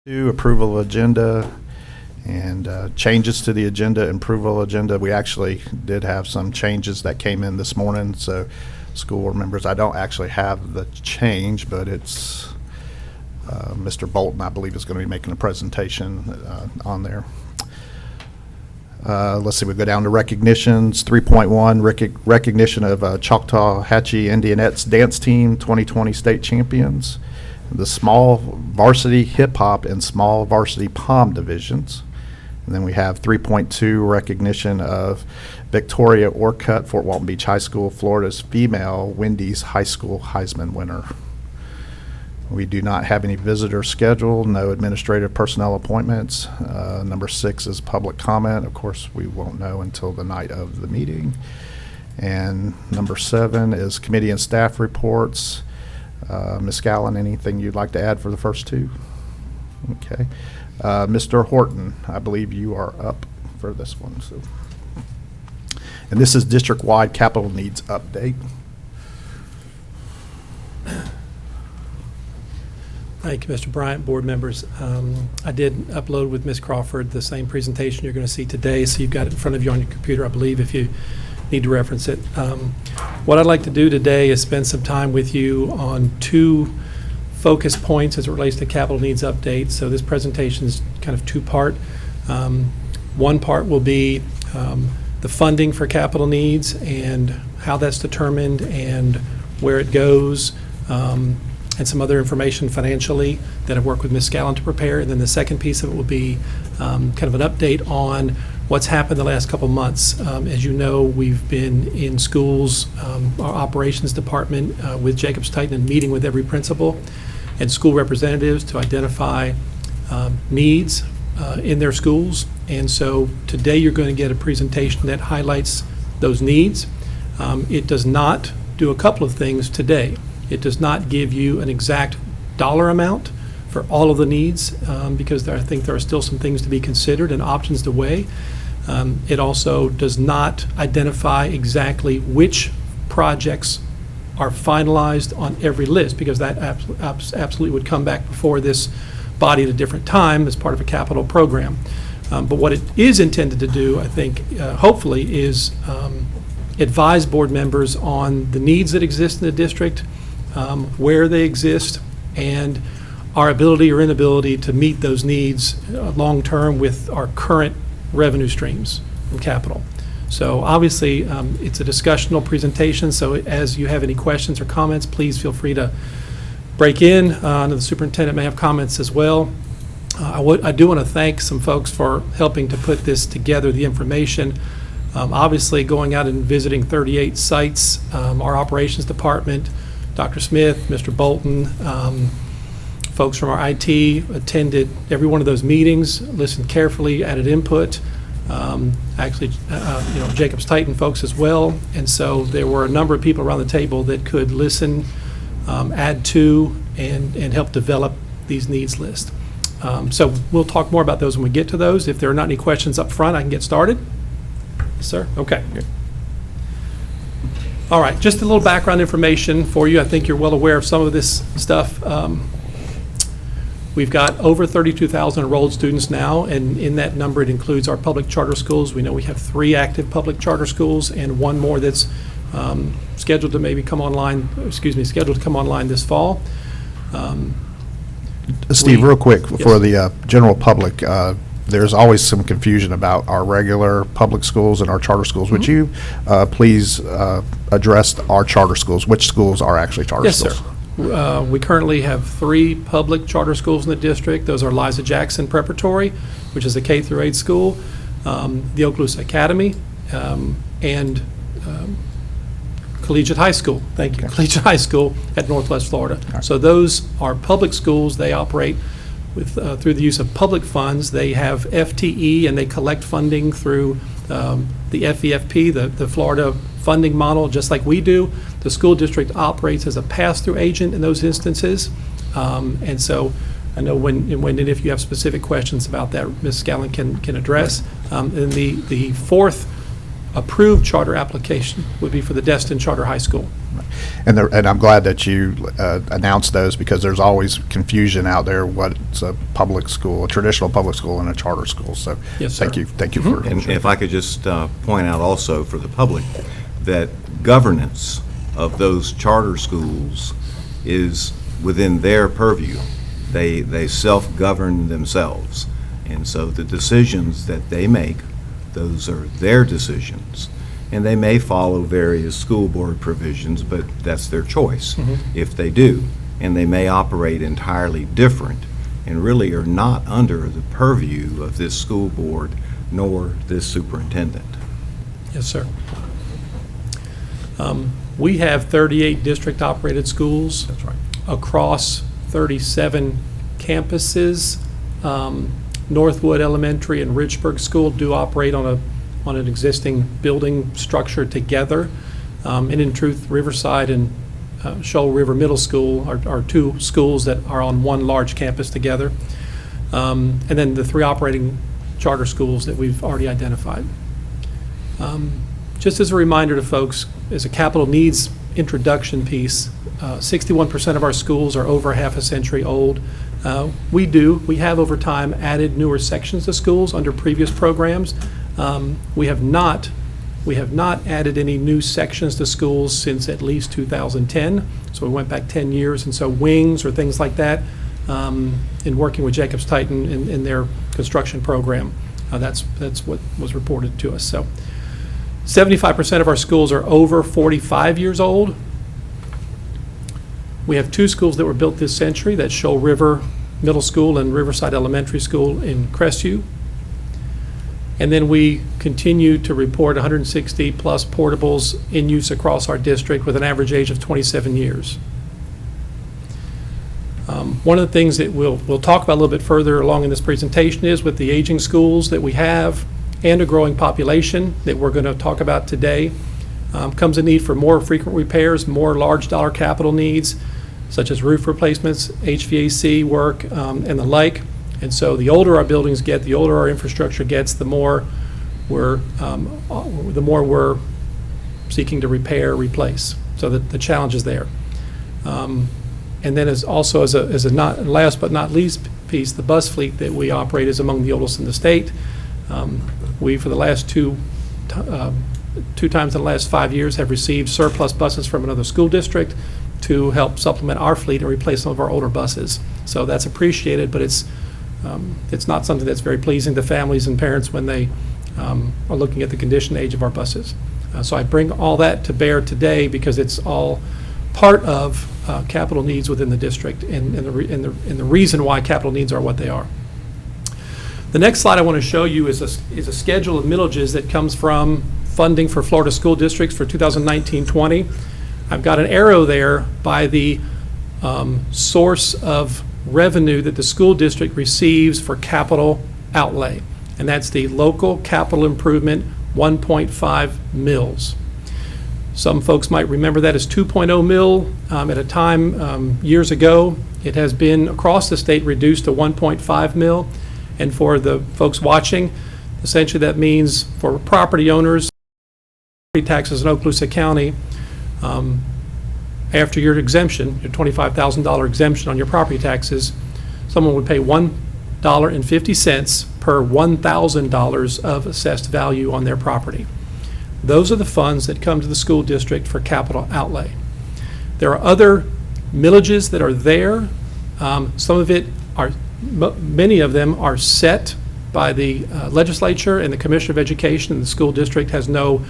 Approval agenda and changes to the agenda, approval agenda. We actually did have some changes that came in this morning. So school board members, I don't actually have the change, but it's Mr. Bolton, I believe, is going to be making a presentation on there. Let's see, we go down to recognitions. 3.1, recognition of Choctaw Hatchie Indianettes dance team 2020 state champions, the small varsity hip hop and small varsity pom divisions. And then we have 3.2, recognition of Victoria Orcutt, Fort Walton Beach High School, Florida's female Wendy's High School Heisman winner. We do not have any visitors scheduled, no administrative personnel appointments. Number 6 is public comment. Of course, we won't know until the night of the meeting. And number 7 is committee and staff reports. Ms. Scallon, anything you'd like to add for the first two? Okay. Mr. Horton, I believe you are up for this one. So, and this is district-wide capital needs update. Thank you, Mr. Bryant, board members. I did upload with Ms. Crawford the same presentation you're going to see today, so you've got it in front of you on your computer, I believe, if you need to reference it. What I'd like to do today is spend some time with you on 2 focus points as it relates to capital needs update. So this presentation is kind of 2-part. One part will be the funding for capital needs and how that's determined and where it goes, and some other information financially that I've worked with Ms. Scallon to prepare. And then the second piece of it will be kind of an update on what's happened the last couple months. As you know, we've been in schools, our operations department with Jacobs Titan, and meeting with every principal and school representatives to identify needs in their schools. And so today you're going to get a presentation that highlights those needs. It does not do a couple of things today. It does not give you an exact dollar amount for all of the needs because I think there are still some things to be considered and options to weigh. It also does not identify exactly which projects are finalized on every list, because that absolutely would come back before this body at a different time as part of a capital program. But what it is intended to do, I think, hopefully, is advise board members on the needs that exist in the district, where they exist, and our ability or inability to meet those needs long-term with our current revenue streams from capital. So obviously, it's a discussional presentation, so as you have any questions or comments, please feel free to break in. I know the superintendent may have comments as well. I do want to thank some folks for helping to put this together, the information. Obviously, going out and visiting 38 sites, our operations department, Dr. Smith, Mr. Bolton, folks from our IT attended every one of those meetings, listened carefully, added input. Actually, Jacobs Titan folks as well. And so there were a number of people around the table that could listen, add to, and help develop these needs lists. So we'll talk more about those when we get to those. If there are not any questions up front, I can get started. Yes, sir? Okay. All right, just a little background information for you. I think you're well aware of some of this stuff. We've got over 32,000 enrolled students now, and in that number it includes our public charter schools. We know we have 3 active public charter schools and 1 more that's scheduled to come online this fall. Steve, real quick, yes, for the general public, there's always some confusion about our regular public schools and our charter schools. Would you please address our charter schools? Which schools are actually charter schools? Yes, sir. We currently have 3 public charter schools in the district. Those are Liza Jackson Preparatory, which is a K-8 school, the Okaloosa Academy, and Collegiate High School. Thank you. Collegiate High School at Northwest Florida. Right. So those are public schools. They operate with through the use of public funds. They have FTE, and they collect funding through the FEFP, the Florida funding model, just like we do. The school district operates as a pass-through agent in those instances. And so I know when and if you have specific questions about that, Ms. Scallon can address. And the fourth approved charter application would be for the Destin Charter High School. And I'm glad that you announced those, because there's always confusion out there what's a public school, a traditional public school, and a charter school. So Yes, sir. thank you for. And if I could just point out also for the public that governance of those charter schools is within their purview. They self-govern themselves. And so the decisions that they make, those are their decisions. And they may follow various school board provisions, but that's their choice if they do. And they may operate entirely different and really are not under the purview of this school board nor this superintendent. Yes, sir. We have 38 district-operated schools. That's right. Across 37 campuses. Northwood Elementary and Richburg School do operate on an existing building structure together. And in truth, Riverside and Shoal River Middle School are two schools that are on one large campus together. And then the 3 operating charter schools that we've already identified. Just as a reminder to folks, as a capital needs introduction piece, 61% of our schools are over half a century old. We have over time added newer sections to schools under previous programs. We have not added any new sections to schools since at least 2010. So we went back 10 years, and so wings or things like that, in working with Jacobs Titan in their construction program, that's what was reported to us. So 75% of our schools are over 45 years old. We have 2 schools that were built this century. That's Shoal River Middle School and Riverside Elementary School in Crestview. And then we continue to report 160 plus portables in use across our district with an average age of 27 years. One of the things that we'll talk about a little bit further along in this presentation is with the aging schools that we have and a growing population that we're going to talk about today, comes a need for more frequent repairs, more large dollar capital needs, such as roof replacements, HVAC work, and the like. And so the older our buildings get, the older our infrastructure gets, the more we're seeking to repair, replace. So the challenge is there. And then as a not last but not least piece, the bus fleet that we operate is among the oldest in the state. We, for the last two times in the last 5 years, have received surplus buses from another school district to help supplement our fleet and replace some of our older buses. So that's appreciated, but it's not something that's very pleasing to families and parents when they are looking at the condition and age of our buses. So I bring all that to bear today because it's all part of capital needs within the district and the reason why capital needs are what they are. The next slide I want to show you is a schedule of millages that comes from funding for Florida school districts for 2019-20. I've got an arrow there by the source of revenue that the school district receives for capital outlay, and that's the local capital improvement 1.5 mils. Some folks might remember that as 2.0 mil. At a time years ago, it has been across the state reduced to 1.5 mil. And for the folks watching, essentially that means for property owners, property taxes in Okaloosa County, after your exemption, your $25,000 exemption on your property taxes, someone would pay $1.50 per $1,000 of assessed value on their property. Those are the funds that come to the school district for capital outlay. There are other millages that are there. Many of them are set by the legislature and the Commissioner of Education, and the school district has no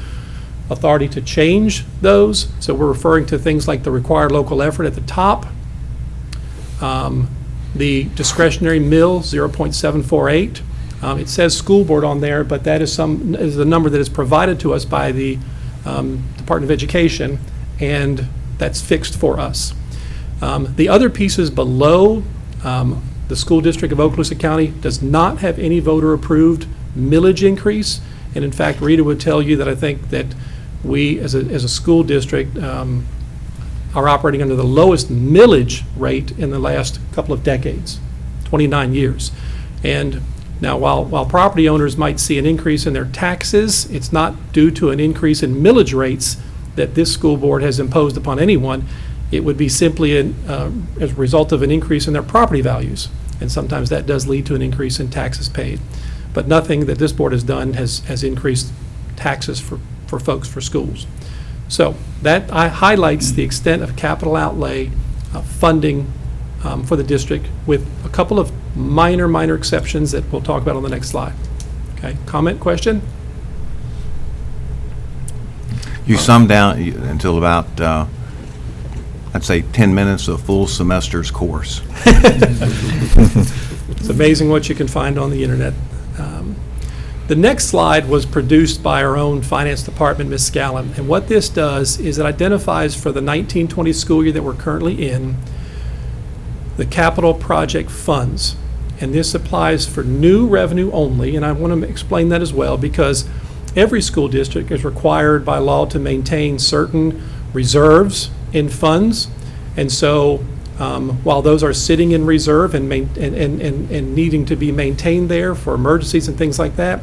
authority to change those. So we're referring to things like the required local effort at the top, the discretionary mill 0.748. It says school board on there, but that is the number that is provided to us by the Department of Education, and that's fixed for us. The other pieces below, the school district of Okaloosa County does not have any voter-approved millage increase, and in fact, Rita would tell you that I think that we, as a school district, are operating under the lowest millage rate in the last couple of decades, 29 years. And Now, while property owners might see an increase in their taxes, it's not due to an increase in millage rates that this school board has imposed upon anyone. It would be simply as a result of an increase in their property values. And sometimes that does lead to an increase in taxes paid. But nothing that this board has done has increased taxes for folks, for schools. So that highlights the extent of capital outlay funding for the district, with a couple of minor exceptions that we'll talk about on the next slide. Okay, comment, question? You summed down until about, I'd say, 10 minutes of full semester's course. It's amazing what you can find on the internet. The next slide was produced by our own finance department, Ms. Scallon, and what this does is it identifies for the 1920 school year that we're currently in, the capital project funds. And this applies for new revenue only, and I want to explain that as well, because every school district is required by law to maintain certain reserves in funds. And so while those are sitting in reserve and needing to be maintained there for emergencies and things like that,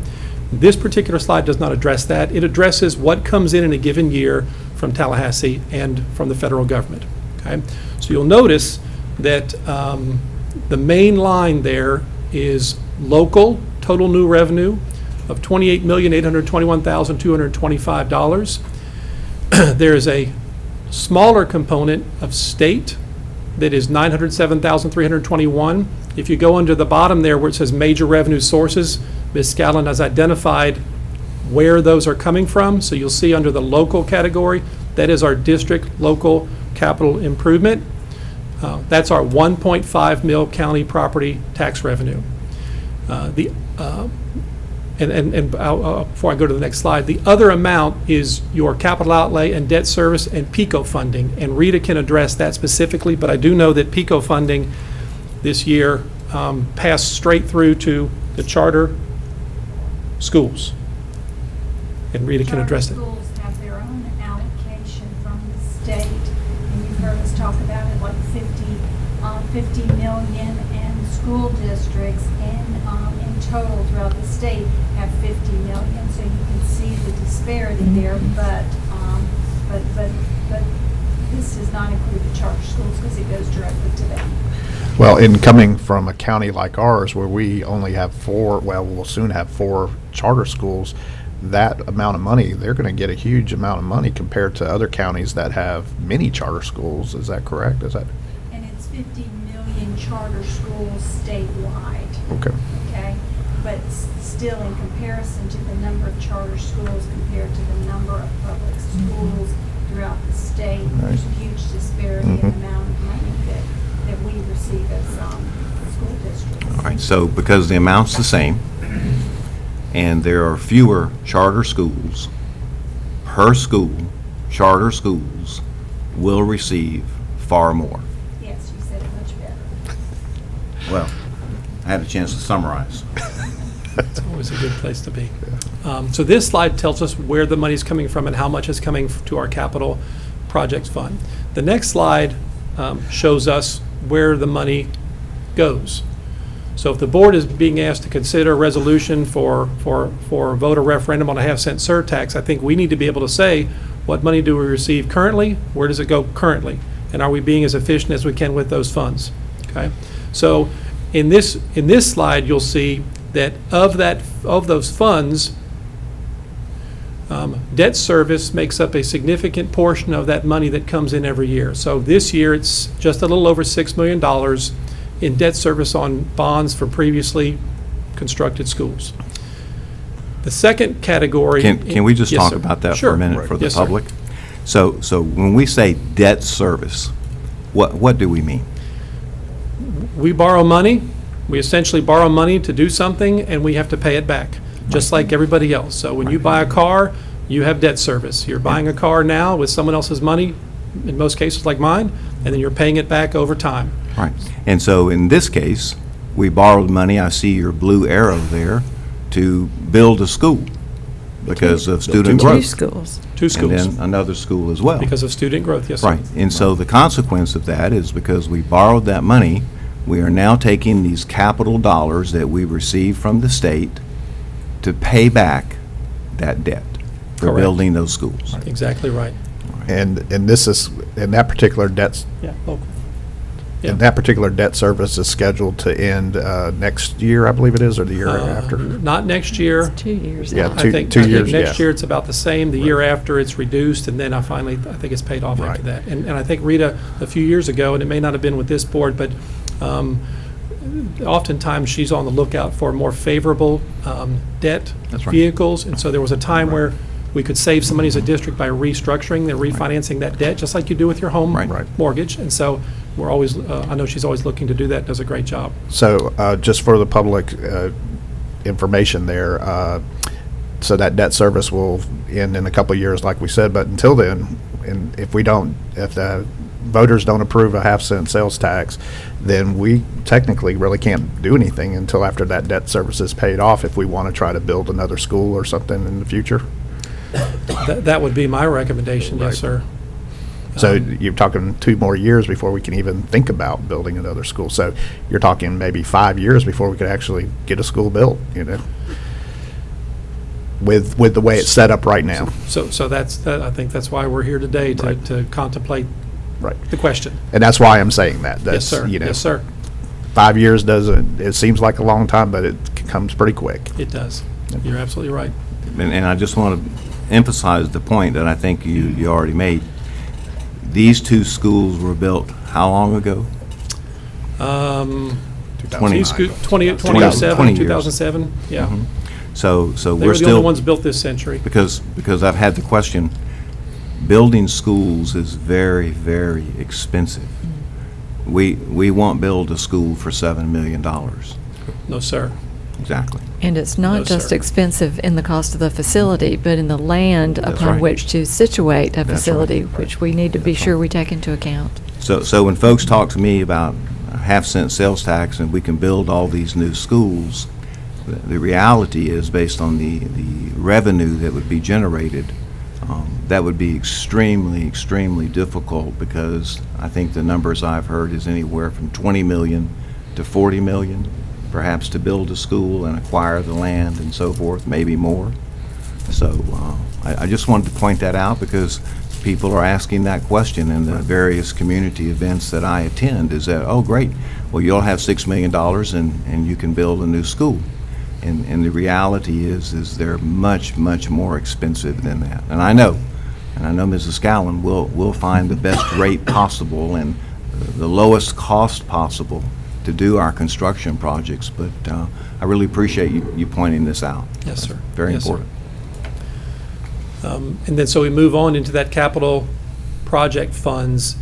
this particular slide does not address that. It addresses what comes in a given year from Tallahassee and from the federal government. Okay, so you'll notice that the main line there is local total new revenue of $28,821,225. There is a smaller component of state that is $907,321. If you go under the bottom there where it says major revenue sources, Ms. Scallon has identified where those are coming from. So you'll see under the local category, that is our district local capital improvement. That's our 1.5 mil county property tax revenue. Before I go to the next slide, the other amount is your capital outlay and debt service and PICO funding. And Rita can address that specifically, but I do know that PICO funding this year passed straight through to the charter schools. And Rita can address it. Charter schools have their own allocation from the state, and you've heard us talk about it, like 50 million, and school districts in total throughout the state have 50 million, so you can see the disparity there, but this does not include the charter schools because it goes directly to them. Well, in coming from a county like ours where we only have we'll soon have 4 charter schools, that amount of money, they're going to get a huge amount of money compared to other counties that have many charter schools. Is that correct? And it's 50 million charter schools statewide. Okay. Okay? But still, in comparison to the number of charter schools compared to the number of public schools throughout the state, there's a huge disparity in the amount of money that we receive as school districts. All right, so because the amount's the same, and there are fewer charter schools per school, charter schools will receive far more. Yes, you said it much better. Well, I had a chance to summarize. It's always a good place to be. So this slide tells us where the money is coming from and how much is coming to our capital projects fund. The next slide shows us where the money goes. So if the board is being asked to consider a resolution for a vote or referendum on a half-cent surtax, I think we need to be able to say, what money do we receive currently? Where does it go currently? And are we being as efficient as we can with those funds? Okay. So in this slide, you'll see that of those funds, debt service makes up a significant portion of that money that comes in every year. So this year, it's just a little over $6 million in debt service on bonds for previously constructed schools. The second category... Can we just Yes, talk sir. about that Sure. for a minute for the Yes, sir. public? So when we say debt service, what do we mean? We borrow money. We essentially borrow money to do something, and we have to pay it back, just like everybody else. So when you buy a car, you have debt service. You're buying a car now with someone else's money, in most cases like mine, and then you're paying it back over time. Right. And so in this case, we borrowed money, I see your blue arrow there, to build a school because of student Two growth. schools. Two schools, And then another school as well. because of student growth, yes, sir. Right. And so the consequence of that is because we borrowed that money, We are now taking these capital dollars that we receive from the state to pay back that debt for Correct. building those schools. Exactly right. And this is, in that particular debt, Yeah, local. Yeah. and that particular debt service is scheduled to end next year, I believe it is, or the year after? Not next year. It's 2 years Yeah, out. two- I think years, next yeah. year it's about the same. The year after it's reduced, and then I think it's paid off after Right. that. And I think, Rita, a few years ago, and it may not have been with this board, but oftentimes she's on the lookout for more favorable debt That's right. vehicles. And so there was a time where we could save some money as a district by restructuring, refinancing that debt, just like you do with your home Right. Right. mortgage. And so we're always, I know she's always looking to do that, does a great job. So just for the public information there, so that debt service will end in a couple of years, like we said, but until then, and if the voters don't approve a half-cent sales tax, then we technically really can't do anything until after that debt service is paid off if we want to try to build another school or something in the future. That would be my recommendation, yes, sir. So you're talking 2 more years before we can even think about building another school. So you're talking maybe 5 years before we could actually get a school built, with the way it's set up right now. So I think that's why we're here today, Right. to contemplate Right. the question. And that's why I'm saying that. Yes, That's, sir. Yes, sir. 5 years it seems like a long time, but it comes pretty quick. It does. You're absolutely right. And I just want to emphasize the point that I think you already made. These 2 schools were built how long ago? 2009. 2007, 20 years. 2007, yeah. So They we're were the only still, ones built this century. because I've had the question, building schools is very, very expensive. We won't build a school for $7 million. No, sir. Exactly. And it's No, not just sir. expensive in the cost of the facility, but in the land That's upon right. which to situate a That's facility, right. which we need to be sure we take into account. So when folks talk to me about a half-cent sales tax and we can build all these new schools, the reality is, based on the revenue that would be generated, that would be extremely, extremely difficult, because I think the numbers I've heard is anywhere from 20 million to 40 million, perhaps, to build a school and acquire the land and so forth, maybe more. So I just wanted to point that out, because people are asking that question in the various community events that I attend, is that, oh, great, well, you'll have $6 million and you can build a new school. And the reality is they're much, much more expensive than that. And I know Mrs. Scallon will find the best rate possible and the lowest cost possible to do our construction projects, but I really appreciate you pointing this out. Yes, sir. Very Yes, sir. important. And then, so we move on into that capital project funds,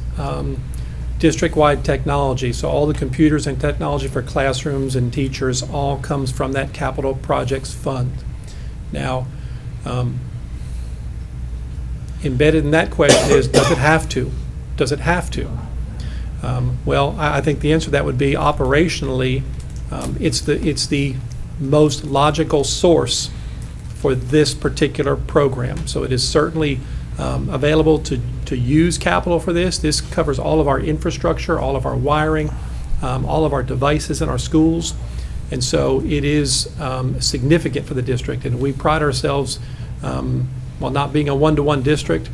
district-wide technology. So all the computers and technology for classrooms and teachers all comes from that capital projects fund. Now, embedded in that question is, does it have to? Does it have to? Well, I think the answer to that would be, operationally, it's the most logical source for this particular program. So it is certainly available to use capital for this. This covers all of our infrastructure, all of our wiring, all of our devices in our schools. And so it is significant for the district. And we pride ourselves, while not being a one-to-one district,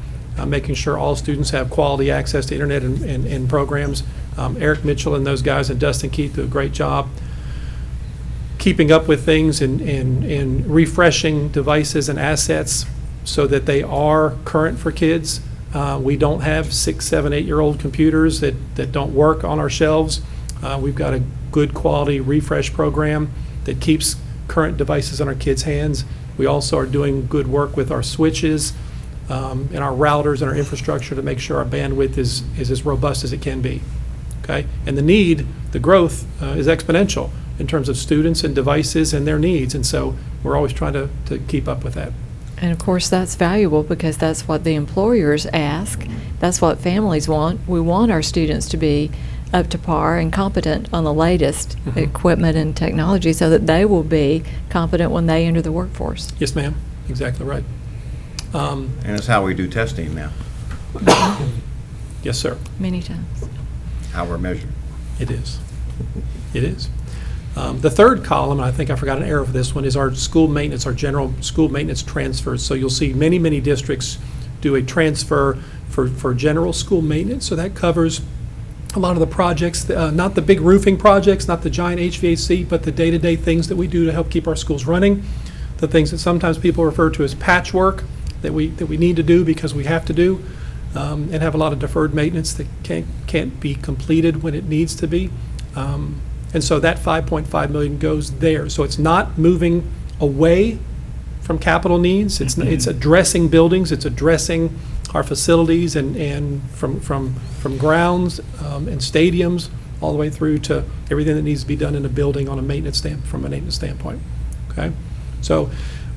making sure all students have quality access to internet and programs. Eric Mitchell and those guys and Dustin Keith do a great job keeping up with things and refreshing devices and assets so that they are current for kids. We don't have 6, 7, 8-year-old computers that don't work on our shelves. We've got a good quality refresh program that keeps current devices in our kids' hands. We also are doing good work with our switches and our routers and our infrastructure to make sure our bandwidth is as robust as it can be. Okay? And the growth is exponential in terms of students and devices and their needs. And so we're always trying to keep up with that. And of course, that's valuable because that's what the employers ask. That's what families want. We want our students to be up to par and competent on the latest equipment and technology so that they will be competent when they enter the workforce. Yes, ma'am. Exactly right. And it's how we do testing now, Yes, sir. Many times. how we're measured. It is. It is. The third column, and I think I forgot an arrow for this one, is our school maintenance, our general school maintenance transfers. So you'll see many, many districts do a transfer for general school maintenance. So that covers a lot of the projects, not the big roofing projects, not the giant HVAC, but the day-to-day things that we do to help keep our schools running, the things that sometimes people refer to as patchwork that we need to do because we have to do, and have a lot of deferred maintenance that can't be completed when it needs to be. And so that 5.5 million goes there. So it's not moving away from capital needs. It's addressing buildings. It's addressing our facilities and from grounds and stadiums all the way through to everything that needs to be done in a building on a maintenance standpoint. Okay, so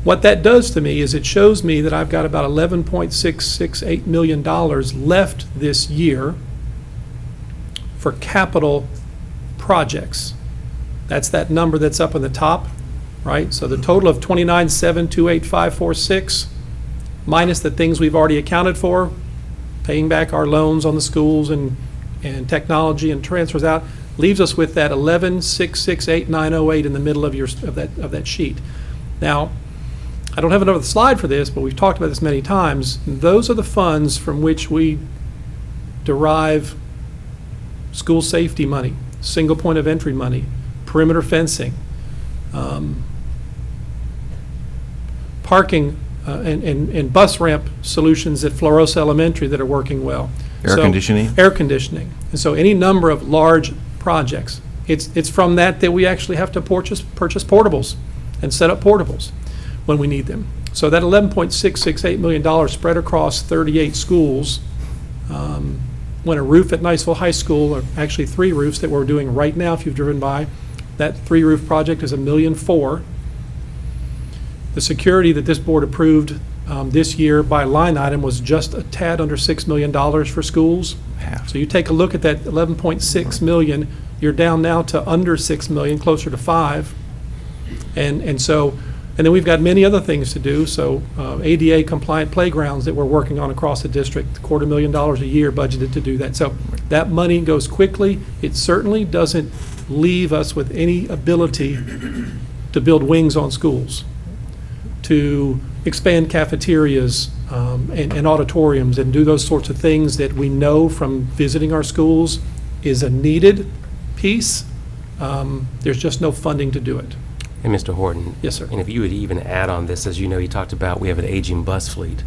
what that does to me is it shows me that I've got about $11.668 million left this year for capital projects. That's that number that's up on the top, right? So the total of 29,728,546 minus the things we've already accounted for, paying back our loans on the schools and technology and transfers out, leaves us with that 11,668,908 in the middle of that sheet. Now, I don't have another slide for this, but we've talked about this many times. Those are the funds from which we derive school safety money, single point of entry money, perimeter fencing, parking and bus ramp solutions at Florosa Elementary that are working well. Air conditioning? Air conditioning. And so any number of large projects, it's from that we actually have to purchase portables and set up portables when we need them. So that $11.668 million spread across 38 schools, when a roof at Niceville High School, or actually 3 roofs that we're doing right now, if you've driven by, that 3-roof project is $1.4 million. The security that this board approved this year by line item was just a tad under $6 million for schools. Half. So you take a look at that 11.6 million, you're down now to under 6 million, closer to 5. And then we've got many other things to do. So ADA compliant playgrounds that we're working on across the district, $250,000 a year budgeted to do that. So that money goes quickly. It certainly doesn't leave us with any ability to build wings on schools, to expand cafeterias and auditoriums and do those sorts of things that we know from visiting our schools is a needed piece. There's just no funding to do it. And Mr. Horton? Yes, sir. And if you would even add on this, as you know, you talked about we have an aging bus fleet.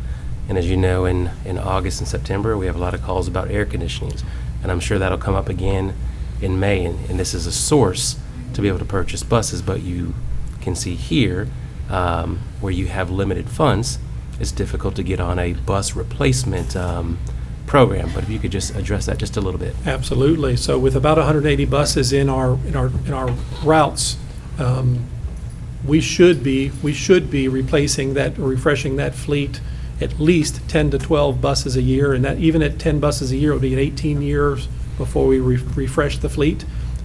And as you know, in August and September, we have a lot of calls about air conditionings. And I'm sure that'll come up again in May. And this is a source to be able to purchase buses. But you can see here, where you have limited funds, it's difficult to get on a bus replacement program. But if you could just address that just a little bit. Absolutely. So with about 180 buses in our routes, we should be replacing that, refreshing that fleet at least 10 to 12 buses a year, and that even at 10 buses a year, it would be 18 years before we refresh the fleet.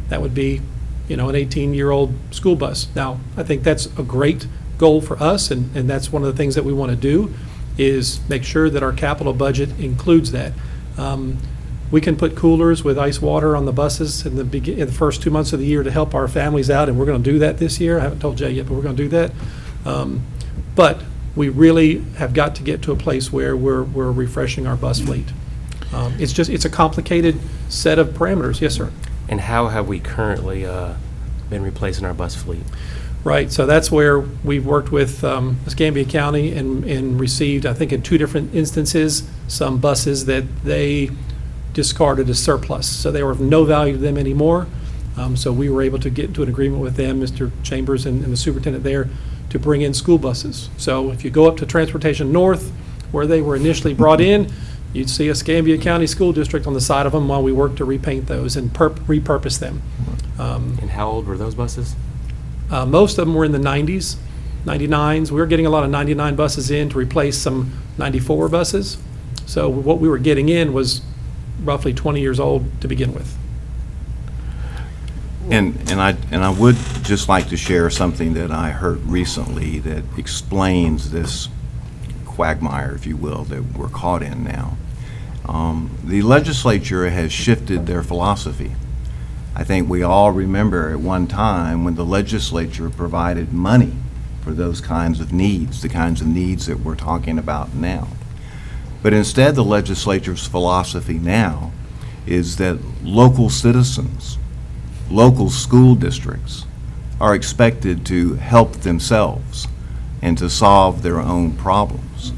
That would be, an 18-year-old school bus. Now, I think that's a great goal for us, and that's one of the things that we want to do, is make sure that our capital budget includes that. We can put coolers with ice water on the buses in the first 2 months of the year to help our families out, and we're going to do that this year. I haven't told Jay yet, but we're going to do that. But we really have got to get to a place where we're refreshing our bus fleet. It's a complicated set of parameters. Yes, sir. And how have we currently been replacing our bus fleet? Right, so that's where we've worked with Escambia County and received, I think in 2 different instances, some buses that they discarded as surplus. So they were of no value to them anymore. So we were able to get into an agreement with them, Mr. Chambers and the superintendent there, to bring in school buses. So if you go up to Transportation North, where they were initially brought in, you'd see Escambia County School District on the side of them while we work to repaint those and repurpose them. And how old were those buses? Most of them were in the 90s, 99s. We were getting a lot of 99 buses in to replace some 94 buses. So what we were getting in was roughly 20 years old to begin with. And I would just like to share something that I heard recently that explains this quagmire, if you will, that we're caught in now. The legislature has shifted their philosophy. I think we all remember at one time when the legislature provided money for those kinds of needs, the kinds of needs that we're talking about now. But instead, the legislature's philosophy now is that local citizens, local school districts, are expected to help themselves and to solve their own problems.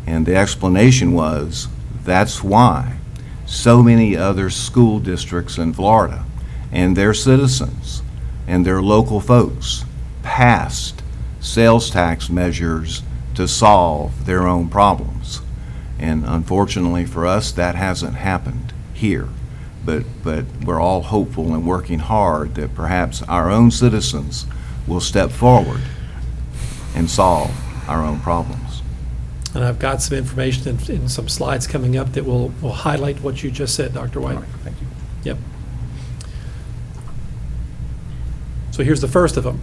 And the explanation was, that's why so many other school districts in Florida and their citizens and their local folks passed sales tax measures to solve their own problems. And unfortunately for us, that hasn't happened here. But we're all hopeful and working hard that perhaps our own citizens will step forward and solve our own problems. And I've got some information in some slides coming up that will highlight what you just said, Dr. White. Thank you. Yep. So here's the first of them.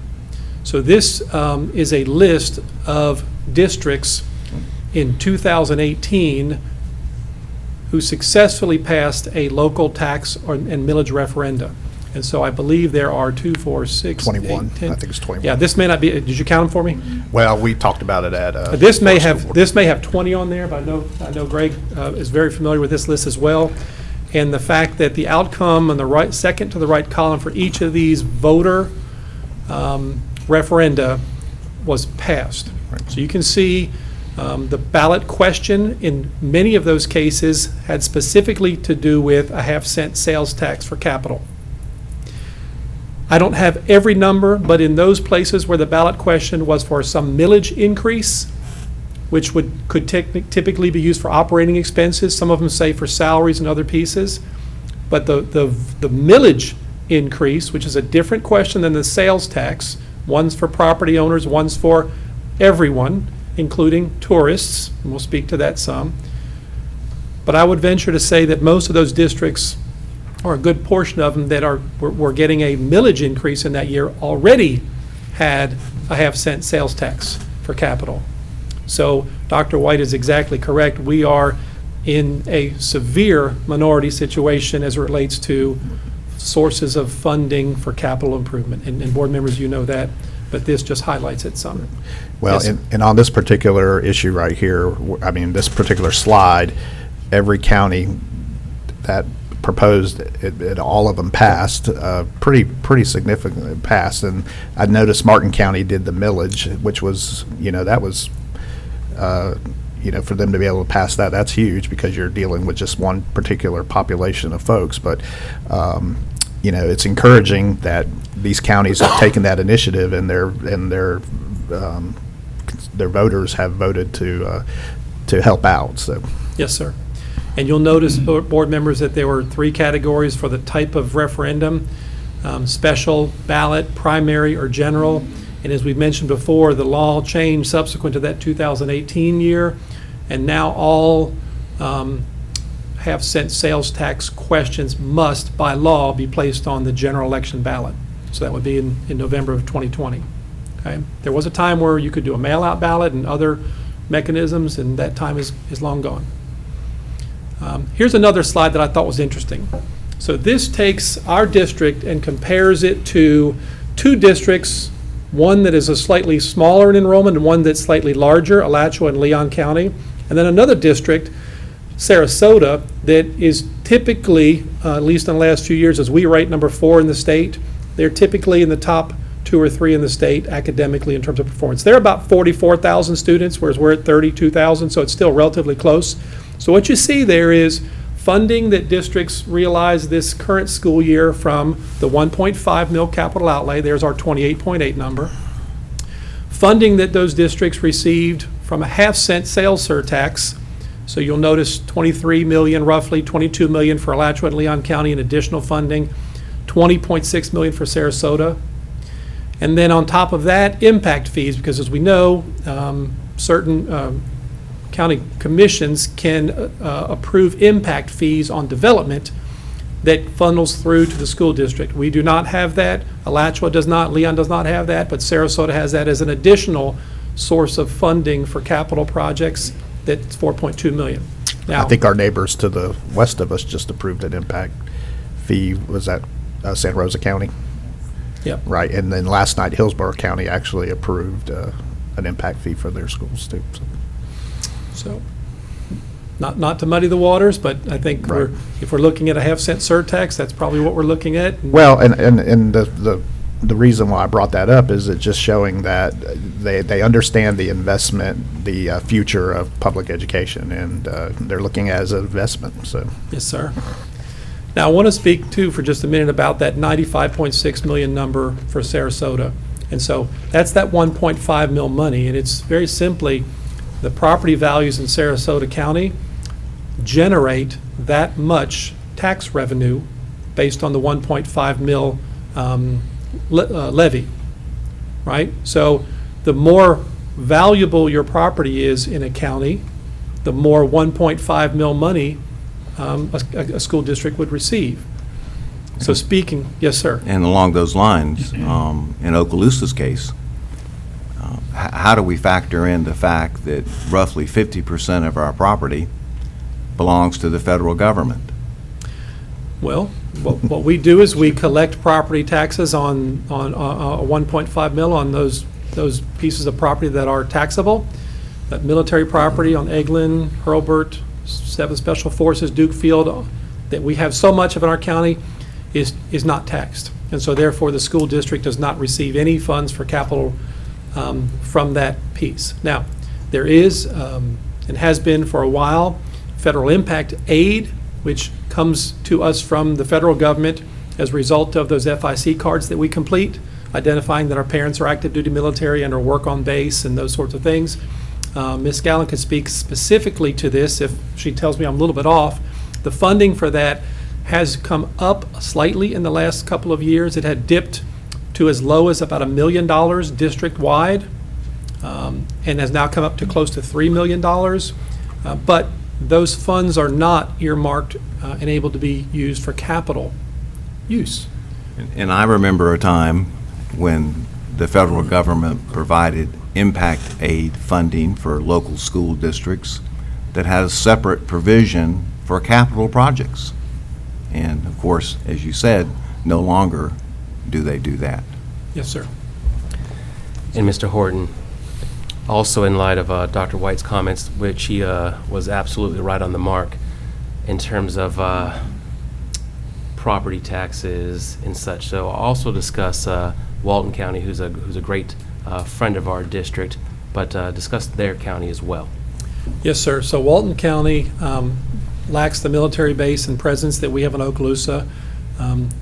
So this is a list of districts in 2018 who successfully passed a local tax and millage referenda. And so I believe there are 2, 4, 6, 21. 8, 10. I think it's 21. Yeah, this may not be, did you count them for me? Well, we talked about it at. This may first have 20 on there, but I know Greg is very familiar with this list as well. And the fact that the outcome on the right, second to the right column for each of these voter referenda was passed. Right. So you can see the ballot question in many of those cases had specifically to do with a half-cent sales tax for capital. I don't have every number, but in those places where the ballot question was for some millage increase, which could typically be used for operating expenses, some of them say for salaries and other pieces, but the millage increase, which is a different question than the sales tax, one's for property owners, one's for everyone, including tourists, and we'll speak to that some. But I would venture to say that most of those districts, or a good portion of them that were getting a millage increase in that year, already had a half-cent sales tax for capital. So Dr. White is exactly correct. We are in a severe minority situation as it relates to sources of funding for capital improvement. And board members, you know that, but this just highlights it some. Well, Yes. and on this particular issue right here, I mean, this particular slide, every county that proposed, all of them passed, pretty significantly passed. And I noticed Martin County did the millage, which was, that was, for them to be able to pass that, that's huge because you're dealing with just one particular population of folks. But, it's encouraging that these counties have taken that initiative and their voters have voted to help out. So. Yes, sir. And you'll notice, board members, that there were 3 categories for the type of referendum: special, ballot, primary, or general. And as we mentioned before, the law changed subsequent to that 2018 year, and now all half-cent sales tax questions must, by law, be placed on the general election ballot. So that would be in November of 2020. Okay? There was a time where you could do a mail-out ballot and other mechanisms, and that time is long gone. Here's another slide that I thought was interesting. So this takes our district and compares it to 2 districts, one that is a slightly smaller in enrollment and one that's slightly larger, Alachua and Leon County, and then another district, Sarasota, that is typically, at least in the last few years, as we rate number 4 in the state, they're typically in the top 2 or 3 in the state academically in terms of performance. They're about 44,000 students, whereas we're at 32,000, so it's still relatively close. So what you see there is funding that districts realize this current school year from the 1.5 mil capital outlay. There's our 28.8 number. Funding that those districts received from a half-cent sales surtax. So you'll notice 23 million, roughly 22 million for Alachua and Leon County in additional funding, 20.6 million for Sarasota. And then on top of that, impact fees, because as we know, certain county commissions can approve impact fees on development that funnels through to the school district. We do not have that. Alachua does not, Leon does not have that, but Sarasota has that as an additional source of funding for capital projects. That's 4.2 million. Now, I think our neighbors to the west of us just approved an impact fee. Was that Santa Rosa County. Yep. Right, and then last night Hillsborough County actually approved an impact fee for their schools too. So. So, not to muddy the waters, but I think Right. if we're looking at a half-cent surtax, that's probably what we're looking at. Well, and the reason why I brought that up is it's just showing that they understand the investment, the future of public education, and they're looking at it as an investment, so. Yes, sir. Now, I want to speak, too, for just a minute about that 95.6 million number for Sarasota. And so that's that 1.5 mil money, and it's very simply the property values in Sarasota County generate that much tax revenue based on the 1.5 mil levy, right? So the more valuable your property is in a county, the more 1.5 mil money a school district would receive. So speaking, yes, sir. And along those lines, in Okaloosa's case, how do we factor in the fact that roughly 50% of our property belongs to the federal government? Well, what we do is we collect property taxes on 1.5 mil on those pieces of property that are taxable. That military property on Eglin, Hurlburt, 7 Special Forces, Duke Field, that we have so much of in our county is not taxed. And so therefore, the school district does not receive any funds for capital from that piece. Now, there is, and has been for a while, federal impact aid, which comes to us from the federal government as a result of those FIC cards that we complete, identifying that our parents are active duty military and are work on base and those sorts of things. Ms. Gallen could speak specifically to this if she tells me I'm a little bit off. The funding for that has come up slightly in the last couple of years. It had dipped to as low as about $1 million district-wide, and has now come up to close to $3 million. But those funds are not earmarked and able to be used for capital use. And I remember a time when the federal government provided impact aid funding for local school districts that has separate provision for capital projects. And of course, as you said, no longer do they do that. Yes, sir. And Mr. Horton, also in light of Dr. White's comments, which he was absolutely right on the mark in terms of property taxes and such. So I'll also discuss Walton County, who's a great friend of our district, but discuss their county as well. Yes, sir. So Walton County lacks the military base and presence that we have in Okaloosa.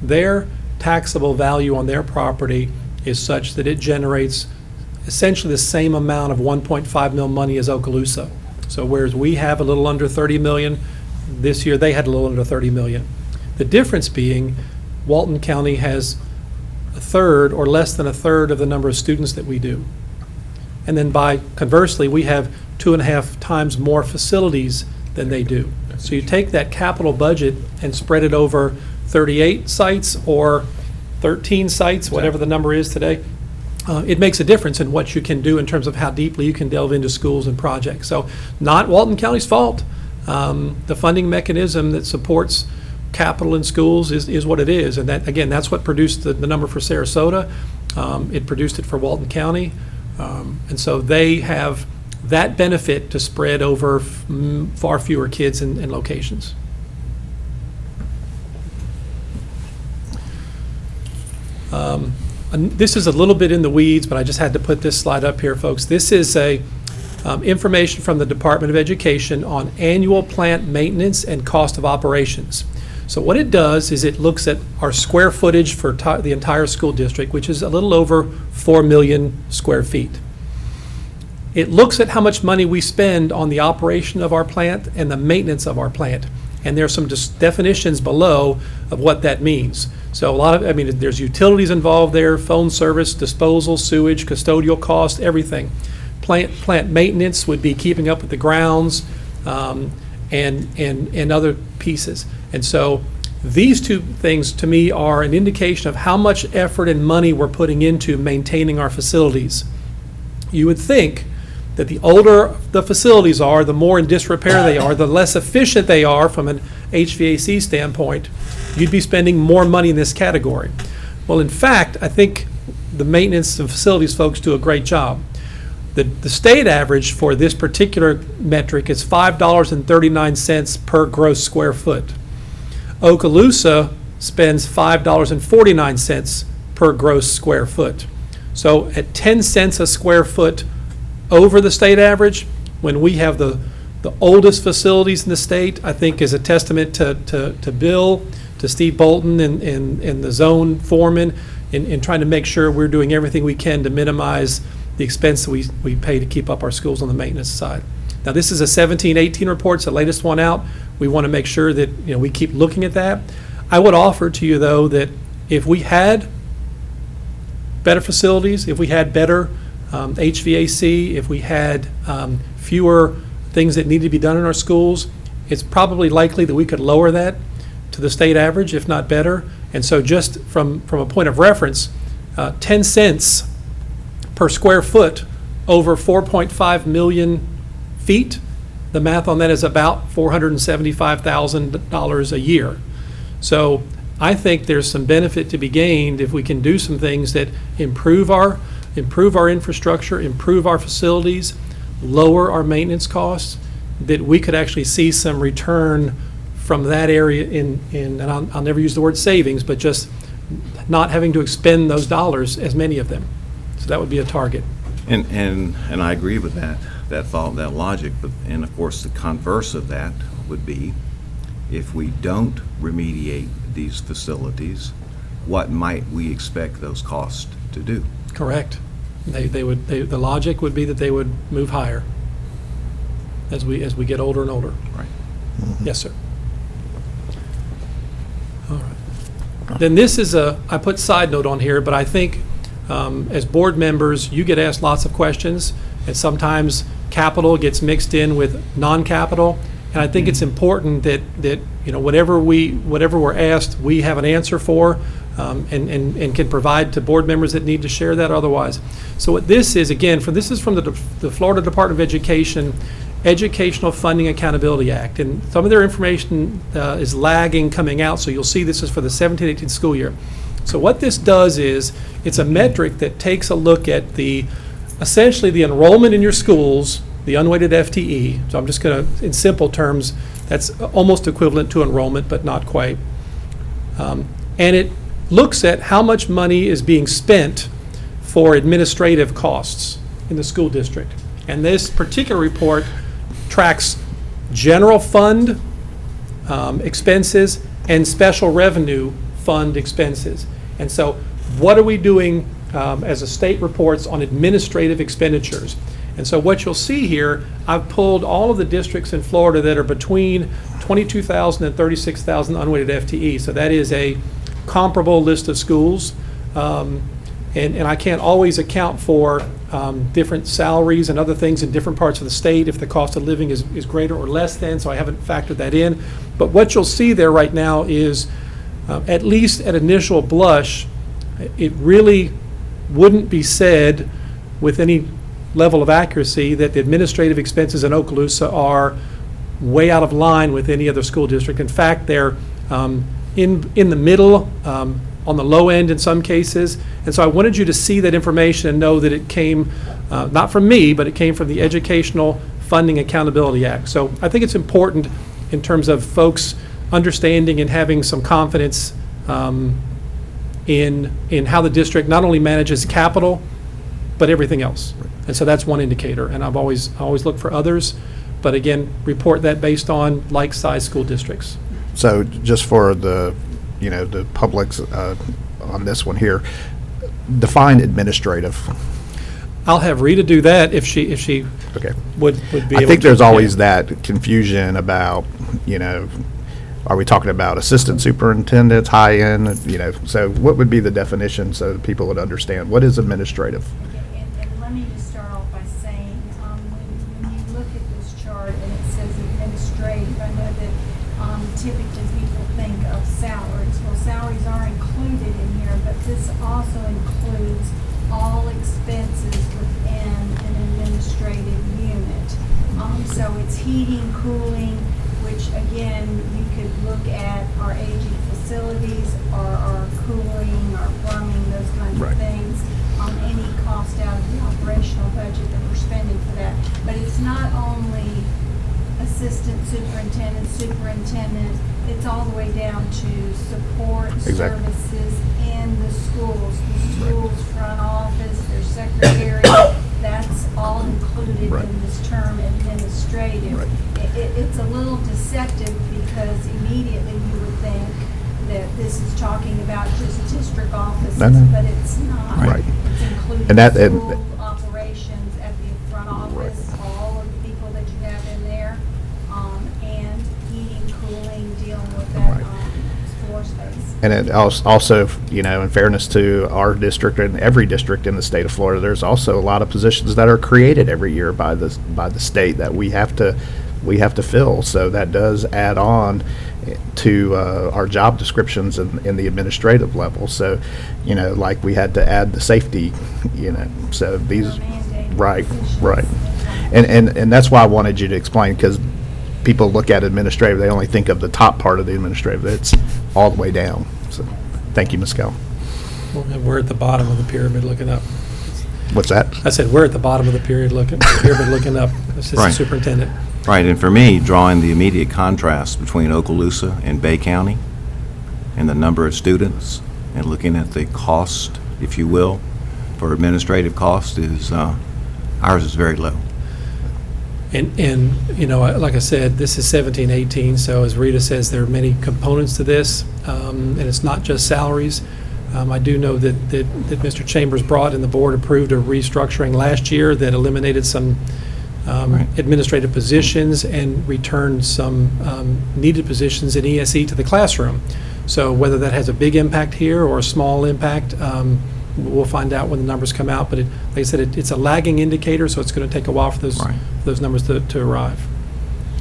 Their taxable value on their property is such that it generates essentially the same amount of 1.5 mil money as Okaloosa. So whereas we have a little under 30 million, this year they had a little under 30 million. The difference being Walton County has a third or less than a third of the number of students that we do. And then by conversely, we have 2.5 times more facilities than they do. So you take that capital budget and spread it over 38 sites or 13 sites, whatever the number is today, it makes a difference in what you can do in terms of how deeply you can delve into schools and projects. So not Walton County's fault. The funding mechanism that supports capital in schools is what it is. And that, again, that's what produced the number for Sarasota. It produced it for Walton County. And so they have that benefit to spread over far fewer kids and locations. And this is a little bit in the weeds, but I just had to put this slide up here, folks. This is information from the Department of Education on annual plant maintenance and cost of operations. So what it does is it looks at our square footage for the entire school district, which is a little over 4 million square feet. It looks at how much money we spend on the operation of our plant and the maintenance of our plant. And there's some definitions below of what that means. So there's utilities involved there, phone service, disposal, sewage, custodial cost, everything. Plant maintenance would be keeping up with the grounds and other pieces. And so these two things to me are an indication of how much effort and money we're putting into maintaining our facilities. You would think that the older the facilities are, the more in disrepair they are, the less efficient they are from an HVAC standpoint, you'd be spending more money in this category. Well, in fact, I think the maintenance and facilities folks do a great job. The state average for this particular metric is $5.39 per gross square foot. Okaloosa spends $5.49 per gross square foot. So at 10 cents a square foot over the state average, when we have the oldest facilities in the state, I think is a testament to Bill, to Steve Bolton and the zone foreman in trying to make sure we're doing everything we can to minimize the expense that we pay to keep up our schools on the maintenance side. Now, this is a 17-18 report, it's the latest one out. We want to make sure that we keep looking at that. I would offer to you, though, that if we had better facilities, if we had better HVAC, if we had fewer things that need to be done in our schools, it's probably likely that we could lower that to the state average, if not better. And so just from a point of reference, 10 cents per square foot over 4.5 million feet, the math on that is about $475,000 a year. So I think there's some benefit to be gained if we can do some things that improve our infrastructure, improve our facilities, lower our maintenance costs, that we could actually see some return from that area and I'll never use the word savings, but just not having to expend those dollars, as many of them. So that would be a target. And I agree with that thought, that logic, and of course the converse of that would be, if we don't remediate these facilities, what might we expect those costs to do? Correct. The logic would be that they would move higher as we get older and older. Right. Yes, sir. All right. Then this is I put side note on here, but I think as board members, you get asked lots of questions, and sometimes capital gets mixed in with non-capital. And I think it's important that whatever we're asked, we have an answer for, and can provide to board members that need to share that otherwise. So what this is, again, this is from the Florida Department of Education Educational Funding Accountability Act, and some of their information is lagging coming out, so you'll see this is for the 17-18 school year. So what this does is, it's a metric that takes a look at essentially the enrollment in your schools, the unweighted FTE. So I'm just going to, in simple terms, that's almost equivalent to enrollment, but not quite. And it looks at how much money is being spent for administrative costs in the school district. And this particular report tracks general fund expenses and special revenue fund expenses. And so what are we doing as a state reports on administrative expenditures? And so what you'll see here, I've pulled all of the districts in Florida that are between 22,000 and 36,000 unweighted FTE. So that is a comparable list of schools. And I can't always account for different salaries and other things in different parts of the state if the cost of living is greater or less than, so I haven't factored that in. But what you'll see there right now is, at least at initial blush, it really wouldn't be said with any level of accuracy that the administrative expenses in Okaloosa are way out of line with any other school district. In fact, they're in the middle, on the low end in some cases. And so I wanted you to see that information and know that it came not from me, but it came from the Educational Funding Accountability Act. So I think it's important in terms of folks understanding and having some confidence in how the district not only manages capital, but everything else. And so that's one indicator. And I always look for others, but again, report that based on like-sized school districts. So just for the public's on this one here, define administrative. I'll have Rita do that if she Okay. would be able to. I think there's always that confusion about, are we talking about assistant superintendents, high end, so what would be the definition so that people would understand? What is administrative? And let me just start off by saying, when you look at this chart and it says administrative, I know that typically people think of salaries. Well, salaries are included in here, but this also includes all expenses within an administrative unit. So it's heating, cooling, which again, you could look at our aging facilities, our cooling, our plumbing, those kinds Right. of things, any cost out of the operational budget that we're spending for that. But it's not only assistant superintendent, it's all the way down to support Exactly. services in the schools. The schools front office, their secretary, that's all included Right. in this term administrative. Right. It's a little deceptive because immediately you would think that this is talking about just district offices, No, no. but it's not. Right. It's including And that- school operations at the front office, all of the people that you have in there, and heating, cooling, dealing with that, Right. floor space. And it also, you know, in fairness to our district and every district in the state of Florida, there's also a lot of positions that are created every year by the state that we have to fill. So that does add on to our job descriptions in the administrative level. So, you know, like we had to add the safety, you know, so these, Mandated right, positions. right. And that's why I wanted you to explain, because people look at administrative, they only think of the top part of the administrative. It's all the way down. So, thank you, Ms. Kell. We're at the bottom of the pyramid looking up. What's that? I said, we're at the bottom of the pyramid looking up, assistant Right. superintendent. Right, and for me, drawing the immediate contrast between Okaloosa and Bay County and the number of students and looking at the cost, if you will, for administrative cost is, ours is very low. And, you know, like I said, this is 17, 18, so as Rita says, there are many components to this, and it's not just salaries. I do know that Mr. Chambers brought and the board approved a restructuring last year that eliminated some Right. administrative positions and returned some needed positions in ESE to the classroom. So whether that has a big impact here or a small impact, we'll find out when the numbers come out. But like I said, it's a lagging indicator, so it's going to take a while for Right. those numbers to arrive.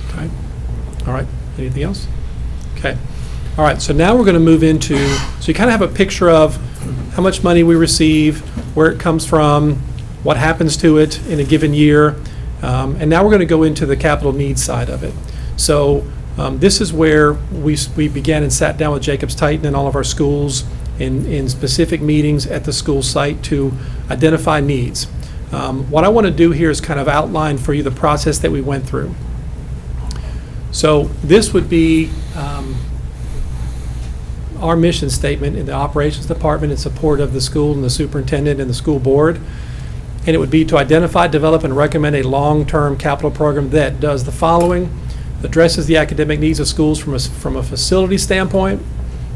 Okay. All right. Anything else? Okay. All right. So now we're going to move into, so you kind of have a picture of how much money we receive, where it comes from, what happens to it in a given year. And now we're going to go into the capital needs side of it. So this is where we began and sat down with Jacobs Titan and all of our schools in specific meetings at the school site to identify needs. What I want to do here is kind of outline for you the process that we went through. So this would be our mission statement in the operations department in support of the school and the superintendent and the school board. And it would be to identify, develop, and recommend a long-term capital program that does the following: addresses the academic needs of schools from a facility standpoint,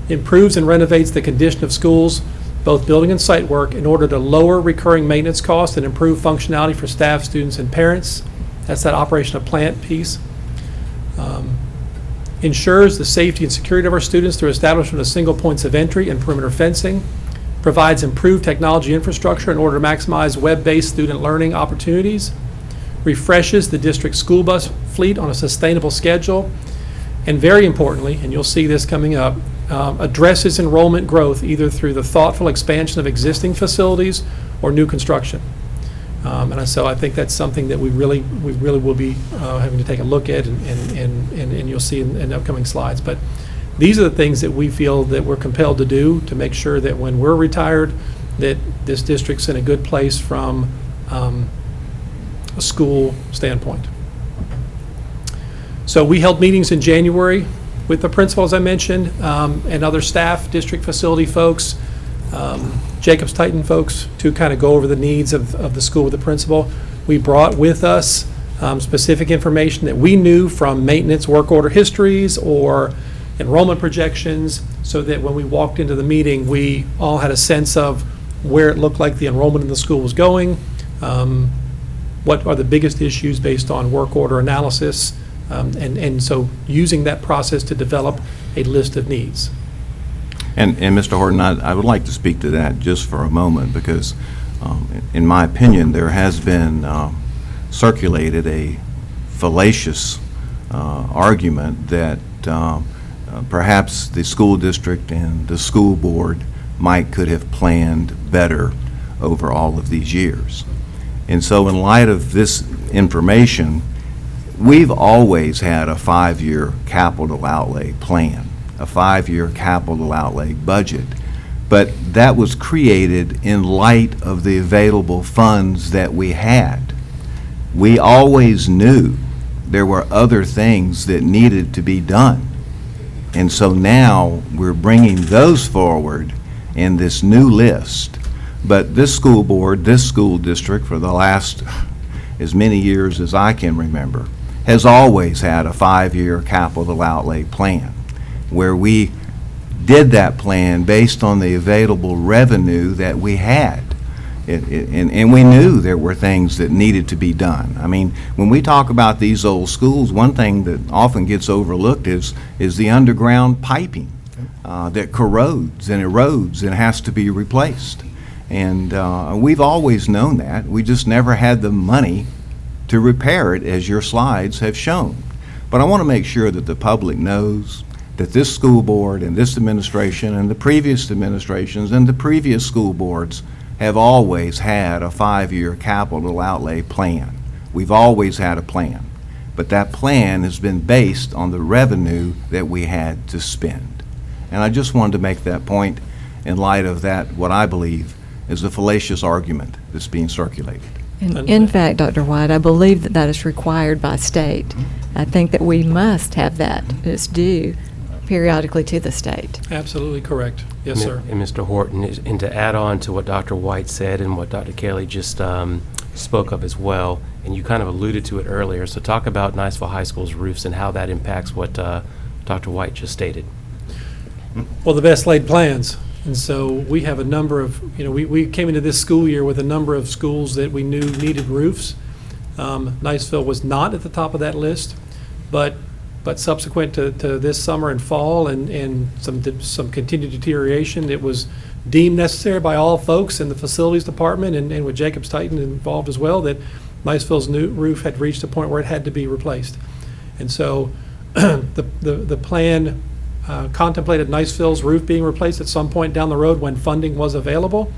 improves and renovates the condition of schools, both building and site work, in order to lower recurring maintenance costs and improve functionality for staff, students, and parents. That's that operation of plant piece. Ensures the safety and security of our students through establishment of single points of entry and perimeter fencing. Provides improved technology infrastructure in order to maximize web-based student learning opportunities. Refreshes the district school bus fleet on a sustainable schedule. And very importantly, and you'll see this coming up, addresses enrollment growth either through the thoughtful expansion of existing facilities or new construction. So I think that's something that we really will be having to take a look at, and you'll see in upcoming slides. But these are the things that we feel that we're compelled to do to make sure that when we're retired, that this district's in a good place from a school standpoint. So we held meetings in January with the principal, as I mentioned, and other staff, district facility folks, Jacobs Titan folks, to kind of go over the needs of the school with the principal. We brought with us specific information that we knew from maintenance work order histories or enrollment projections, so that when we walked into the meeting, we all had a sense of where it looked like the enrollment in the school was going, what are the biggest issues based on work order analysis, and so using that process to develop a list of needs. And Mr. Horton, I would like to speak to that just for a moment, because in my opinion, there has been circulated a fallacious argument that perhaps the school district and the school board could have planned better over all of these years. And so in light of this information, we've always had a 5-year capital outlay plan, a 5-year capital outlay budget, but that was created in light of the available funds that we had. We always knew there were other things that needed to be done. And so now we're bringing those forward in this new list. But this school board, this school district, for the last as many years as I can remember, has always had a 5-year capital outlay plan where we did that plan based on the available revenue that we had. And we knew there were things that needed to be done. I mean, when we talk about these old schools, one thing that often gets overlooked is the underground piping that corrodes and erodes and has to be replaced. And we've always known that. We just never had the money to repair it, as your slides have shown. But I want to make sure that the public knows that this school board and this administration and the previous administrations and the previous school boards have always had a 5-year capital outlay plan. We've always had a plan, but that plan has been based on the revenue that we had to spend. And I just wanted to make that point in light of that, what I believe is a fallacious argument that's being circulated. In fact, Dr. White, I believe that that is required by state. I think that we must have that. It's due periodically to the state. Absolutely correct. Yes, sir. And Mr. Horton, and to add on to what Dr. White said and what Dr. Kelly just spoke of as well, and you kind of alluded to it earlier, so talk about Niceville High School's roofs and how that impacts what Dr. White just stated. Well, the best laid plans. And so we have a number of, we came into this school year with a number of schools that we knew needed roofs. Niceville was not at the top of that list, but subsequent to this summer and fall and some continued deterioration, it was deemed necessary by all folks in the facilities department and with Jacobs Titan involved as well, that Niceville's new roof had reached a point where it had to be replaced. And so the plan contemplated Niceville's roof being replaced at some point down the road when funding was available,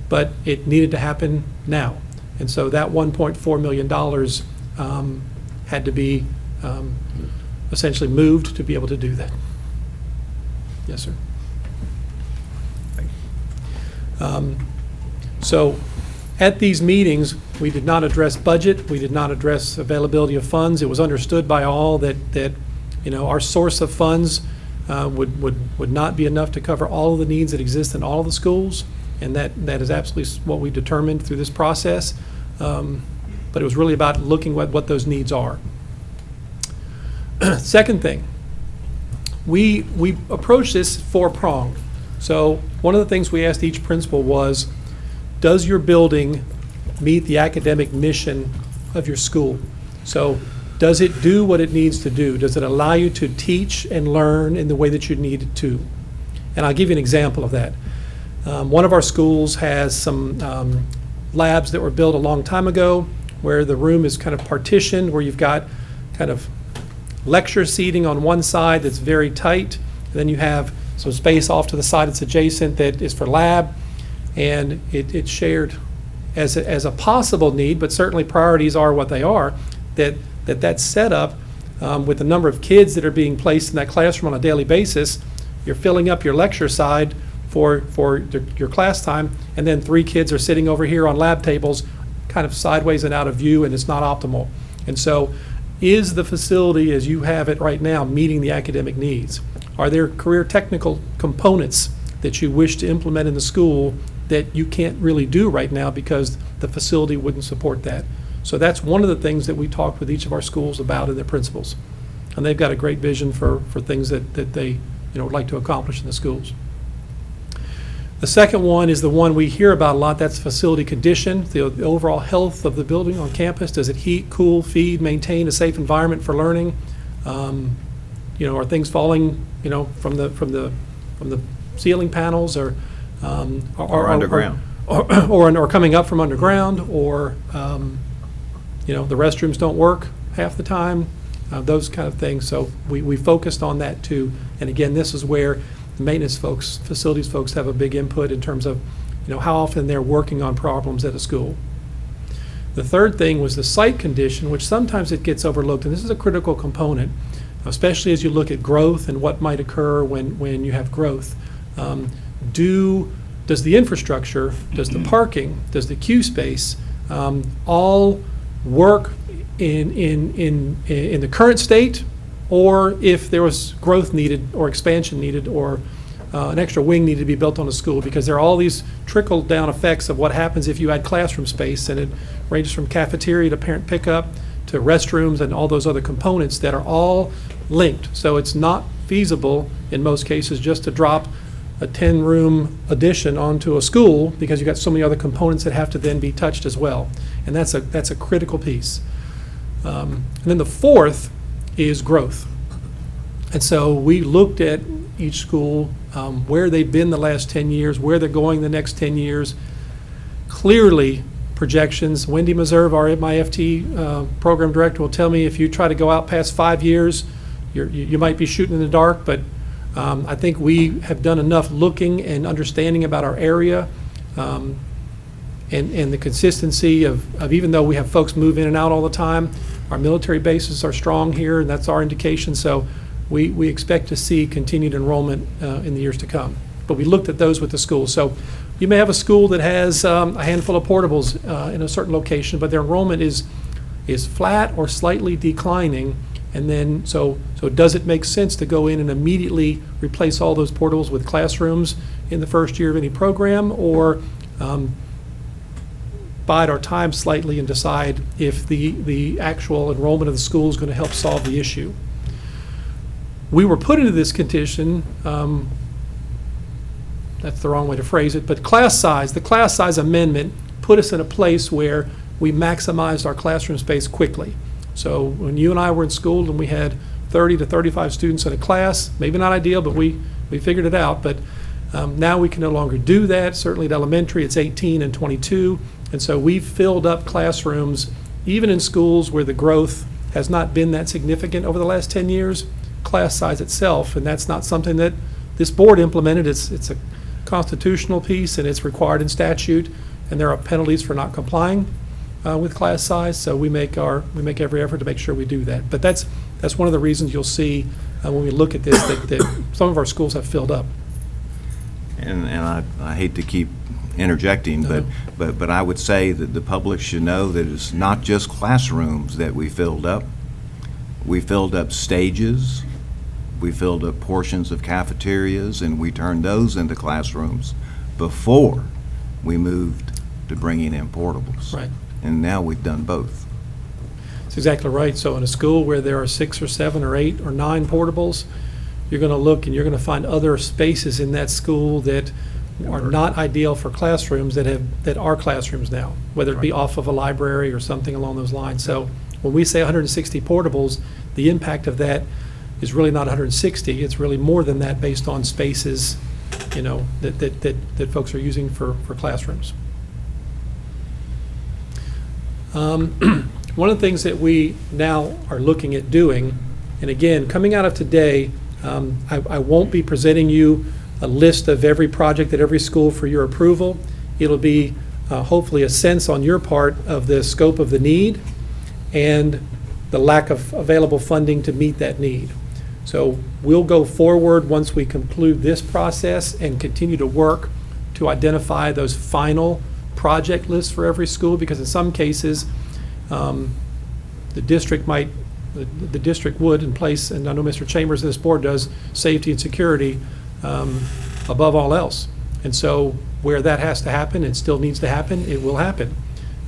but it needed to happen now. And so that $1.4 million had to be essentially moved to be able to do that. Yes, sir. So at these meetings, we did not address budget. We did not address availability of funds. It was understood by all that our source of funds would not be enough to cover all of the needs that exist in all of the schools, and that is absolutely what we determined through this process. But it was really about looking at what those needs are. Second thing, we approached this four-pronged. So one of the things we asked each principal was, does your building meet the academic mission of your school? So does it do what it needs to do? Does it allow you to teach and learn in the way that you need it to? And I'll give you an example of that. One of our schools has some labs that were built a long time ago where the room is kind of partitioned, where you've got kind of lecture seating on one side that's very tight. And then you have some space off to the side that's adjacent that is for lab. And it's shared as a possible need, but certainly priorities are what they are, that's set up with the number of kids that are being placed in that classroom on a daily basis. You're filling up your lecture side for your class time, and then 3 kids are sitting over here on lab tables kind of sideways and out of view, and it's not optimal. And so is the facility as you have it right now meeting the academic needs? Are there career technical components that you wish to implement in the school that you can't really do right now because the facility wouldn't support that? So that's one of the things that we talked with each of our schools about and their principals. And they've got a great vision for things that they would like to accomplish in the schools. The second one is the one we hear about a lot. That's facility condition, the overall health of the building on campus. Does it heat, cool, feed, maintain a safe environment for learning? Are things falling, from the ceiling panels or underground, or coming up from underground, or the restrooms don't work half the time, those kind of things. So we focused on that too. And again, this is where the maintenance folks, facilities folks have a big input in terms of, how often they're working on problems at a school. The third thing was the site condition, which sometimes it gets overlooked, and this is a critical component, especially as you look at growth and what might occur when you have growth. Does the infrastructure, does the parking, does the queue space all work in the current state, or if there was growth needed or expansion needed or an extra wing needed to be built on a school, because there are all these trickle-down effects of what happens if you add classroom space, and it ranges from cafeteria to parent pickup to restrooms and all those other components that are all linked. So it's not feasible in most cases just to drop a 10-room addition onto a school, because you've got so many other components that have to then be touched as well. And that's a critical piece. And then the fourth is growth. And so we looked at each school, where they've been the last 10 years, where they're going the next 10 years. Clearly, projections, Wendy Meserve, our MIFT program director, will tell me if you try to go out past 5 years, you might be shooting in the dark, but I think we have done enough looking and understanding about our area, and the consistency of even though we have folks move in and out all the time, our military bases are strong here, and that's our indication. So we expect to see continued enrollment in the years to come. But we looked at those with the schools. So you may have a school that has a handful of portables in a certain location, but their enrollment is flat or slightly declining. And then, so does it make sense to go in and immediately replace all those portables with classrooms in the first year of any program, or bide our time slightly and decide if the actual enrollment of the school is going to help solve the issue? We were put into this condition, that's the wrong way to phrase it, but the class size amendment put us in a place where we maximized our classroom space quickly. So when you and I were in school and we had 30 to 35 students in a class, maybe not ideal, but we figured it out. But now we can no longer do that. Certainly at elementary, it's 18 and 22. And so we've filled up classrooms, even in schools where the growth has not been that significant over the last 10 years, class size itself. And that's not something that this board implemented. It's a constitutional piece, and it's required in statute, and there are penalties for not complying with class size. So we make every effort to make sure we do that. But that's one of the reasons you'll see when we look at this that some of our schools have filled up. And I hate to keep interjecting, but I would say that the public should know that it's not just classrooms that we filled up. We filled up stages, we filled up portions of cafeterias, and we turned those into classrooms before we moved to bringing in portables. Right. And now we've done both. That's exactly right. So in a school where there are 6 or 7 or 8 or 9 portables, you're going to look and you're going to find other spaces in that school that are not ideal for classrooms that are classrooms now, whether it be off of a library or something along those lines. So when we say 160 portables, the impact of that is really not 160. It's really more than that based on spaces, that folks are using for classrooms. One of the things that we now are looking at doing, and again, coming out of today, I won't be presenting you a list of every project at every school for your approval. It'll be hopefully a sense on your part of the scope of the need and the lack of available funding to meet that need. So we'll go forward once we conclude this process and continue to work to identify those final project lists for every school, because in some cases the district would in place, and I know Mr. Chambers and this board does, safety and security above all else. And so where that has to happen, it still needs to happen, it will happen.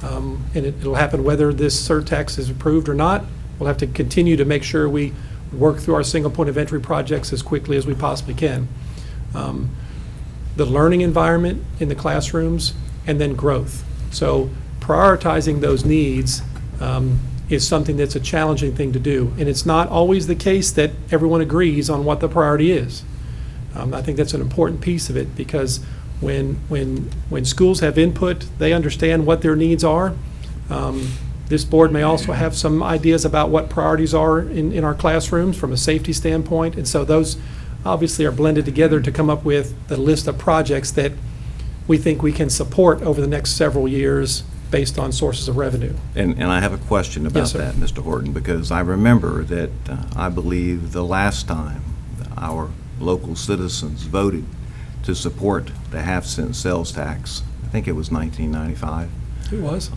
And it'll happen whether this surtax is approved or not. We'll have to continue to make sure we work through our single point of entry projects as quickly as we possibly can. The learning environment in the classrooms, and then growth. So prioritizing those needs is something that's a challenging thing to do. And it's not always the case that everyone agrees on what the priority is. I think that's an important piece of it, because when schools have input, they understand what their needs are. This board may also have some ideas about what priorities are in our classrooms from a safety standpoint. And so those obviously are blended together to come up with the list of projects that we think we can support over the next several years based on sources of revenue. And I have a question about Yes, sir. that, Mr. Horton, because I remember that I believe the last time our local citizens voted to support the half-cent sales tax, I think it was 1995, It was.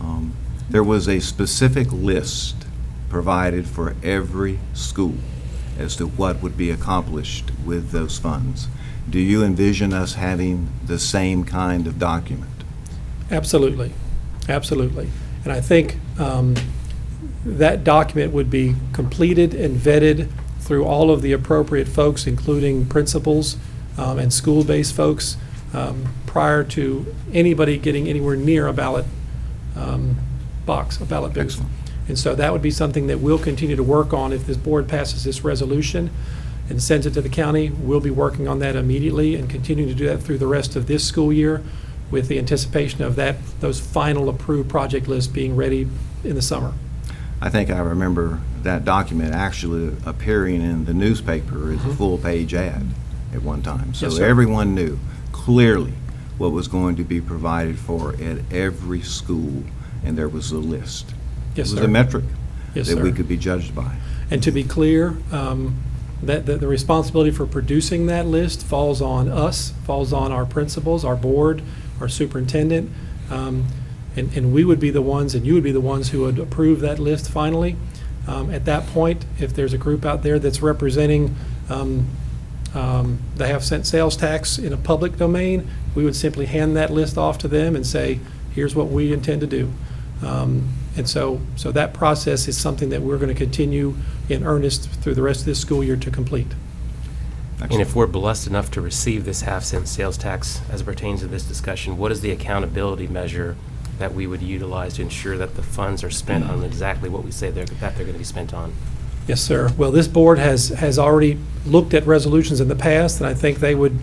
there was a specific list provided for every school as to what would be accomplished with those funds. Do you envision us having the same kind of document? Absolutely, absolutely. And I think that document would be completed and vetted through all of the appropriate folks, including principals and school-based folks, prior to anybody getting anywhere near a ballot box, a ballot booth. Excellent. And so that would be something that we'll continue to work on if this board passes this resolution and sends it to the county. We'll be working on that immediately and continuing to do that through the rest of this school year with the anticipation of those final approved project lists being ready in the summer. I think I remember that document actually appearing in the newspaper as a full-page ad at one time. So Yes, sir. everyone knew clearly what was going to be provided for at every school, and there was a list. Yes, It was sir. a metric Yes, that we sir. could be judged by. And to be clear, that the responsibility for producing that list falls on us, falls on our principals, our board, our superintendent, and we would be the ones, and you would be the ones who would approve that list finally. At that point, if there's a group out there that's representing the half-cent sales tax in a public domain, we would simply hand that list off to them and say, here's what we intend to do. And so that process is something that we're going to continue in earnest through the rest of this school year to complete. And if we're blessed enough to receive this half-cent sales tax as it pertains to this discussion, what is the accountability measure that we would utilize to ensure that the funds are spent on exactly what we say that they're going to be spent on? Yes, sir. Well, this board has already looked at resolutions in the past, and I think they would,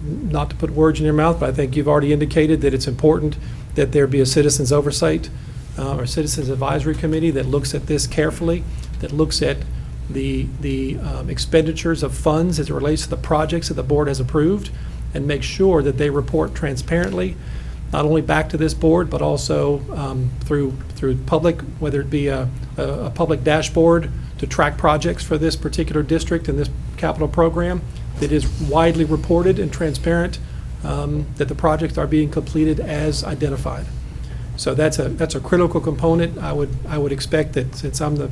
not to put words in your mouth, but I think you've already indicated that it's important that there be a citizens oversight or citizens advisory committee that looks at this carefully, that looks at the expenditures of funds as it relates to the projects that the board has approved, and make sure that they report transparently, not only back to this board, but also through public, whether it be a public dashboard to track projects for this particular district and this capital program, that is widely reported and transparent, that the projects are being completed as identified. So that's a critical component. I would expect that since I'm the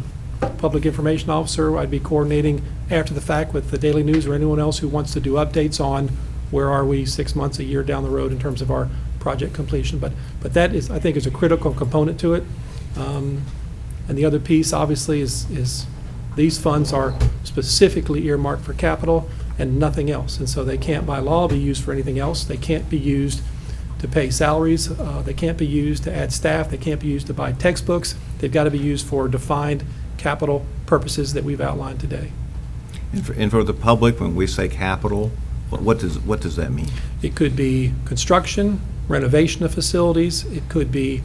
public information officer, I'd be coordinating after the fact with the Daily News or anyone else who wants to do updates on where are we 6 months, a year down the road in terms of our project completion. But that is, I think, is a critical component to it. And the other piece, obviously, is these funds are specifically earmarked for capital and nothing else. And so they can't, by law, be used for anything else. They can't be used to pay salaries. They can't be used to add staff. They can't be used to buy textbooks. They've got to be used for defined capital purposes that we've outlined today. And for the public, when we say capital, what does that mean? It could be construction, renovation of facilities. It could be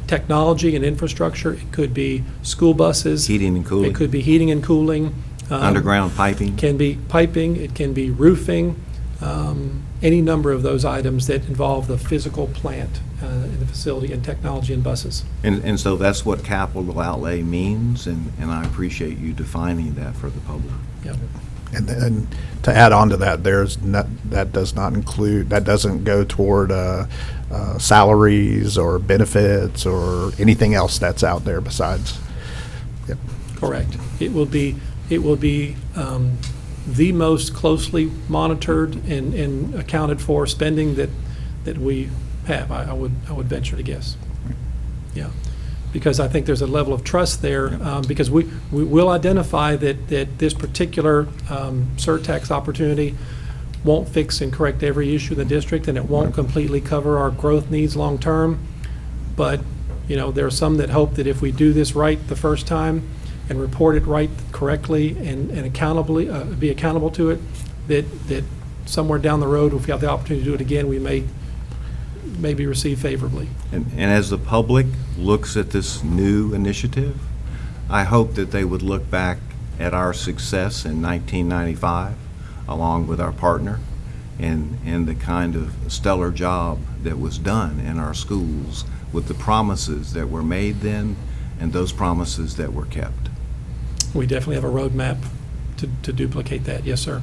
technology and infrastructure. It could be school buses. Heating and cooling? It could be heating and cooling. Underground piping? Can be piping. It can be roofing. Any number of those items that involve the physical plant in the facility, and technology and buses. And so that's what capital outlay means, and I appreciate you defining that for the public. Yep. And then to add on to that, that doesn't go toward salaries or benefits or anything else that's out there besides. Yep. Correct. It will be the most closely monitored and accounted for spending that we have. I would venture to guess. Yeah, because I think there's a level of trust there, because we will identify that this particular surtax opportunity won't fix and correct every issue in the district, and it won't completely cover our growth needs long term. But there are some that hope that if we do this right the first time and report it right correctly and accountably be accountable to it, that somewhere down the road, if we have the opportunity to do it again, we may be received favorably. And as the public looks at this new initiative, I hope that they would look back at our success in 1995, along with our partner, and the kind of stellar job that was done in our schools with the promises that were made then and those promises that were kept. We definitely have a roadmap to duplicate that, yes, sir.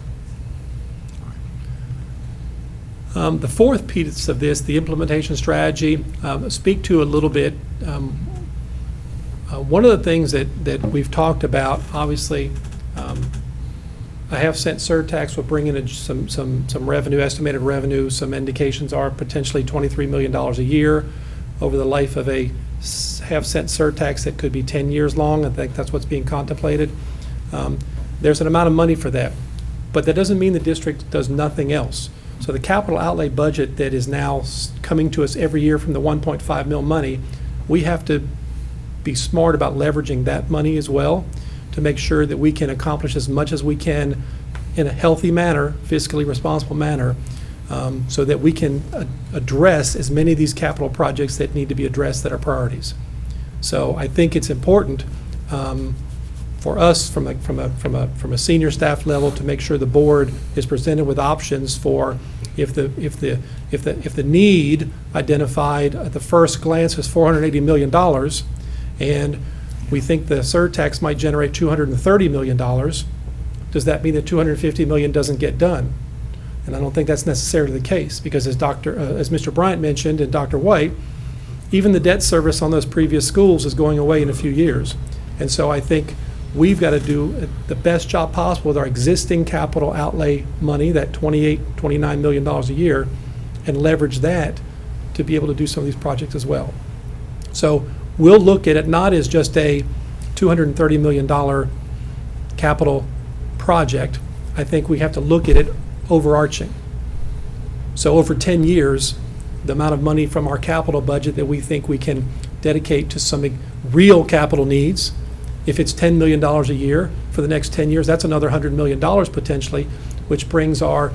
The fourth piece of this, the implementation strategy, speak to a little bit. One of the things that we've talked about, obviously, a half-cent surtax will bring in some revenue, estimated revenue. Some indications are potentially $23 million a year over the life of a half-cent surtax that could be 10 years long. I think that's what's being contemplated. There's an amount of money for that, but that doesn't mean the district does nothing else. So the capital outlay budget that is now coming to us every year from the 1.5 mil money, we have to be smart about leveraging that money as well to make sure that we can accomplish as much as we can in a healthy manner, fiscally responsible manner, so that we can address as many of these capital projects that need to be addressed that are priorities. So I think it's important for us from a senior staff level to make sure the board is presented with options for if the need identified at the first glance is $480 million, and we think the surtax might generate $230 million, does that mean that $250 million doesn't get done? And I don't think that's necessarily the case, because as Mr. Bryant mentioned and Dr. White, even the debt service on those previous schools is going away in a few years. And so I think we've got to do the best job possible with our existing capital outlay money, that $29 million a year, and leverage that to be able to do some of these projects as well. So we'll look at it not as just a $230 million capital project. I think we have to look at it overarching. So over 10 years, the amount of money from our capital budget that we think we can dedicate to some real capital needs, if it's $10 million a year for the next 10 years, that's another $100 million potentially, which brings our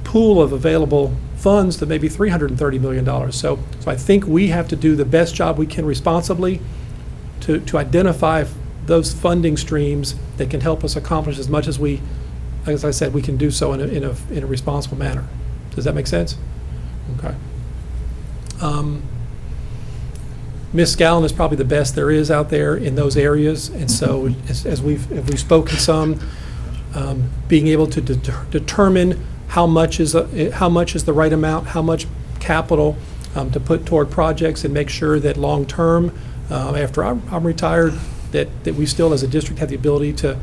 pool of available funds to maybe $330 million. So I think we have to do the best job we can responsibly to identify those funding streams that can help us accomplish as much as I said, we can do so in a responsible manner. Does that make sense? Okay. Ms. Scallon is probably the best there is out there in those areas, and so as we've spoken some, being able to determine how much is the right amount, how much capital to put toward projects, and make sure that long term, after I'm retired, that we still as a district have the ability to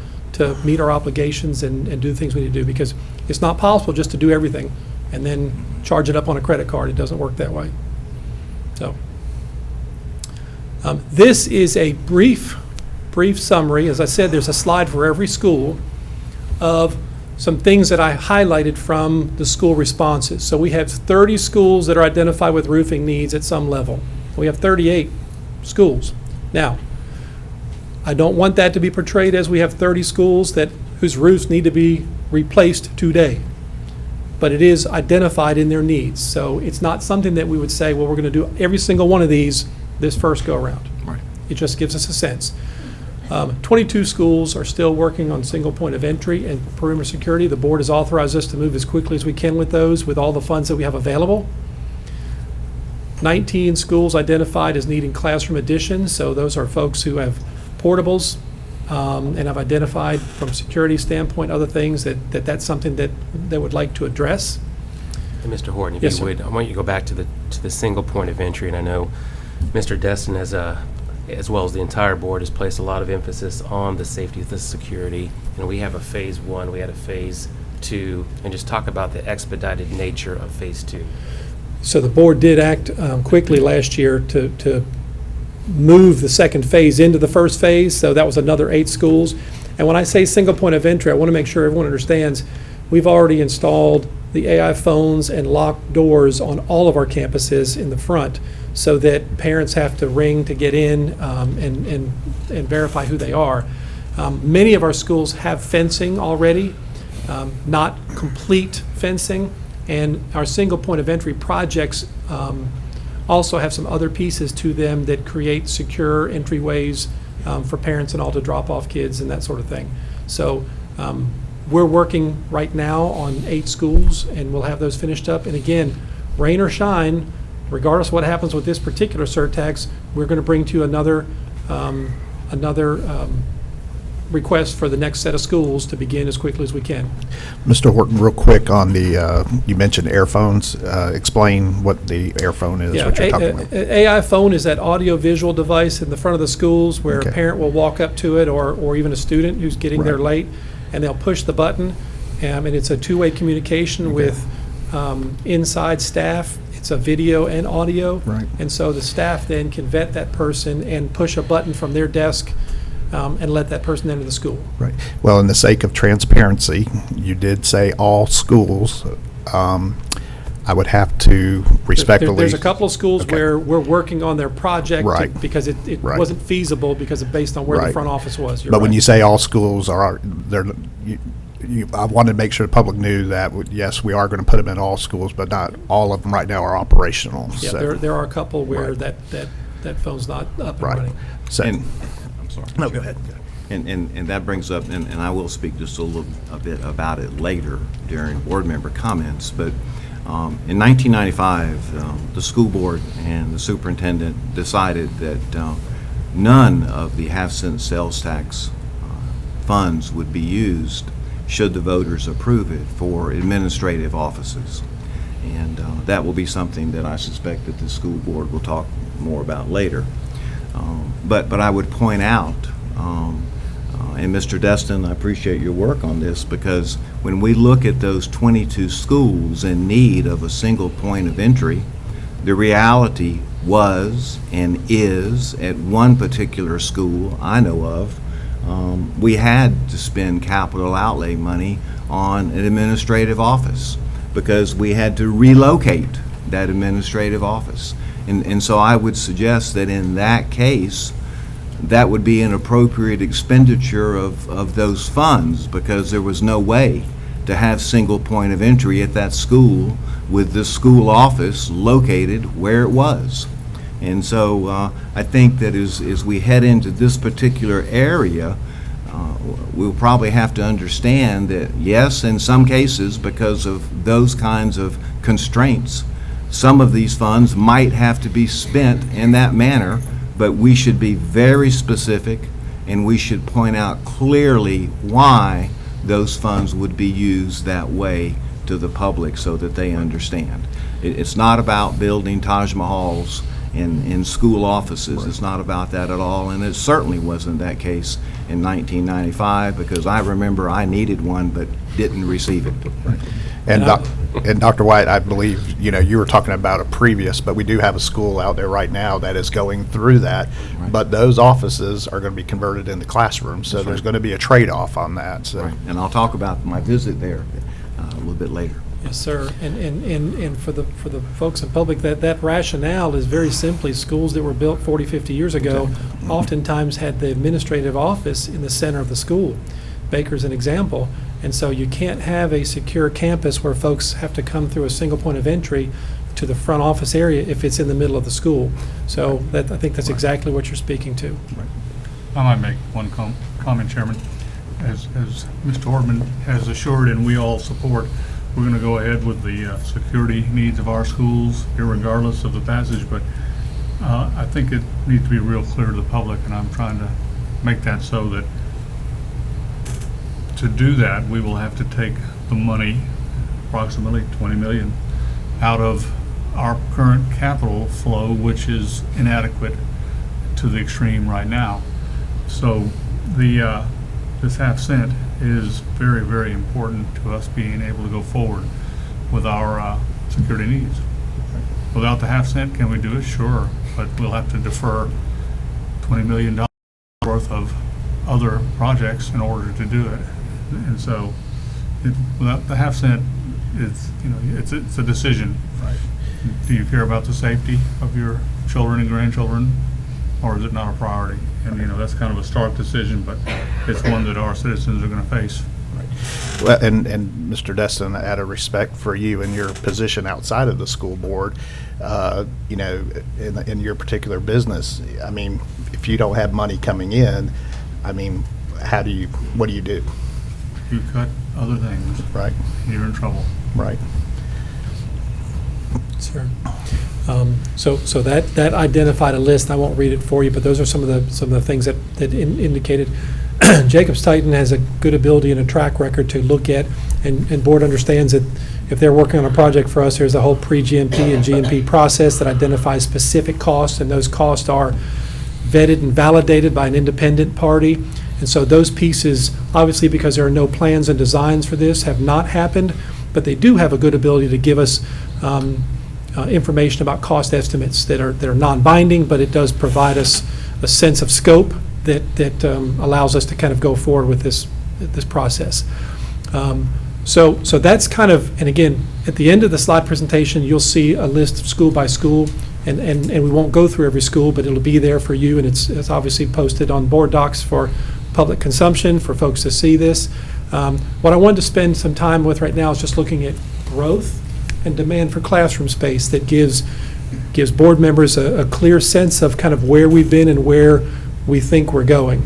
meet our obligations and do the things we need to do, because it's not possible just to do everything and then charge it up on a credit card. It doesn't work that way. So. This is a brief summary. As I said, there's a slide for every school of some things that I highlighted from the school responses. So we have 30 schools that are identified with roofing needs at some level. We have 38 schools. Now, I don't want that to be portrayed as we have 30 schools whose roofs need to be replaced today, but it is identified in their needs. So it's not something that we would say, well, we're going to do every single one of these this first go-around. Right. It just gives us a sense. 22 schools are still working on single point of entry and perimeter security. The board has authorized us to move as quickly as we can with those, with all the funds that we have available. 19 schools identified as needing classroom additions, so those are folks who have portables and have identified from a security standpoint other things that's something that they would like to address. And Mr. Horton, if Yes, you would, I want you to go back to the single point of entry, and I know Mr. Destin as well as the entire board has placed a lot of emphasis on the safety, the security. And we have a phase 1, we had a phase 2, and just talk about the expedited nature of phase 2. So the board did act quickly last year to move the second phase into the first phase, so that was another 8 schools. And when I say single point of entry, I want to make sure everyone understands we've already installed the AI phones and locked doors on all of our campuses in the front, so that parents have to ring to get in and verify who they are. Many of our schools have fencing already, not complete fencing, and our single point of entry projects also have some other pieces to them that create secure entryways for parents and all to drop off kids and that sort of thing. So We're working right now on 8 schools, and we'll have those finished up. And again, rain or shine, regardless of what happens with this particular surtax, we're going to bring to you another request for the next set of schools to begin as quickly as we can. Mr. Horton, real quick on the, you mentioned airphones. Explain what the airphone is, what you're talking about. AI phone is that audio-visual device in the front of the schools where Okay. a parent will walk up to it, or even a student who's getting there Right. late, and they'll push the button, and it's a two-way communication with inside staff. It's a video and audio. Right. And so the staff then can vet that person and push a button from their desk and let that person enter the school. Right. Well, in the sake of transparency, you did say all schools. I would have to respectfully. There's a couple of schools Okay. where we're working on their project to- Right. because it Right. wasn't feasible because of based on where the Right. front office was. You're But when right. you say all schools are, they're, I wanted to make sure the public knew that, yes, we are going to put them in all schools, but not all of them right now are operational. Yeah, So- there are a couple where Right. that phone's not up and Right. running. So, And, I'm sorry. no, go ahead. And that brings up, and I will speak just a bit about it later during board member comments, but in 1995, the school board and the superintendent decided that none of the half-cent sales tax funds would be used should the voters approve it for administrative offices. And that will be something that I suspect that the school board will talk more about later. But I would point out, and Mr. Destin, I appreciate your work on this, because when we look at those 22 schools in need of a single point of entry, the reality was and is at one particular school I know of, we had to spend capital outlay money on an administrative office because we had to relocate that administrative office. And so I would suggest that in that case, that would be an appropriate expenditure of those funds, because there was no way to have single point of entry at that school with the school office located where it was. And so I think that as we head into this particular area, we'll probably have to understand that, yes, in some cases, because of those kinds of constraints, some of these funds might have to be spent in that manner, but we should be very specific, and we should point out clearly why those funds would be used that way to the public so that they understand. It's not about building Taj Mahals in school offices. It's not about that at all, and it certainly wasn't that case in 1995, because I remember I needed one but didn't receive it. And, And and Dr. White, I believe, you were talking about a previous, but we do have a school out there right now that is going through that. Right. But those offices are going to be converted into classrooms, so That's there's right. going to be a trade-off on that, so. Right. And I'll talk about my visit there a little bit later. Yes, sir. And for the folks in public, that rationale is very simply schools that were built 40, 50 years ago oftentimes had the administrative office in the center of the school. Baker's an example. And so you can't have a secure campus where folks have to come through a single point of entry to the front office area if it's in the middle of the school. So I think that's exactly what you're speaking to. I might make one comment, Chairman. As Mr. Hortman has assured and we all support, we're going to go ahead with the security needs of our schools, irregardless of the passage, but I think it needs to be real clear to the public, and I'm trying to make that so that to do that, we will have to take the money, approximately 20 million, out of our current capital flow, which is inadequate to the extreme right now. So this half cent is very, very important to us being able to go forward with our security needs. Without the half cent, can we do it? Sure, but we'll have to defer $20 million worth of other projects in order to do it. And so, without the half cent, it's a decision. Right. Do you care about the safety of your children and grandchildren, or is it not a priority? And that's kind of a stark decision, but it's one that our citizens are going to face. Well, and Mr. Destin, out of respect for you and your position outside of the school board, in your particular business, I mean, if you don't have money coming in, I mean, what do you do? You cut other things, Right, you're in trouble. right. Sir. So that identified a list. I won't read it for you, but those are some of the things that indicated. Jacobs Titan has a good ability and a track record to look at, and board understands that if they're working on a project for us, there's a whole pre-GMP and GMP process that identifies specific costs, and those costs are vetted and validated by an independent party. And so those pieces, obviously because there are no plans and designs for this, have not happened, but they do have a good ability to give us information about cost estimates that are non-binding, but it does provide us a sense of scope that allows us to kind of go forward with this process. So that's kind of, and again, at the end of the slide presentation, you'll see a list of school by school, and we won't go through every school, but it'll be there for you, and it's obviously posted on board docs for public consumption, for folks to see this. What I wanted to spend some time with right now is just looking at growth and demand for classroom space that gives board members a clear sense of kind of where we've been and where we think we're going.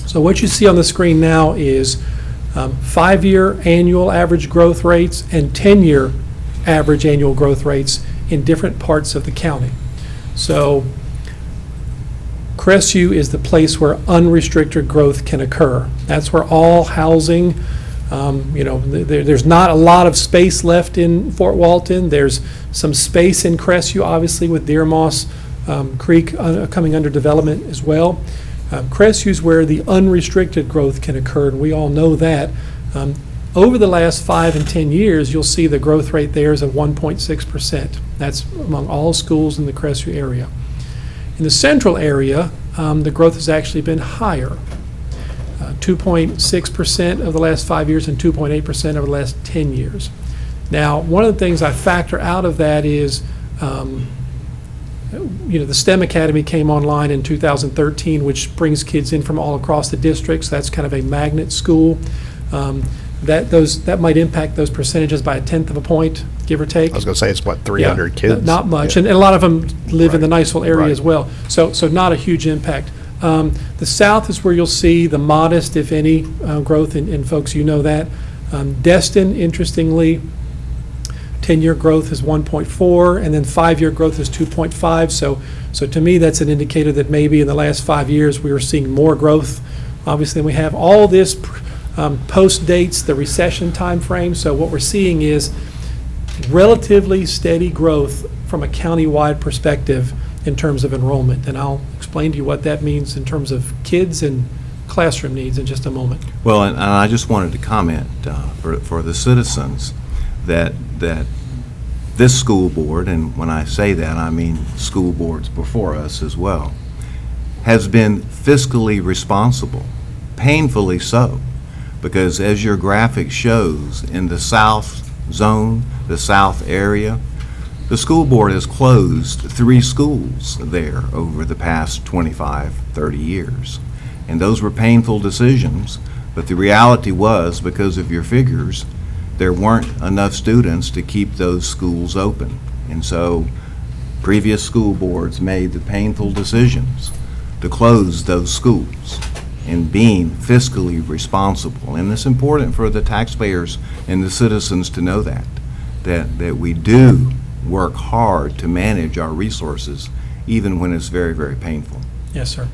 So what you see on the screen now is 5-year annual average growth rates and 10-year average annual growth rates in different parts of the county. So Crestview is the place where unrestricted growth can occur. That's where all housing, there's not a lot of space left in Fort Walton. There's some space in Crestview, obviously, with Deer Moss Creek coming under development as well. Crestview is where the unrestricted growth can occur, and we all know that. Over the last 5 and 10 years, you'll see the growth rate there is at 1.6%. That's among all schools in the Crestview area. In the central area, the growth has actually been higher, 2.6% over the last 5 years and 2.8% over the last 10 years. Now, one of the things I factor out of that is, the STEM Academy came online in 2013, which brings kids in from all across the district. So that's kind of a magnet school. That might impact those percentages by 1/10 of a point, give or take. I was going to say, it's what, 300 Yeah, kids? Not much, Yeah. and a lot of them live in the Right. Niceville area Right. as well. So not a huge impact. The south is where you'll see the modest, if any, growth in folks, you know that. Destin, interestingly, 10-year growth is 1.4, and then 5-year growth is 2.5. So to me, that's an indicator that maybe in the last 5 years, we were seeing more growth. Obviously, we have all this post dates the recession time frame. So what we're seeing is relatively steady growth from a county-wide perspective in terms of enrollment. And I'll explain to you what that means in terms of kids and classroom needs in just a moment. Well, and I just wanted to comment for the citizens that this school board, and when I say that, I mean school boards before us as well, has been fiscally responsible, painfully so, because as your graphic shows, in the south zone, the south area, the school board has closed 3 schools there over the past 25, 30 years. And those were painful decisions, but the reality was, because of your figures, there weren't enough students to keep those schools open. And so previous school boards made the painful decisions to close those schools and being fiscally responsible. And it's important for the taxpayers and the citizens to know that we do work hard to manage our resources, even when it's very, very painful. Yes, sir.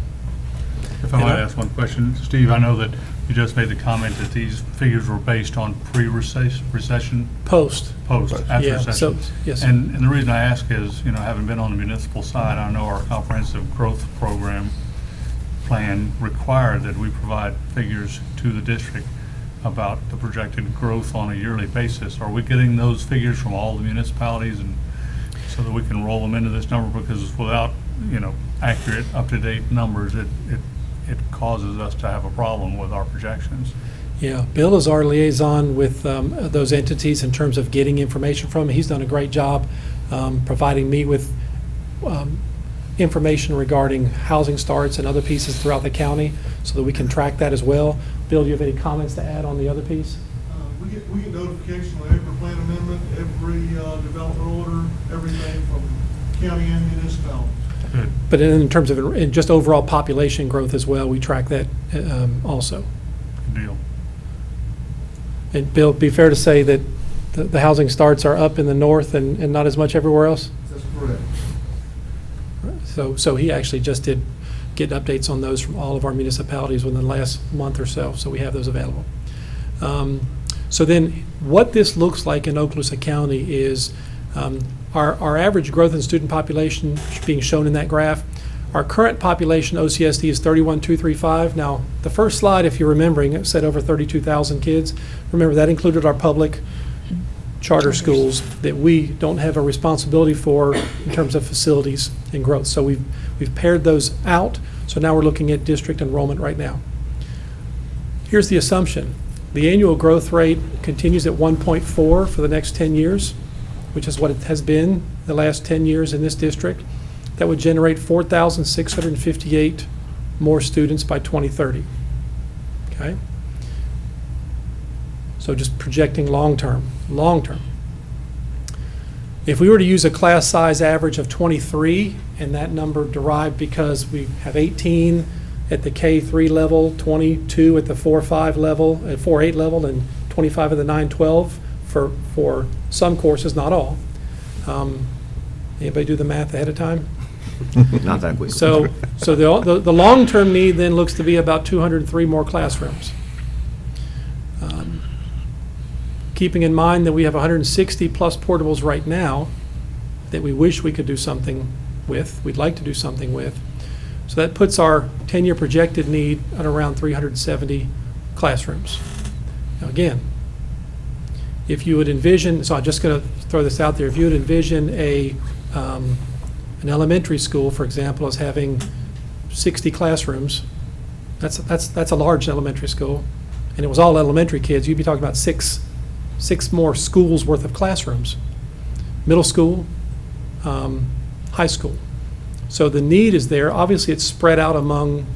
If I might ask one question, Steve, I know that you just made the comment that these figures were based on pre-recession, Post. after Yeah, so, recession. yes. And the reason I ask is, having been on the municipal side, I know our comprehensive growth program plan required that we provide figures to the district about the projected growth on a yearly basis. Are we getting those figures from all the municipalities, and so that we can roll them into this number? Because without, accurate, up-to-date numbers, it causes us to have a problem with our projections. Yeah, Bill is our liaison with those entities in terms of getting information from them. He's done a great job providing me with information regarding housing starts and other pieces throughout the county so that we can track that as well. Bill, do you have any comments to add on the other piece? We get notification on every plan amendment, every development order, everything from county and municipality. Good. But in terms of in just overall population growth as well, we track that also. Good deal. And Bill, be fair to say that the housing starts are up in the north and not as much everywhere else? That's correct. So he actually just did get updates on those from all of our municipalities within the last month or so we have those available. So then, what this looks like in Okaloosa County is our average growth in student population being shown in that graph. Our current population, OCSD, is 31,235. Now, the first slide, if you're remembering, it said over 32,000 kids. Remember, that included our public charter schools that we don't have a responsibility for in terms of facilities and growth. So we've paired those out. So now we're looking at district enrollment right now. Here's the assumption. The annual growth rate continues at 1.4 for the next 10 years, which is what it has been the last 10 years in this district. That would generate 4,658 more students by 2030. Okay? So just projecting long-term. If we were to use a class size average of 23, and that number derived because we have 18 at the K3 level, 22 at the 4-5 level, at 4-8 level, and 25 at the 9-12 for some courses, not all. Anybody do the math ahead of time? Not that quick. So the long-term need then looks to be about 203 more classrooms. Keeping in mind that we have 160 plus portables right now that we wish we could do something with, we'd like to do something with. So that puts our 10-year projected need at around 370 classrooms. Now again, if you would envision, so I'm just going to throw this out there, if you would envision an elementary school, for example, as having 60 classrooms, that's a large elementary school, and it was all elementary kids, you'd be talking about six more schools worth of classrooms. Middle school, high school. So the need is there. Obviously, it's spread out among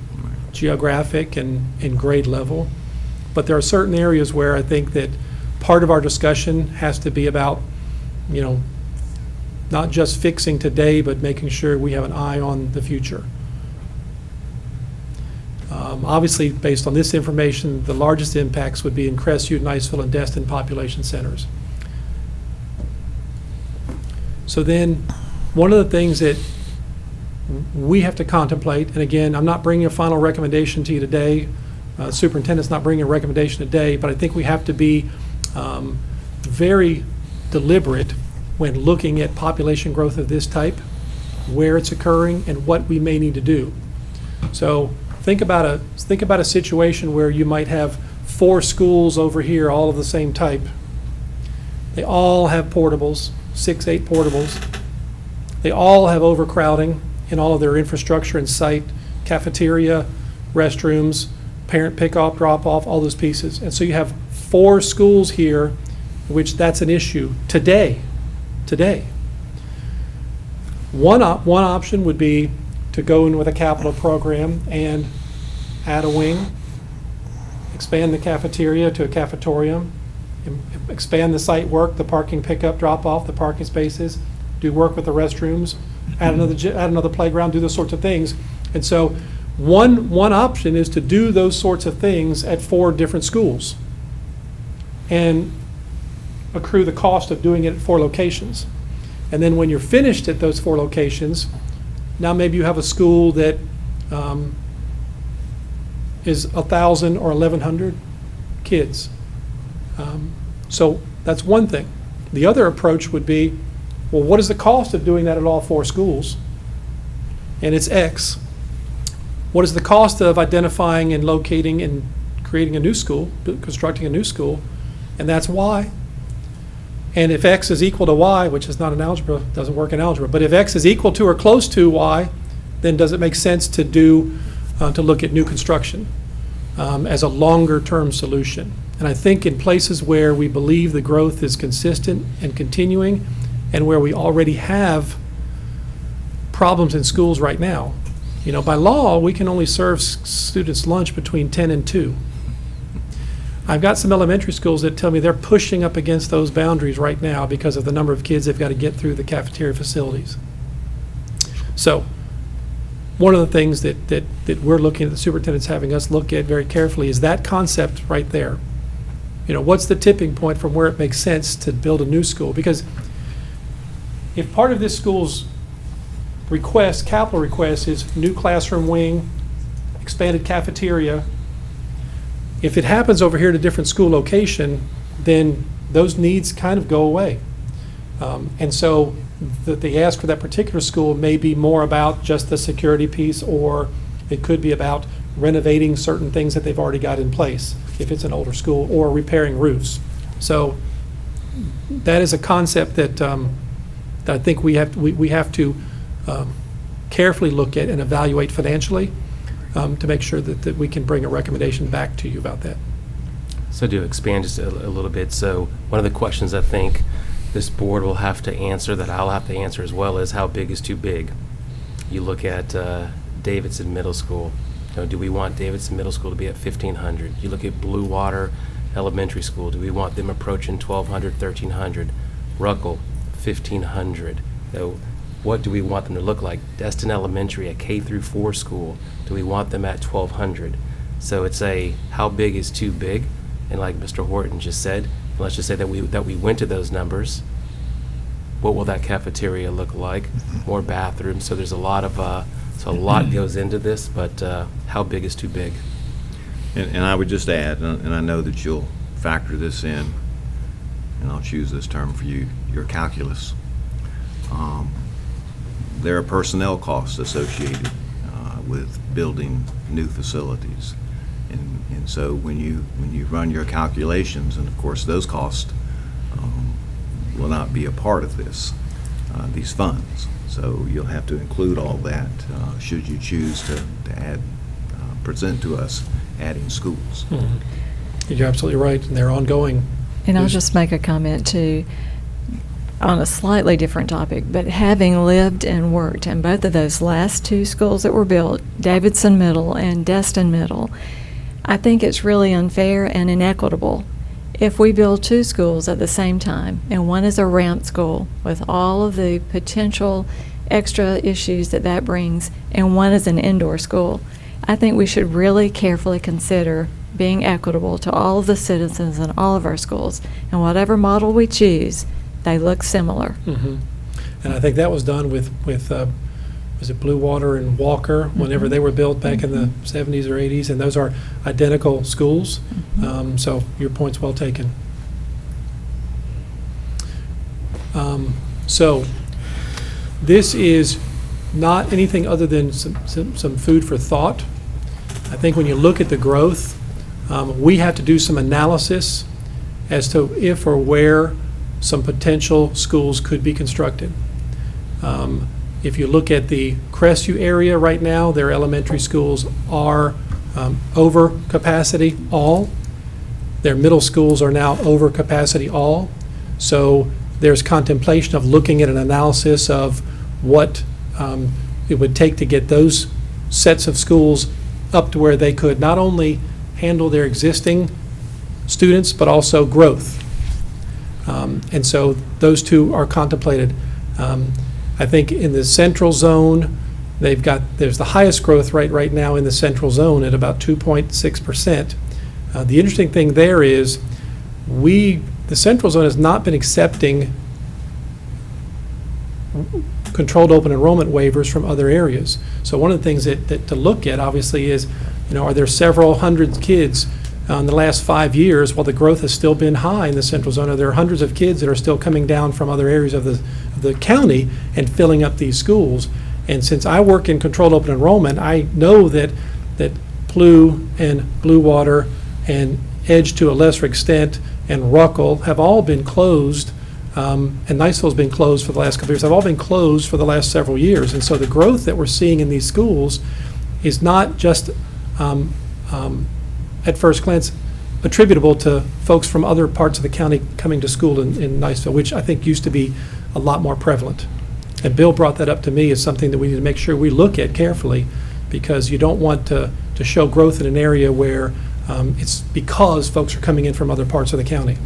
geographic and grade level, but there are certain areas where I think that part of our discussion has to be about, not just fixing today, but making sure we have an eye on the future. Obviously, based on this information, the largest impacts would be in Crestview, Niceville, and Destin population centers. So then, one of the things that we have to contemplate, and again, I'm not bringing a final recommendation to you today, superintendent's not bringing a recommendation today, but I think we have to be very deliberate when looking at population growth of this type, where it's occurring, and what we may need to do. So think about a situation where you might have 4 schools over here, all of the same type. They all have portables, 6, 8 portables. They all have overcrowding in all of their infrastructure and site, cafeteria, restrooms, parent pickup, drop-off, all those pieces. And so you have 4 schools here, which that's an issue today. One option would be to go in with a capital program and add a wing, expand the cafeteria to a cafetorium, expand the site work, the parking pickup, drop-off, the parking spaces, do work with the restrooms, add another playground, do those sorts of things. And so one option is to do those sorts of things at 4 different schools and accrue the cost of doing it at 4 locations. And then when you're finished at those 4 locations, now maybe you have a school that is 1,000 or 1,100 kids. So that's one thing. The other approach would be, well, what is the cost of doing that at all 4 schools? And it's X. What is the cost of identifying and locating and creating a new school, constructing a new school? And that's Y. And if X is equal to Y, which is not in algebra, doesn't work in algebra, but if X is equal to or close to Y, then does it make sense to look at new construction as a longer-term solution? And I think in places where we believe the growth is consistent and continuing, and where we already have problems in schools right now, by law, we can only serve students lunch between 10 and 2. I've got some elementary schools that tell me they're pushing up against those boundaries right now because of the number of kids they've got to get through the cafeteria facilities. So one of the things that we're looking at, the superintendent's having us look at very carefully, is that concept right there. what's the tipping point from where it makes sense to build a new school? Because if part of this school's request, capital request, is new classroom wing, expanded cafeteria, if it happens over here at a different school location, then those needs kind of go away. And so the ask for that particular school may be more about just the security piece, or it could be about renovating certain things that they've already got in place, if it's an older school, or repairing roofs. So that is a concept that, that I think we have to carefully look at and evaluate financially to make sure that we can bring a recommendation back to you about that. So to expand just a little bit, so one of the questions I think this board will have to answer, that I'll have to answer as well, is how big is too big? You look at Davidson Middle School. Do we want Davidson Middle School to be at 1,500? You look at Blue Water Elementary School. Do we want them approaching 1,200, 1,300? Ruckle, 1,500. So what do we want them to look like? Destin Elementary, a K through 4 school, do we want them at 1,200? So it's how big is too big? And like Mr. Horton just said, let's just say that we went to those numbers. What will that cafeteria look like? More bathrooms. So there's a lot of so a lot goes into this, but how big is too big? And I would just add, and I know that you'll factor this in, and I'll choose this term for you, your calculus. There are personnel costs associated with building new facilities. And so when you run your calculations, and of course those costs will not be a part of these funds. So you'll have to include all that should you choose to add, present to us adding schools. Mm-hmm. You're absolutely right, and they're ongoing. And I'll just make a comment too, on a slightly different topic, but having lived and worked in both of those last 2 schools that were built, Davidson Middle and Destin Middle, I think it's really unfair and inequitable if we build 2 schools at the same time, and one is a ramp school with all of the potential extra issues that brings, and one is an indoor school. I think we should really carefully consider being equitable to all of the citizens in all of our schools, and whatever model we choose, they look similar. Mm-hmm. And I think that was done with was it Blue Water and Walker, whenever they were built back in the 70s or 80s, and those are identical schools. So your point's well taken. So this is not anything other than some food for thought. I think when you look at the growth, we have to do some analysis as to if or where some potential schools could be constructed. If you look at the Crestview area right now, their elementary schools are over capacity all. Their middle schools are now over capacity all. So there's contemplation of looking at an analysis of what it would take to get those sets of schools up to where they could not only handle their existing students, but also growth. And so those 2 are contemplated. I think in the central zone, there's the highest growth rate right now in the central zone at about 2.6%. The interesting thing there is the central zone has not been accepting controlled open enrollment waivers from other areas. So one of the things that to look at obviously is, are there several hundred kids in the last 5 years, while the growth has still been high in the central zone, are there hundreds of kids that are still coming down from other areas of the county and filling up these schools? And since I work in controlled open enrollment, I know that PLU and Blue Water and Edge to a lesser extent and Ruckle have all been closed, and Niceville's been closed for the last couple of years. Have all been closed for the last several years. And so the growth that we're seeing in these schools is not just at first glance attributable to folks from other parts of the county coming to school in Niceville, which I think used to be a lot more prevalent. And Bill brought that up to me as something that we need to make sure we look at carefully, because you don't want to show growth in an area where it's because folks are coming in from other parts of the county.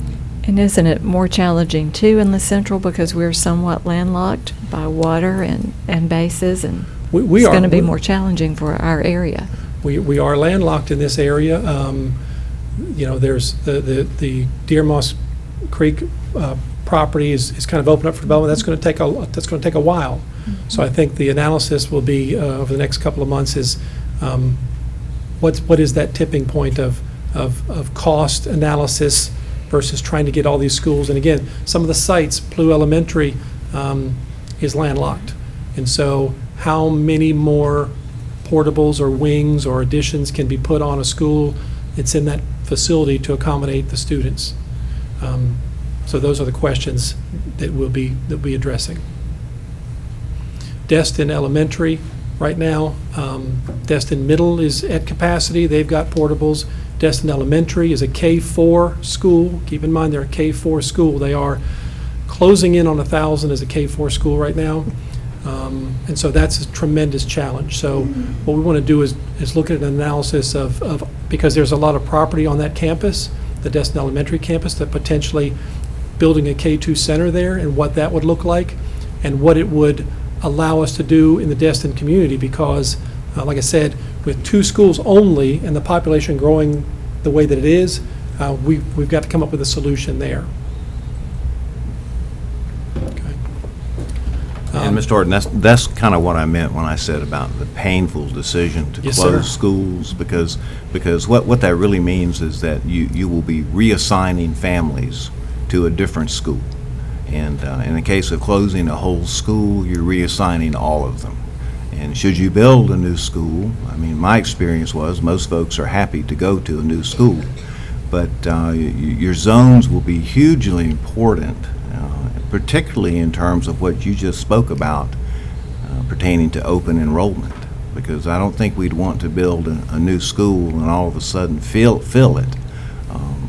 And isn't it more challenging too in the central, because we're somewhat landlocked by water and bases, and We it's are. going to be more challenging for our area. We are landlocked in this area. There's the Deer Moss Creek property is kind of open up for development. That's going to take a while. So I think the analysis will be over the next couple of months is what is that tipping point of cost analysis versus trying to get all these schools. And again, some of the sites, Plu Elementary is landlocked. And so how many more portables or wings or additions can be put on a school that's in that facility to accommodate the students? So those are the questions that we'll be addressing. Destin Elementary, right now, Destin Middle is at capacity. They've got portables. Destin Elementary is a K-4 school. Keep in mind, they're a K-4 school. They are closing in on 1,000 as a K-4 school right now. And so that's a tremendous challenge. So what we want to do is look at an analysis of because there's a lot of property on that campus, the Destin Elementary campus, that potentially building a K-2 center there and what that would look like and what it would allow us to do in the Destin community because, like I said, with 2 schools only and the population growing the way that it is, we've got to come up with a solution there. Okay. And Mr. Horton, that's kind of what I meant when I said about the painful decision to Yes, sir. close schools, because what that really means is that you will be reassigning families to a different school. And in the case of closing a whole school, you're reassigning all of them. And should you build a new school, I mean, my experience was most folks are happy to go to a new school, but your zones will be hugely important, particularly in terms of what you just spoke about pertaining to open enrollment, because I don't think we'd want to build a new school and all of a sudden fill it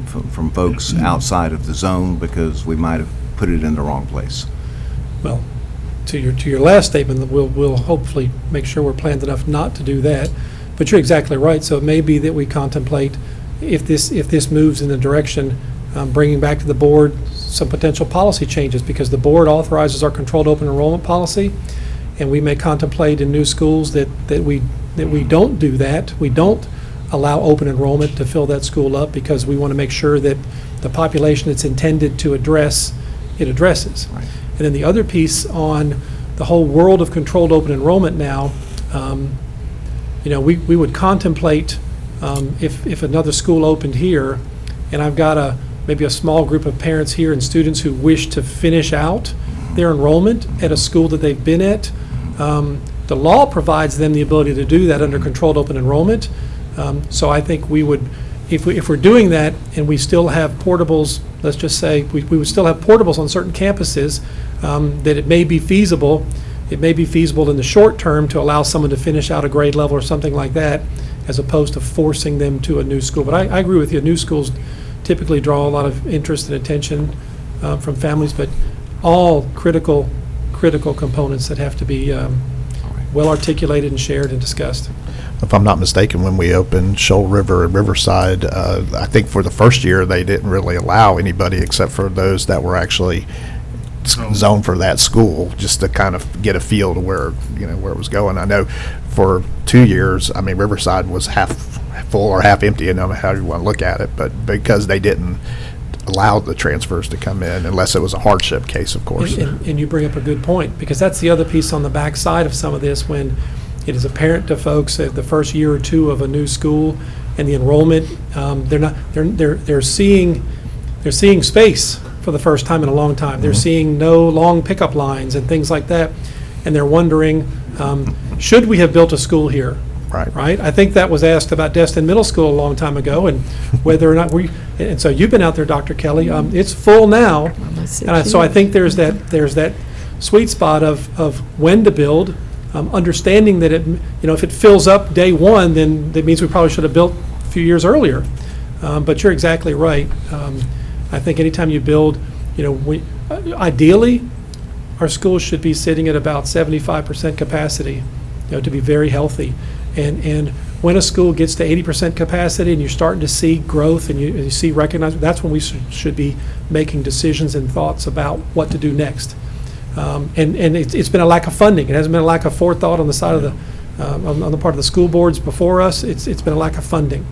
from folks outside of the zone because we might have put it in the wrong place. Well, to your last statement, we'll hopefully make sure we're planned enough not to do that. But you're exactly right. So it may be that we contemplate if this moves in the direction bringing back to the board some potential policy changes, because the board authorizes our controlled open enrollment policy, and we may contemplate in new schools that we don't do that. We don't allow open enrollment to fill that school up because we want to make sure that the population it's intended to address, it addresses. Right. And then the other piece on the whole world of controlled open enrollment now, we would contemplate if another school opened here, and I've got maybe a small group of parents here and students who wish to finish out their enrollment at a school that they've been at. The law provides them the ability to do that under controlled open enrollment. So I think we would, if we're doing that and we still have portables, let's just say we would still have portables on certain campuses, that it may be feasible. It may be feasible in the short term to allow someone to finish out a grade level or something like that, as opposed to forcing them to a new school. But I agree with you. New schools typically draw a lot of interest and attention from families, but all critical components that have to be well articulated and shared and discussed. If I'm not mistaken, when we opened Shoal River and Riverside, I think for the first year, they didn't really allow anybody except for those that were actually zoned for that school, just to kind of get a feel to where it was going. I know for 2 years, I mean, Riverside was half full or half empty, and I don't know how you want to look at it, but because they didn't allow the transfers to come in unless it was a hardship case, of course. And you bring up a good point, because that's the other piece on the backside of some of this, when it is apparent to folks at the first year or two of a new school and the enrollment, they're seeing space for the first time in a long time. They're seeing no long pickup lines and things like that, and they're wondering, should we have built a school here? Right? I think that was asked about Destin Middle School a long time ago, and whether or not and so you've been out there, Dr. Kelly. It's full now, and so I think there's that sweet spot of when to build. Understanding that if it fills up day one, then that means we probably should have built a few years earlier. But you're exactly right. I think anytime you build, ideally, our schools should be sitting at about 75% capacity, to be very healthy. And when a school gets to 80% capacity and you're starting to see growth and you see recognized, that's when we should be making decisions and thoughts about what to do next. And it's been a lack of funding. It hasn't been a lack of forethought on the side of the on the part of the school boards before us. It's been a lack of funding.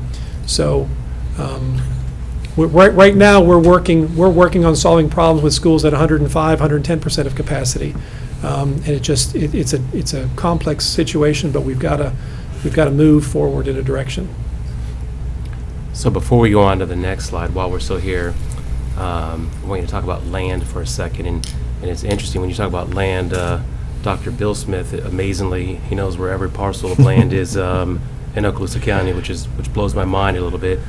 So Right now, we're working on solving problems with schools at 105, 110% of capacity. And it's a complex situation, but we've got to move forward in a direction. So before we go on to the next slide, while we're still here, I want you to talk about land for a second. And it's interesting, when you talk about land, Dr. Bill Smith, amazingly, he knows where every parcel of land is in Okaloosa County, which blows my mind a little bit.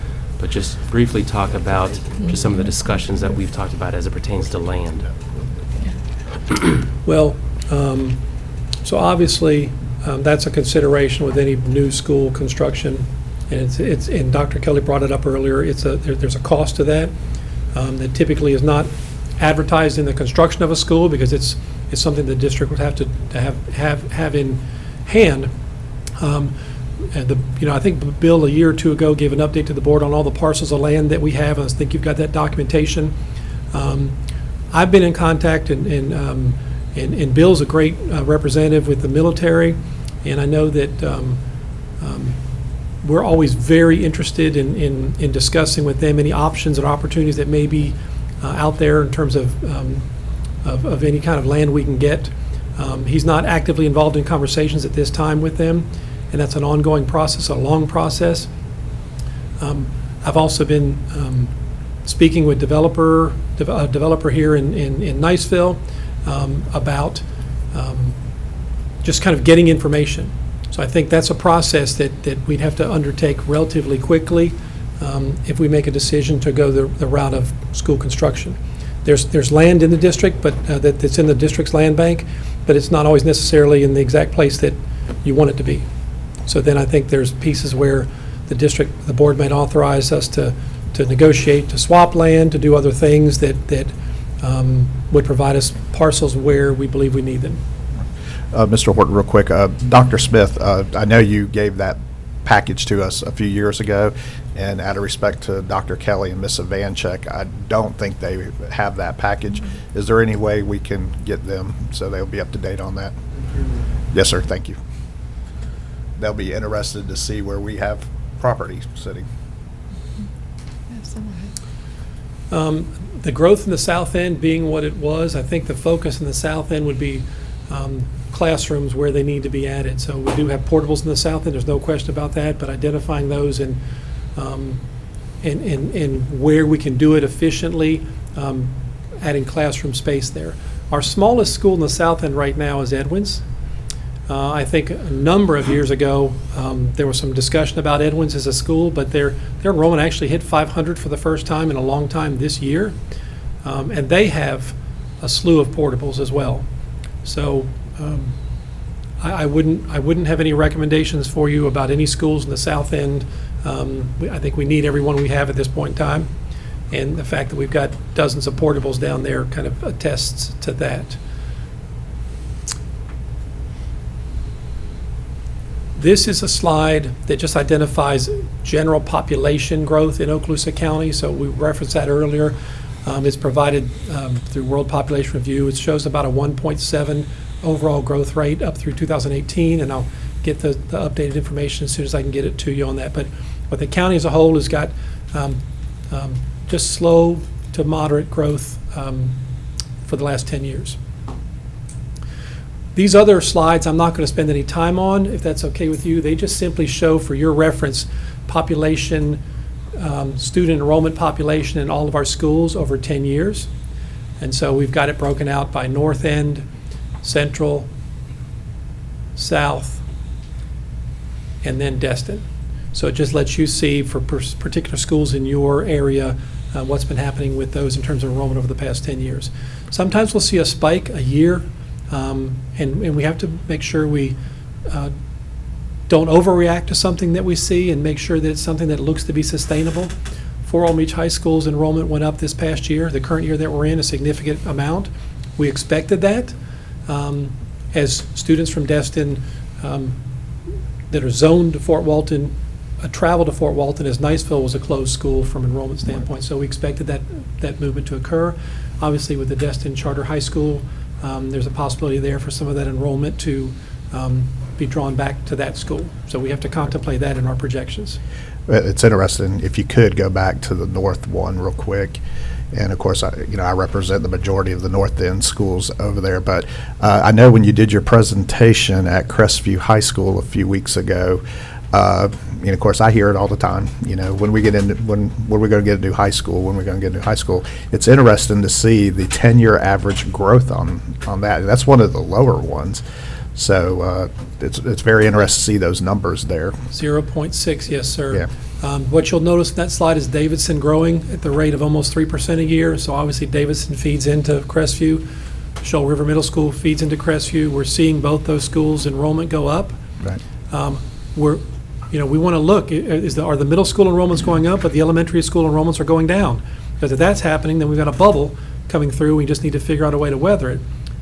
But just briefly talk about just some of the discussions that we've talked about as it pertains to land. Well, so obviously, that's a consideration with any new school construction. And and Dr. Kelly brought it up earlier, there's a cost to that that typically is not advertised in the construction of a school, because it's something the district would have to have in hand. And I think Bill, a year or two ago, gave an update to the board on all the parcels of land that we have, and I think you've got that documentation. I've been in contact, and Bill's a great representative with the military, and I know that we're always very interested in discussing with them any options and opportunities that may be out there in terms of any kind of land we can get. He's not actively involved in conversations at this time with them, and that's an ongoing process, a long process. I've also been speaking with a developer here in Niceville about just kind of getting information. So I think that's a process that we'd have to undertake relatively quickly if we make a decision to go the route of school construction. There's land in the district, but that's in the district's land bank, but it's not always necessarily in the exact place that you want it to be. So then I think there's pieces where the board might authorize us to negotiate, to swap land, to do other things that would provide us parcels where we believe we need them. Mr. Horton, real quick, Dr. Smith, I know you gave that package to us a few years ago, and out of respect to Dr. Kelly and Ms. Ivanchek, I don't think they have that package. Is there any way we can get them so they'll be up to date on that? Yes, sir, thank you. They'll be interested to see where we have property sitting. The growth in the south end being what it was, I think the focus in the south end would be classrooms where they need to be added. So we do have portables in the south end, there's no question about that, but identifying those and where we can do it efficiently, adding classroom space there. Our smallest school in the south end right now is Edwins. I think a number of years ago, there was some discussion about Edwins as a school, but their enrollment actually hit 500 for the first time in a long time this year. And they have a slew of portables as well. So I wouldn't have any recommendations for you about any schools in the south end. I think we need everyone we have at this point in time. And the fact that we've got dozens of portables down there kind of attests to that. This is a slide that just identifies general population growth in Okaloosa County. So we referenced that earlier. It's provided through World Population Review. It shows about a 1.7 overall growth rate up through 2018, and I'll get the updated information as soon as I can get it to you on that. But the county as a whole has got just slow to moderate growth for the last 10 years. These other slides I'm not going to spend any time on, if that's okay with you. They just simply show for your reference population, student enrollment population in all of our schools over 10 years. And so we've got it broken out by North End, Central, South, and then Destin. So it just lets you see for particular schools in your area what's been happening with those in terms of enrollment over the past 10 years. Sometimes we'll see a spike a year, and we have to make sure we don't overreact to something that we see and make sure that it's something that looks to be sustainable. Fort Walton Beach High School's enrollment went up this past year, the current year that we're in, a significant amount. We expected that as students from Destin that are zoned to Fort Walton travel to Fort Walton, as Niceville was a closed school from enrollment standpoint. So we expected that movement to occur. Obviously, with the Destin Charter High School, there's a possibility there for some of that enrollment to be drawn back to that school. So we have to contemplate that in our projections. It's interesting, if you could go back to the north one real quick. And of course, I represent the majority of the North End schools over there. But I know when you did your presentation at Crestview High School a few weeks ago, and of course, I hear it all the time, when we get into, when we're going to get a new high school, when we're going to get a new high school. It's interesting to see the 10-year average growth on that. That's one of the lower ones. So it's very interesting to see those numbers there. 0.6, yes, sir. Yeah. What you'll notice in that slide is Davidson growing at the rate of almost 3% a year. So obviously Davidson feeds into Crestview. Shoal River Middle School feeds into Crestview. We're seeing both those schools' enrollment go up. Right. We want to look, are the middle school enrollments going up, but the elementary school enrollments are going down? Because if that's happening, then we've got a bubble coming through. We just need to figure out a way to weather it.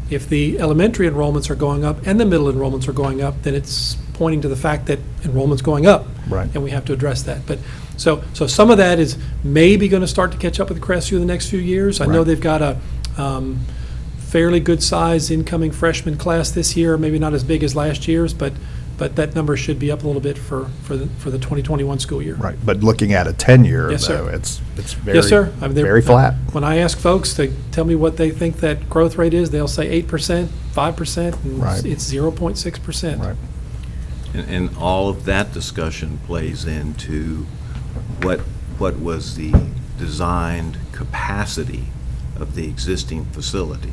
If the elementary enrollments are going up and the middle enrollments are going up, then it's pointing to the fact that enrollment's going up. Right. And we have to address that. But so some of that is maybe going to start to catch up with Crestview in the next few years. I know Right. they've got a fairly good size incoming freshman class this year, maybe not as big as last year's, but that number should be up a little bit for the 2021 school year. Right. But looking at a 10-year, Yes, sir. though, it's very, Yes, sir. I mean, very flat. When I ask folks to tell me what they think that growth rate is, they'll say 8%, 5%, and Right. it's 0.6%. Right. And all of that discussion plays into what was the designed capacity of the existing facility,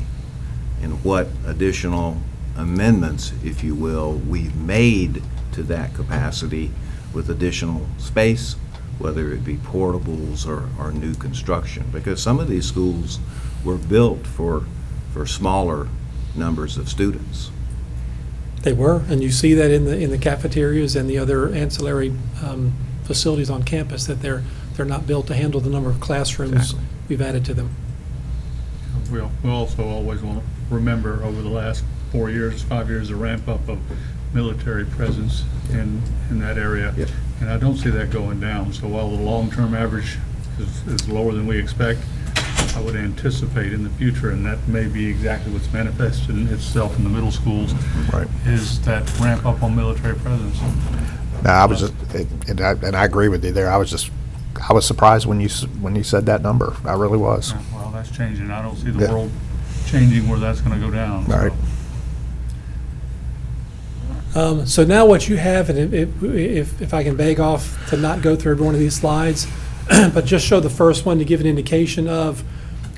and what additional amendments, if you will, we've made to that capacity with additional space, whether it be portables or new construction. Because some of these schools were built for smaller numbers of students. They were, and you see that in the cafeterias and the other ancillary facilities on campus, that they're not built to handle the number of classrooms Exactly. we've added to them. We'll also always want to remember over the last 4 years, 5 years, the ramp up of military presence in that area. Yep. And I don't see that going down. So while the long-term average is lower than we expect, I would anticipate in the future, and that may be exactly what's manifesting itself in the middle schools, Right. is that ramp up on military presence. No, I was just, and I agree with you there. I was surprised when you said that number. I really was. Yeah, well, that's changing. I don't see the Yeah. world changing where that's going to go down. Right. So now what you have, and if I can beg off to not go through every one of these slides, but just show the first one to give an indication of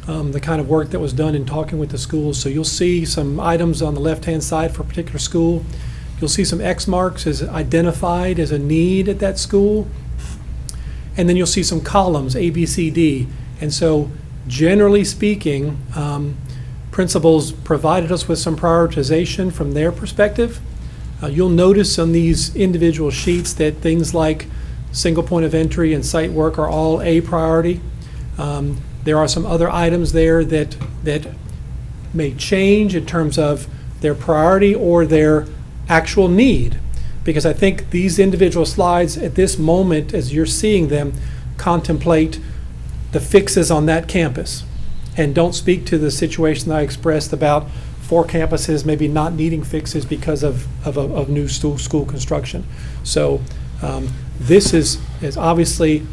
the kind of work that was done in talking with the schools. So you'll see some items on the left-hand side for a particular school. You'll see some X marks as identified as a need at that school. And then you'll see some columns, A, B, C, D. And so generally speaking, principals provided us with some prioritization from their perspective. You'll notice on these individual sheets that things like single point of entry and site work are all a priority. There are some other items there that may change in terms of their priority or their actual need. Because I think these individual slides at this moment, as you're seeing them, contemplate the fixes on that campus and don't speak to the situation I expressed about 4 campuses maybe not needing fixes because of new school construction. So this is obviously,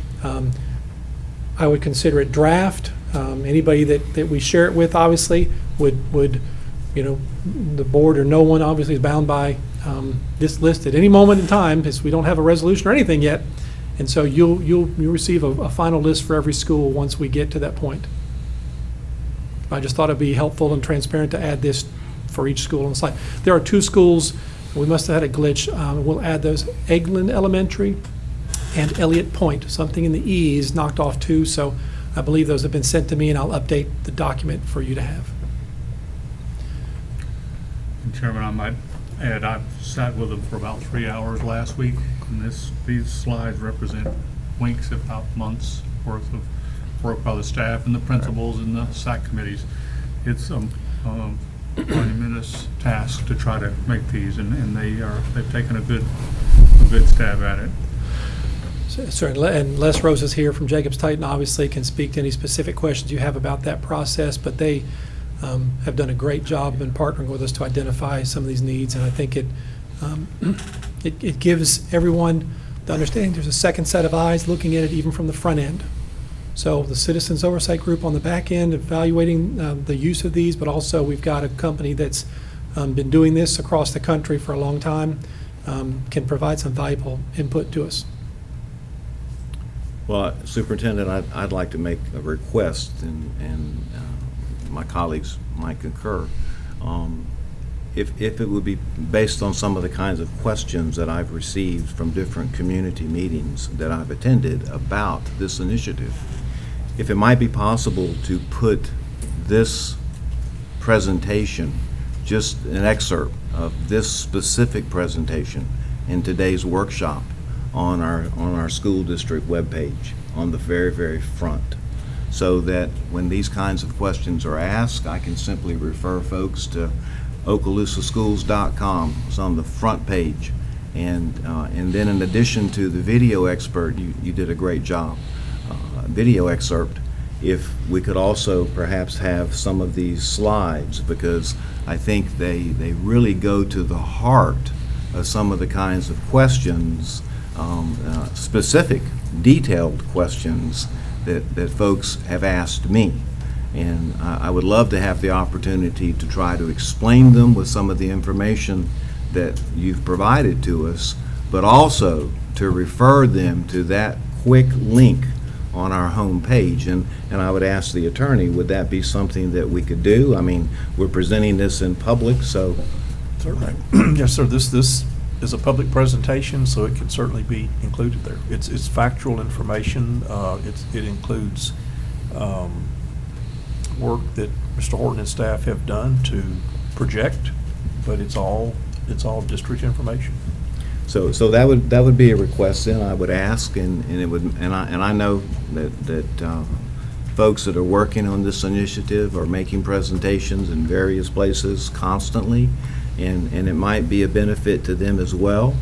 I would consider it draft. Anybody that we share it with obviously would the board or no one obviously is bound by this list at any moment in time, because we don't have a resolution or anything yet. And so you'll receive a final list for every school once we get to that point. I just thought it'd be helpful and transparent to add this for each school on the slide. There are 2 schools, we must have had a glitch. We'll add those, Eglin Elementary and Elliott Point. Something in the E's knocked off 2, so I believe those have been sent to me, and I'll update the document for you to have. And Chairman, I might add, I sat with them for about 3 hours last week, and these slides represent weeks, if not months, worth of work by the staff and the principals and the SAC committees. It's a monumentous task to try to make these, and they've taken a good stab at it. Certainly, and Les Rose is here from Jacobs Titan, obviously can speak to any specific questions you have about that process, but they have done a great job in partnering with us to identify some of these needs, and I think it gives everyone the understanding there's a second set of eyes looking at it even from the front end. So the Citizens Oversight Group on the back end evaluating the use of these, but also we've got a company that's been doing this across the country for a long time, can provide some valuable input to us. Well, Superintendent, I'd like to make a request, and my colleagues might concur. If it would be based on some of the kinds of questions that I've received from different community meetings that I've attended about this initiative, if it might be possible to put this presentation, just an excerpt of this specific presentation in today's workshop on our school district webpage on the very, very front, so that when these kinds of questions are asked, I can simply refer folks to okaloosaschools.com. It's on the front page. And then in addition to the video expert, you did a great job, video excerpt, if we could also perhaps have some of these slides, because I think they really go to the heart of some of the kinds of questions, specific, detailed questions that folks have asked me. And I would love to have the opportunity to try to explain them with some of the information that you've provided to us, but also to refer them to that quick link on our home page. And I would ask the attorney, would that be something that we could do? I mean, we're presenting this in public, so. Certainly. Yes, sir. This is a public presentation, so it can certainly be included there. It's factual information. It includes work that Mr. Horton and staff have done to project, but it's all district information. So that would be a request then I would ask, and it would, and I know that folks that are working on this initiative are making presentations in various places constantly, and it might be a benefit to them as well,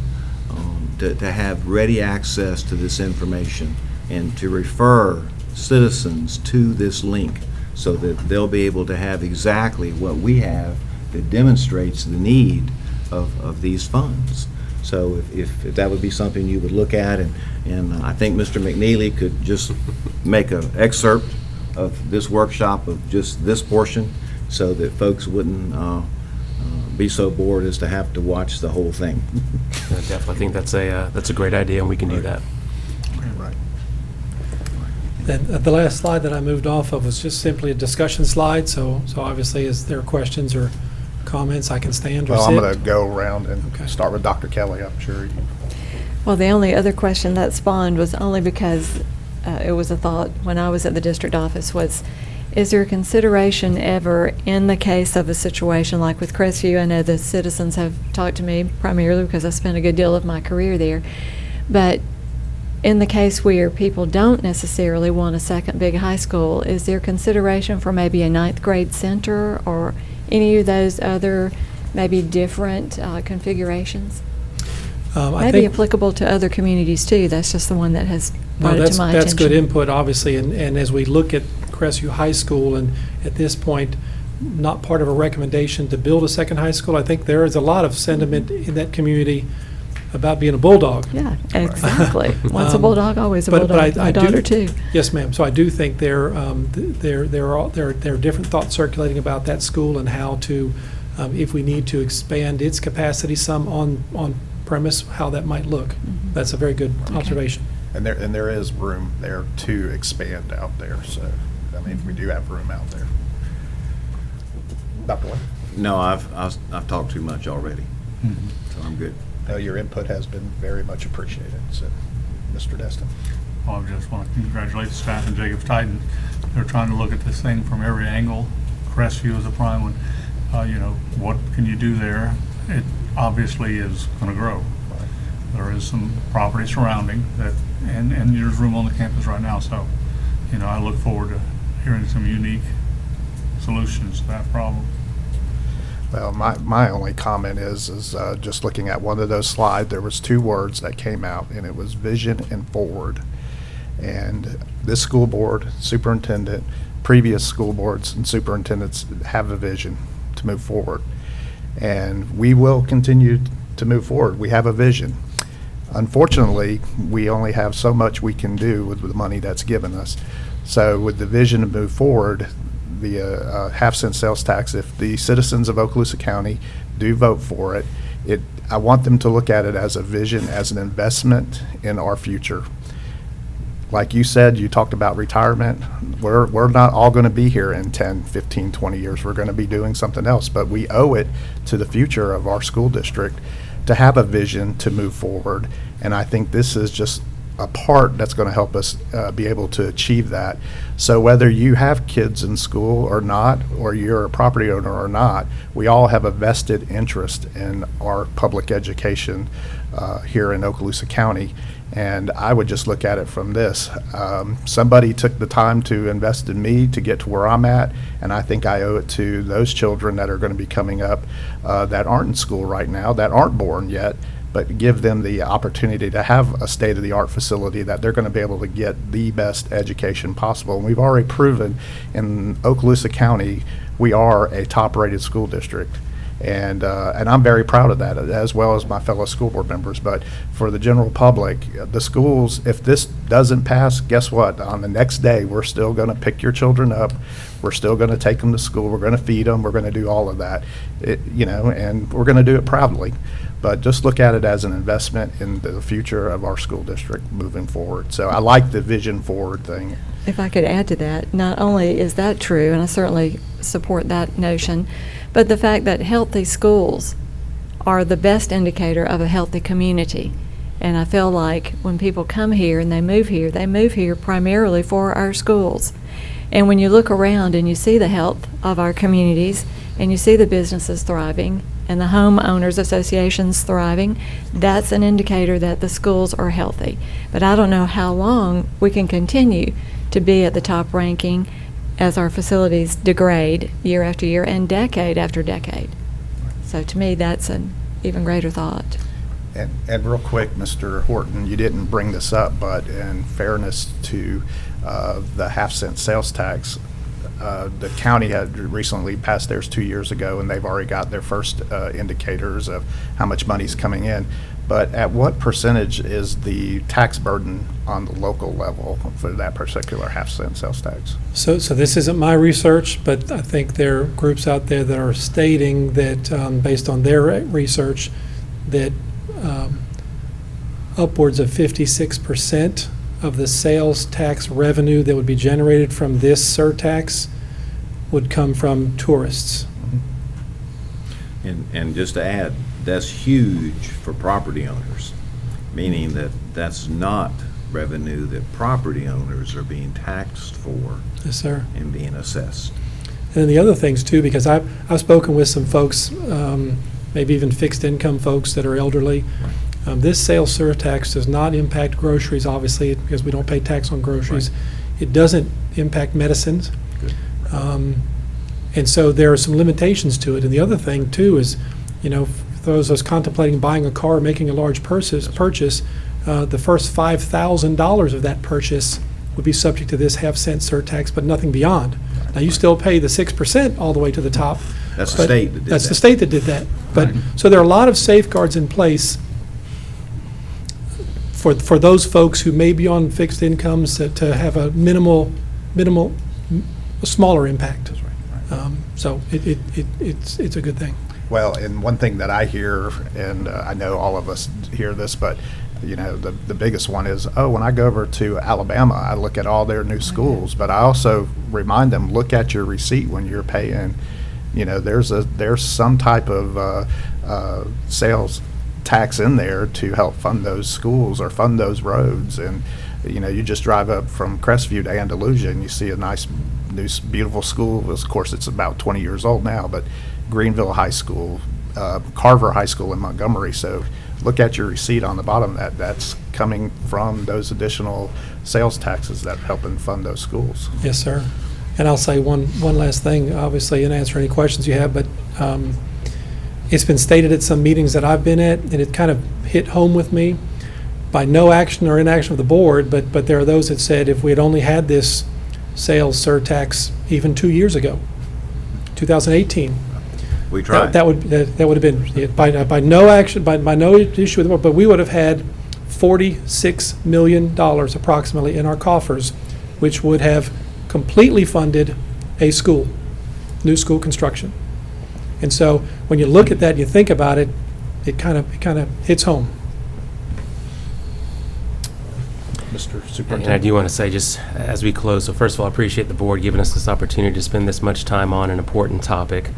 to have ready access to this information and to refer citizens to this link so that they'll be able to have exactly what we have that demonstrates the need of these funds. So if that would be something you would look at, and I think Mr. McNeely could just make an excerpt of this workshop of just this portion so that folks wouldn't be so bored as to have to watch the whole thing. I definitely think that's a great idea, and we can do that. Right. And the last slide that I moved off of was just simply a discussion slide, so obviously is there questions or comments, I can stand or Well, sit. I'm going to go around and Okay. start with Dr. Kelly, I'm sure. Well, the only other question that spawned was only because it was a thought when I was at the district office was, is there consideration ever in the case of a situation like with Crestview? I know the citizens have talked to me primarily because I spent a good deal of my career there. But in the case where people don't necessarily want a second big high school, is there consideration for maybe a 9th grade center or any of those other maybe different configurations? I Maybe think- applicable to other communities too. That's just the one that has brought No, it to my that's good attention. input, obviously, and as we look at Crestview High School, and at this point, not part of a recommendation to build a second high school, I think there is a lot of sentiment in that community about being a bulldog. Yeah, exactly. Once a bulldog, always a But bulldog. I My do- daughter too. Yes, ma'am. So I do think there are different thoughts circulating about that school and how to, if we need to expand its capacity some on premise, how that might look. Mhm. That's a very good observation. And there is room there to expand out there, so, I mean, we do have room out there. Dr. Wayne? No, I've talked too much already, so I'm good. No, your input has been very much appreciated, so, Mr. Destin. Well, I just want to congratulate the staff and Jacobs Titan. They're trying to look at this thing from every angle. Crestview is a prime one. What can you do there? It obviously is going to grow. There is some property surrounding that, and there's room on the campus right now. So, I look forward to hearing some unique solutions to that problem. Well, my only comment is just looking at one of those slides, there was 2 words that came out, and it was vision and forward. And this school board, superintendent, previous school boards and superintendents have a vision to move forward. And we will continue to move forward. We have a vision. Unfortunately, we only have so much we can do with the money that's given us. So with the vision to move forward, the half-cent sales tax, if the citizens of Okaloosa County do vote for it, I want them to look at it as a vision, as an investment in our future. Like you said, you talked about retirement. We're not all going to be here in 10, 15, 20 years. We're going to be doing something else, but we owe it to the future of our school district to have a vision to move forward. And I think this is just a part that's going to help us be able to achieve that. So whether you have kids in school or not, or you're a property owner or not, we all have a vested interest in our public education here in Okaloosa County. And I would just look at it from this. Somebody took the time to invest in me to get to where I'm at, and I think I owe it to those children that are going to be coming up that aren't in school right now, that aren't born yet, but give them the opportunity to have a state-of-the-art facility that they're going to be able to get the best education possible. And we've already proven in Okaloosa County, we are a top-rated school district. And I'm very proud of that, as well as my fellow school board members. But for the general public, the schools, if this doesn't pass, guess what? On the next day, we're still going to pick your children up. We're still going to take them to school. We're going to feed them. We're going to do all of that, and we're going to do it proudly. But just look at it as an investment in the future of our school district moving forward. So I like the vision forward thing. If I could add to that, not only is that true, and I certainly support that notion, but the fact that healthy schools are the best indicator of a healthy community. And I feel like when people come here and they move here primarily for our schools. And when you look around and you see the health of our communities and you see the businesses thriving and the homeowners associations thriving, that's an indicator that the schools are healthy. But I don't know how long we can continue to be at the top ranking as our facilities degrade year after year and decade after decade. So to me, that's an even greater thought. And real quick, Mr. Horton, you didn't bring this up, but in fairness to the half-cent sales tax, the county had recently passed theirs 2 years ago, and they've already got their first indicators of how much money's coming in. But at what percentage is the tax burden on the local level for that particular half-cent sales tax? So this isn't my research, but I think there are groups out there that are stating that, based on their research, that upwards of 56% of the sales tax revenue that would be generated from this surtax would come from tourists. And just to add, that's huge for property owners, meaning that that's not revenue that property owners are being taxed for Yes, sir. and being assessed. And the other things too, because I've spoken with some folks, maybe even fixed income folks that are elderly. This sales surtax does not impact groceries, obviously, because we don't pay tax on groceries. Right. It doesn't impact medicines. Good. And so there are some limitations to it. And the other thing too is, for those of us contemplating buying a car, making a large purchase, the first $5,000 of that purchase would be subject to this half-cent surtax, but nothing beyond. Now, you still pay the 6% all the way to the top. That's the but state that did That's that. the state that did that. But, Right. so there are a lot of safeguards in place for those folks who may be on fixed incomes to have a a smaller impact. That's right. So it's a good thing. Well, and one thing that I hear, and I know all of us hear this, but the biggest one is, when I go over to Alabama, I look at all their new schools, but I also remind them, look at your receipt when you're paying. There's some type of sales tax in there to help fund those schools or fund those roads. And you just drive up from Crestview to Andalusia and you see a nice, new, beautiful school. Of course, it's about 20 years old now, but Greenville High School, Carver High School in Montgomery. So look at your receipt on the bottom of that. That's coming from those additional sales taxes that help and fund those schools. Yes, sir. And I'll say one last thing, obviously, and answer any questions you have, but it's been stated at some meetings that I've been at, and it kind of hit home with me, by no action or inaction of the board, but there are those that said if we had only had this sales surtax even 2 years ago, 2018, We tried. that would have been by no action, by no issue with the board, but we would have had $46 million approximately in our coffers, which would have completely funded a school, new school construction. And so when you look at that and you think about it, it kind of hits home. Mr. And I Superintendent. do want to say, just as we close, so first of all, I appreciate the board giving us this opportunity to spend this much time on an important topic.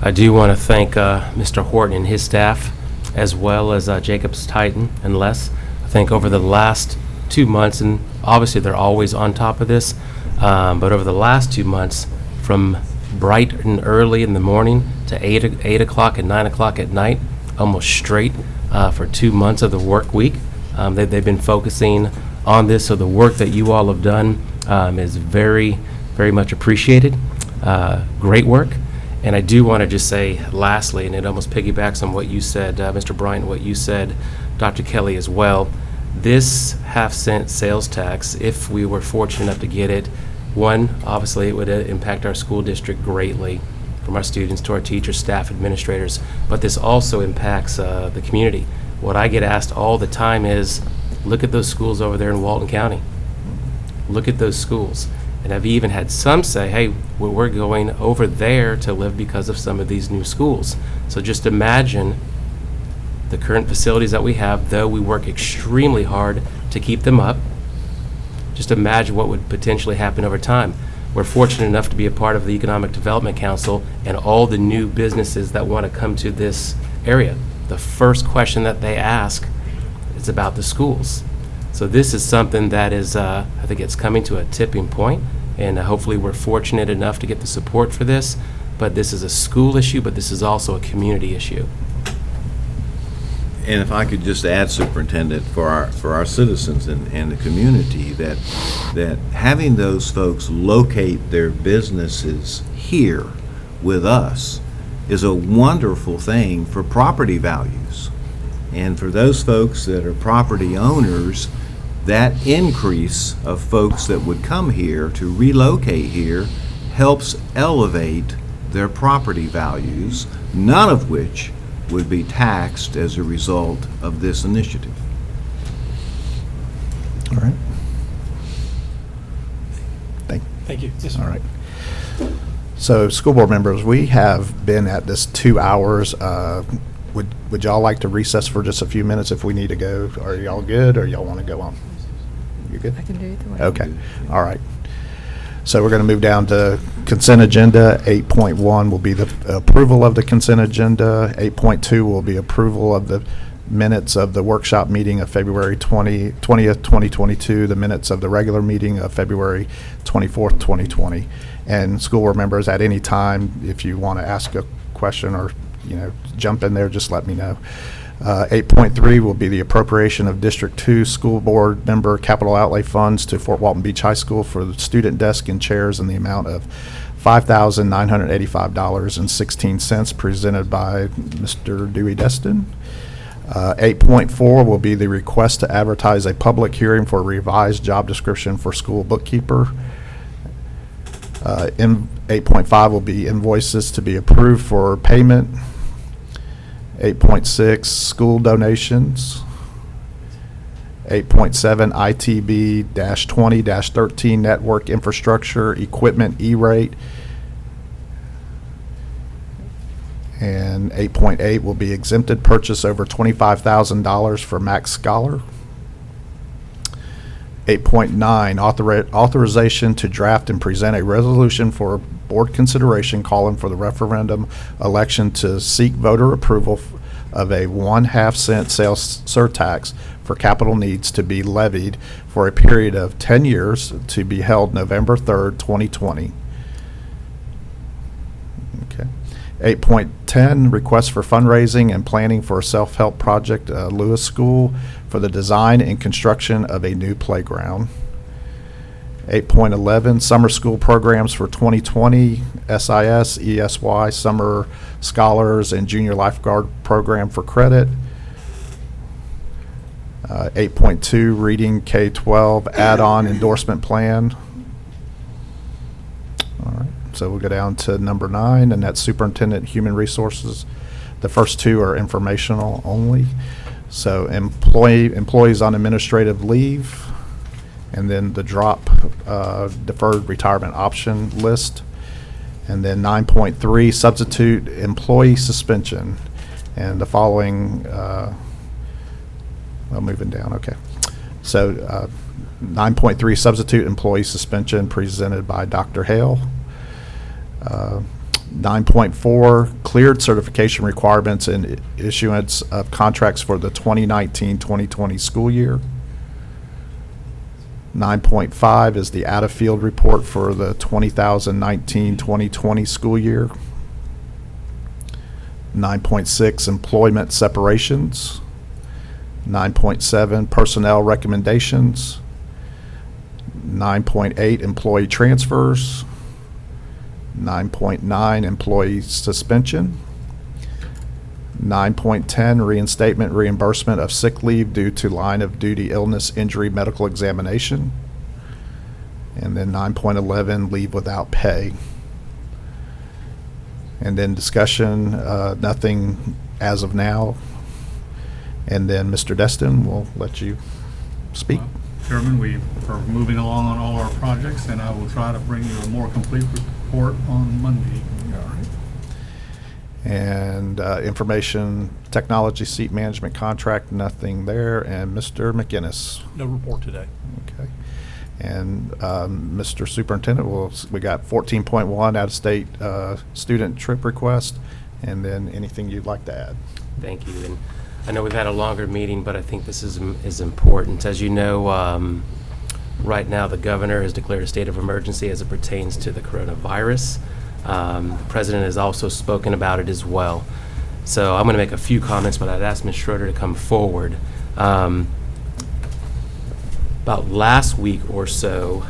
I do want to thank Mr. Horton and his staff, as well as Jacobs Titan and Les. I think over the last 2 months, and obviously they're always on top of this, but over the last 2 months, from bright and early in the morning to 8 o'clock and 9 o'clock at night, almost straight for 2 months of the work week, they've been focusing on this. So the work that you all have done is very, very much appreciated. Great work. And I do want to just say lastly, and it almost piggybacks on what you said, Mr. Bryant, what you said, Dr. Kelly as well, this half-cent sales tax, if we were fortunate enough to get it, one, obviously it would impact our school district greatly, from our students to our teachers, staff, administrators, but this also impacts the community. What I get asked all the time is, look at those schools over there in Walton County. Look at those schools. And I've even had some say, hey, we're going over there to live because of some of these new schools. So just imagine the current facilities that we have, though we work extremely hard to keep them up. Just imagine what would potentially happen over time. We're fortunate enough to be a part of the Economic Development Council and all the new businesses that want to come to this area. The first question that they ask is about the schools. So this is something that is, I think it's coming to a tipping point, and hopefully we're fortunate enough to get the support for this, but this is a school issue, but this is also a community issue. And if I could just add, Superintendent, for our citizens and the community, that having those folks locate their businesses here with us is a wonderful thing for property values. And for those folks that are property owners, that increase of folks that would come here to relocate here helps elevate their property values, none of which would be taxed as a result of this initiative. All right. Thank you. Yes, sir. All right. So, school board members, we have been at this 2 hours. Would y'all like to recess for just a few minutes if we need to go? Are y'all good, or y'all want to go on? You good? I can do either way. Okay. All right. So we're going to move down to consent agenda. 8.1 will be the approval of the consent agenda. 8.2 will be approval of the minutes of the workshop meeting of February 20th, 2022, the minutes of the regular meeting of February 24th, 2020. And school board members, at any time, if you want to ask a question or, jump in there, just let me know. 8.3 will be the appropriation of District 2 school board member capital outlay funds to Fort Walton Beach High School for the student desk and chairs in the amount of $5,985.16 presented by Mr. Dewey Destin. 8.4 will be the request to advertise a public hearing for a revised job description for school bookkeeper. 8.5 will be invoices to be approved for payment. 8.6, school donations. 8.7, ITB-20-13 network infrastructure equipment E-rate. And 8.8 will be exempted purchase over $25,000 for Max Scholar. 8.9, authorization to draft and present a resolution for board consideration calling for the referendum election to seek voter approval of a 1/2 cent sales surtax for capital needs to be levied for a period of 10 years to be held November 3rd, 2020. Okay. 8.10, request for fundraising and planning for a self-help project, Lewis School, for the design and construction of a new playground. 8.11, summer school programs for 2020, SIS, ESY, summer scholars, and junior lifeguard program for credit. 8.2, reading K-12 add-on endorsement plan. All right, so we'll go down to number 9, and that's superintendent human resources. The first two are informational only. So employees on administrative leave, and then the drop deferred retirement option list. And then 9.3, substitute employee suspension. And the following, moving down, okay. So 9.3, substitute employee suspension presented by Dr. Hale. 9.4, cleared certification requirements and issuance of contracts for the 2019-2020 school year. 9.5 is the out-of-field report for the 2019-2020 school year. 9.6, employment separations. 9.7, personnel recommendations. 9.8, employee transfers. 9.9, employee suspension. 9.10, reinstatement reimbursement of sick leave due to line of duty illness, injury, medical examination. And then 9.11, leave without pay. And then discussion, nothing as of now. And then Mr. Destin, we'll let you speak. Chairman, we are moving along on all our projects, and I will try to bring you a more complete report on Monday. All right. And information technology seat management contract, nothing there. And Mr. McInnes. No report today. Okay. And Mr. Superintendent, we got 14.1 out-of-state student trip request, and then anything you'd like to add? Thank you. And I know we've had a longer meeting, but I think this is important. As you know, right now the governor has declared a state of emergency as it pertains to the coronavirus. The president has also spoken about it as well. So I'm going to make a few comments, but I'd ask Ms. Schroeder to come forward. About last week or so,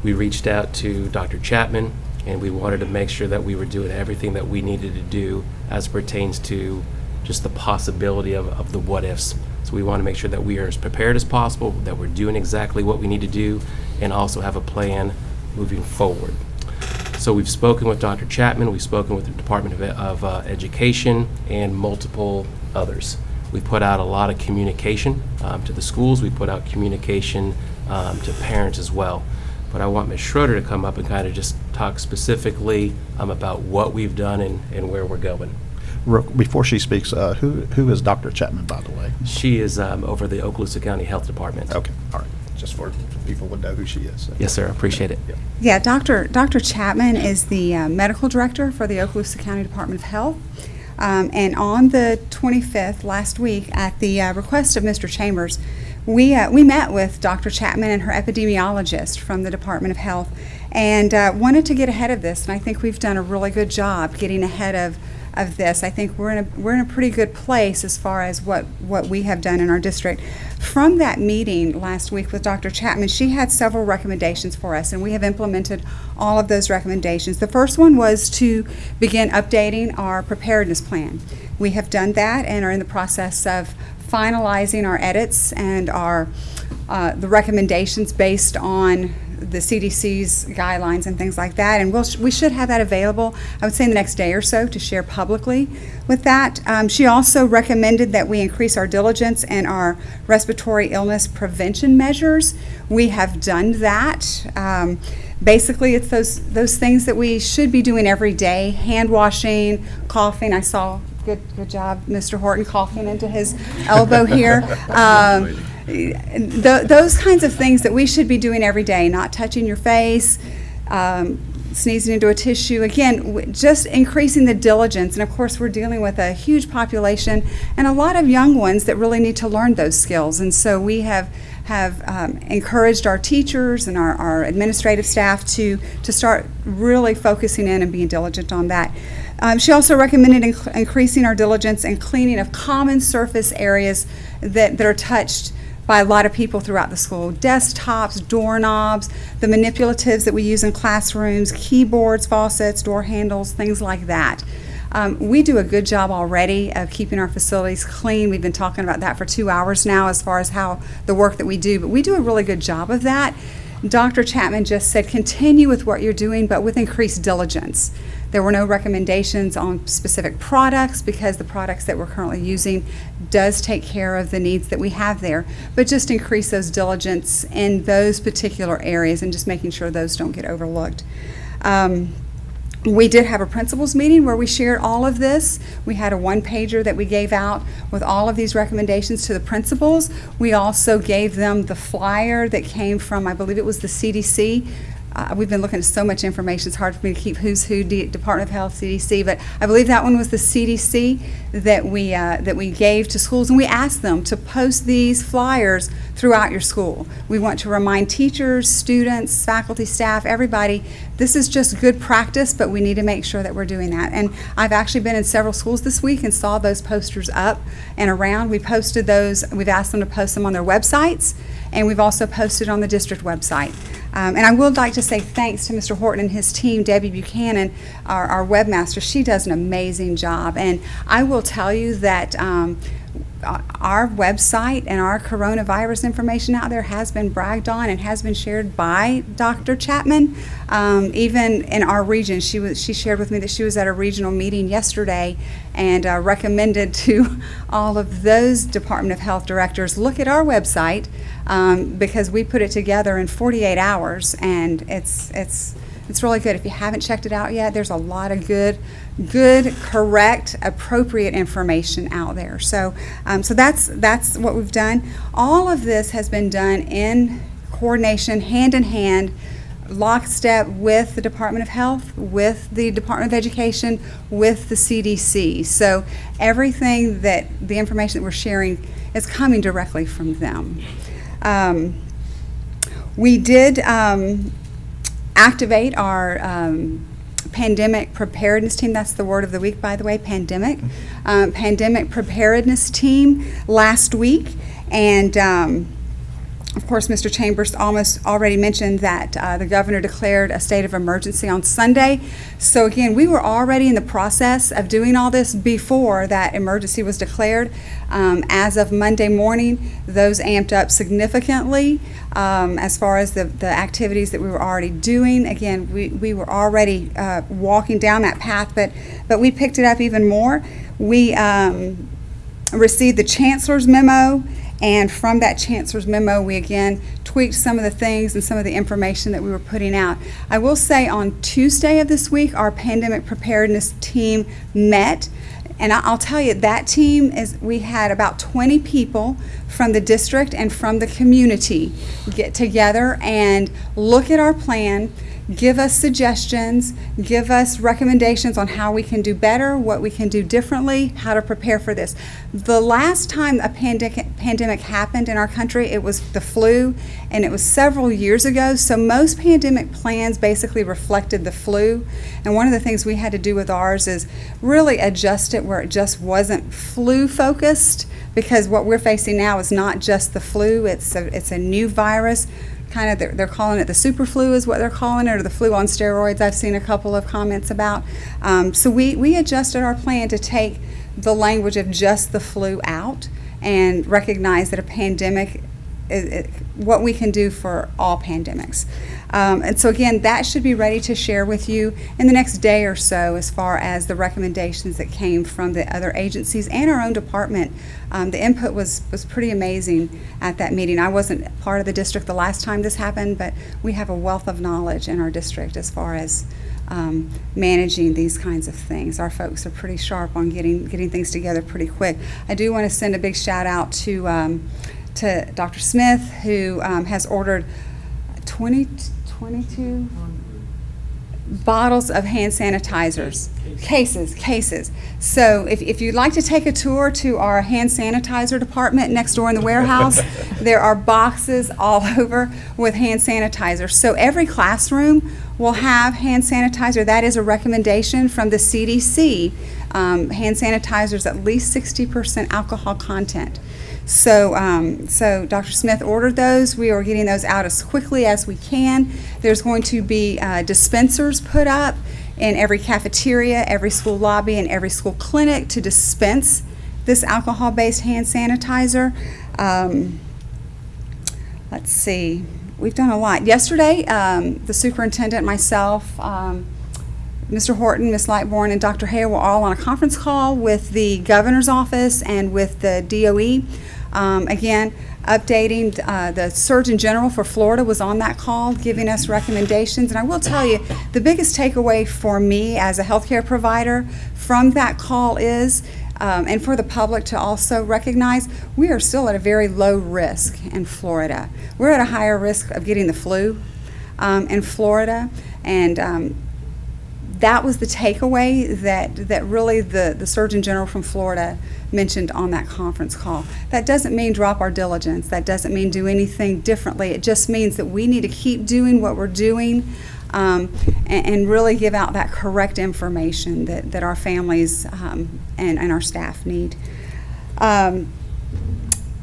we reached out to Dr. Chapman, and we wanted to make sure that we were doing everything that we needed to do as pertains to just the possibility of the what-ifs. So we want to make sure that we are as prepared as possible, that we're doing exactly what we need to do, and also have a plan moving forward. So we've spoken with Dr. Chapman, we've spoken with the Department of Education, and multiple others. We put out a lot of communication to the schools. We put out communication to parents as well. But I want Ms. Schroeder to come up and kind of just talk specifically about what we've done and where we're going. Before she speaks, who is Dr. Chapman, by the way? She is over the Okaloosa County Health Department. Okay, all right. Just for people would know who she is. Yes, sir. I appreciate it. Yeah. Yeah, Dr. Chapman is the medical director for the Okaloosa County Department of Health. And on the 25th, last week, at the request of Mr. Chambers, we met with Dr. Chapman and her epidemiologist from the Department of Health, and wanted to get ahead of this. And I think we've done a really good job getting ahead of this. I think we're in a pretty good place as far as what we have done in our district. From that meeting last week with Dr. Chapman, she had several recommendations for us, and we have implemented all of those recommendations. The first one was to begin updating our preparedness plan. We have done that and are in the process of finalizing our edits and our the recommendations based on the CDC's guidelines and things like that, and we should have that available, I would say, in the next day or so to share publicly with that. She also recommended that we increase our diligence and our respiratory illness prevention measures. We have done that. Basically, it's those things that we should be doing every day: hand washing, coughing. I saw good job, Mr. Horton, coughing into his elbow here. Those kinds of things that we should be doing every day, not touching your face, sneezing into a tissue. Again, just increasing the diligence. And of course, we're dealing with a huge population and a lot of young ones that really need to learn those skills. And so we have encouraged our teachers and our administrative staff to start really focusing in and being diligent on that. She also recommended increasing our diligence and cleaning of common surface areas that are touched by a lot of people throughout the school: desktops, doorknobs, the manipulatives that we use in classrooms, keyboards, faucets, door handles, things like that. We do a good job already of keeping our facilities clean. We've been talking about that for 2 hours now as far as how the work that we do, but we do a really good job of that. Dr. Chapman just said continue with what you're doing, but with increased diligence. There were no recommendations on specific products because the products that we're currently using does take care of the needs that we have there, but just increase those diligence in those particular areas and just making sure those don't get overlooked. We did have a principals meeting where we shared all of this. We had a one-pager that we gave out with all of these recommendations to the principals. We also gave them the flyer that came from, I believe it was the CDC. We've been looking at so much information, it's hard for me to keep who's who, Department of Health, CDC, but I believe that one was the CDC that we gave to schools, and we asked them to post these flyers throughout your school. We want to remind teachers, students, faculty, staff, everybody, this is just good practice, but we need to make sure that we're doing that. And I've actually been in several schools this week and saw those posters up and around. We posted those, we've asked them to post them on their websites, and we've also posted on the district website. And I would like to say thanks to Mr. Horton and his team, Debbie Buchanan, our webmaster. She does an amazing job. And I will tell you that our website and our coronavirus information out there has been bragged on and has been shared by Dr. Chapman. Even in our region, she shared with me that she was at a regional meeting yesterday and recommended to all of those Department of Health directors, look at our website because we put it together in 48 hours, and it's really good. If you haven't checked it out yet, there's a lot of good, correct, appropriate information out there. So, so that's what we've done. All of this has been done in coordination, hand in hand, lockstep with the Department of Health, with the Department of Education, with the CDC. So everything that the information that we're sharing is coming directly from them. We did activate our pandemic preparedness team. That's the word of the week, by the way, pandemic. Pandemic preparedness team last week. And of course, Mr. Chambers almost already mentioned that the governor declared a state of emergency on Sunday. So again, we were already in the process of doing all this before that emergency was declared. As of Monday morning, those amped up significantly as far as the activities that we were already doing. Again, we were already walking down that path, but we picked it up even more. We received the chancellor's memo. And from that chancellor's memo, we again tweaked some of the things and some of the information that we were putting out. I will say on Tuesday of this week, our pandemic preparedness team met. And I'll tell you, that team we had about 20 people from the district and from the community get together and look at our plan, give us suggestions, give us recommendations on how we can do better, what we can do differently, how to prepare for this. The last time a pandemic happened in our country, it was the flu, and it was several years ago. So most pandemic plans basically reflected the flu. And one of the things we had to do with ours is really adjust it where it just wasn't flu focused, because what we're facing now is not just the flu, it's a new virus. Kind of, they're calling it the super flu is what they're calling it, or the flu on steroids. I've seen a couple of comments about. So we adjusted our plan to take the language of just the flu out and recognize that a pandemic is what we can do for all pandemics. And so again, that should be ready to share with you in the next day or so as far as the recommendations that came from the other agencies and our own department. The input was pretty amazing at that meeting. I wasn't part of the district the last time this happened, but we have a wealth of knowledge in our district as far as managing these kinds of things. Our folks are pretty sharp on getting things together pretty quick. I do want to send a big shout out to Dr. Smith, who has ordered 22 bottles of hand sanitizers. Cases. So if you'd like to take a tour to our hand sanitizer department next door in the warehouse, there are boxes all over with hand sanitizer. So every classroom will have hand sanitizer. That is a recommendation from the CDC. Hand sanitizers at least 60% alcohol content. So Dr. Smith ordered those. We are getting those out as quickly as we can. There's going to be dispensers put up in every cafeteria, every school lobby, and every school clinic to dispense this alcohol-based hand sanitizer. Let's see. We've done a lot. Yesterday, the superintendent, myself, Mr. Horton, Ms. Lightbourne, and Dr. Hale were all on a conference call with the governor's office and with the DOE. Again, updating, the Surgeon General for Florida was on that call, giving us recommendations. And I will tell you, the biggest takeaway for me as a healthcare provider from that call is, and for the public to also recognize, we are still at a very low risk in Florida. We're at a higher risk of getting the flu in Florida, and that was the takeaway that really the Surgeon General from Florida mentioned on that conference call. That doesn't mean drop our diligence. That doesn't mean do anything differently. It just means that we need to keep doing what we're doing and really give out that correct information that our families and our staff need.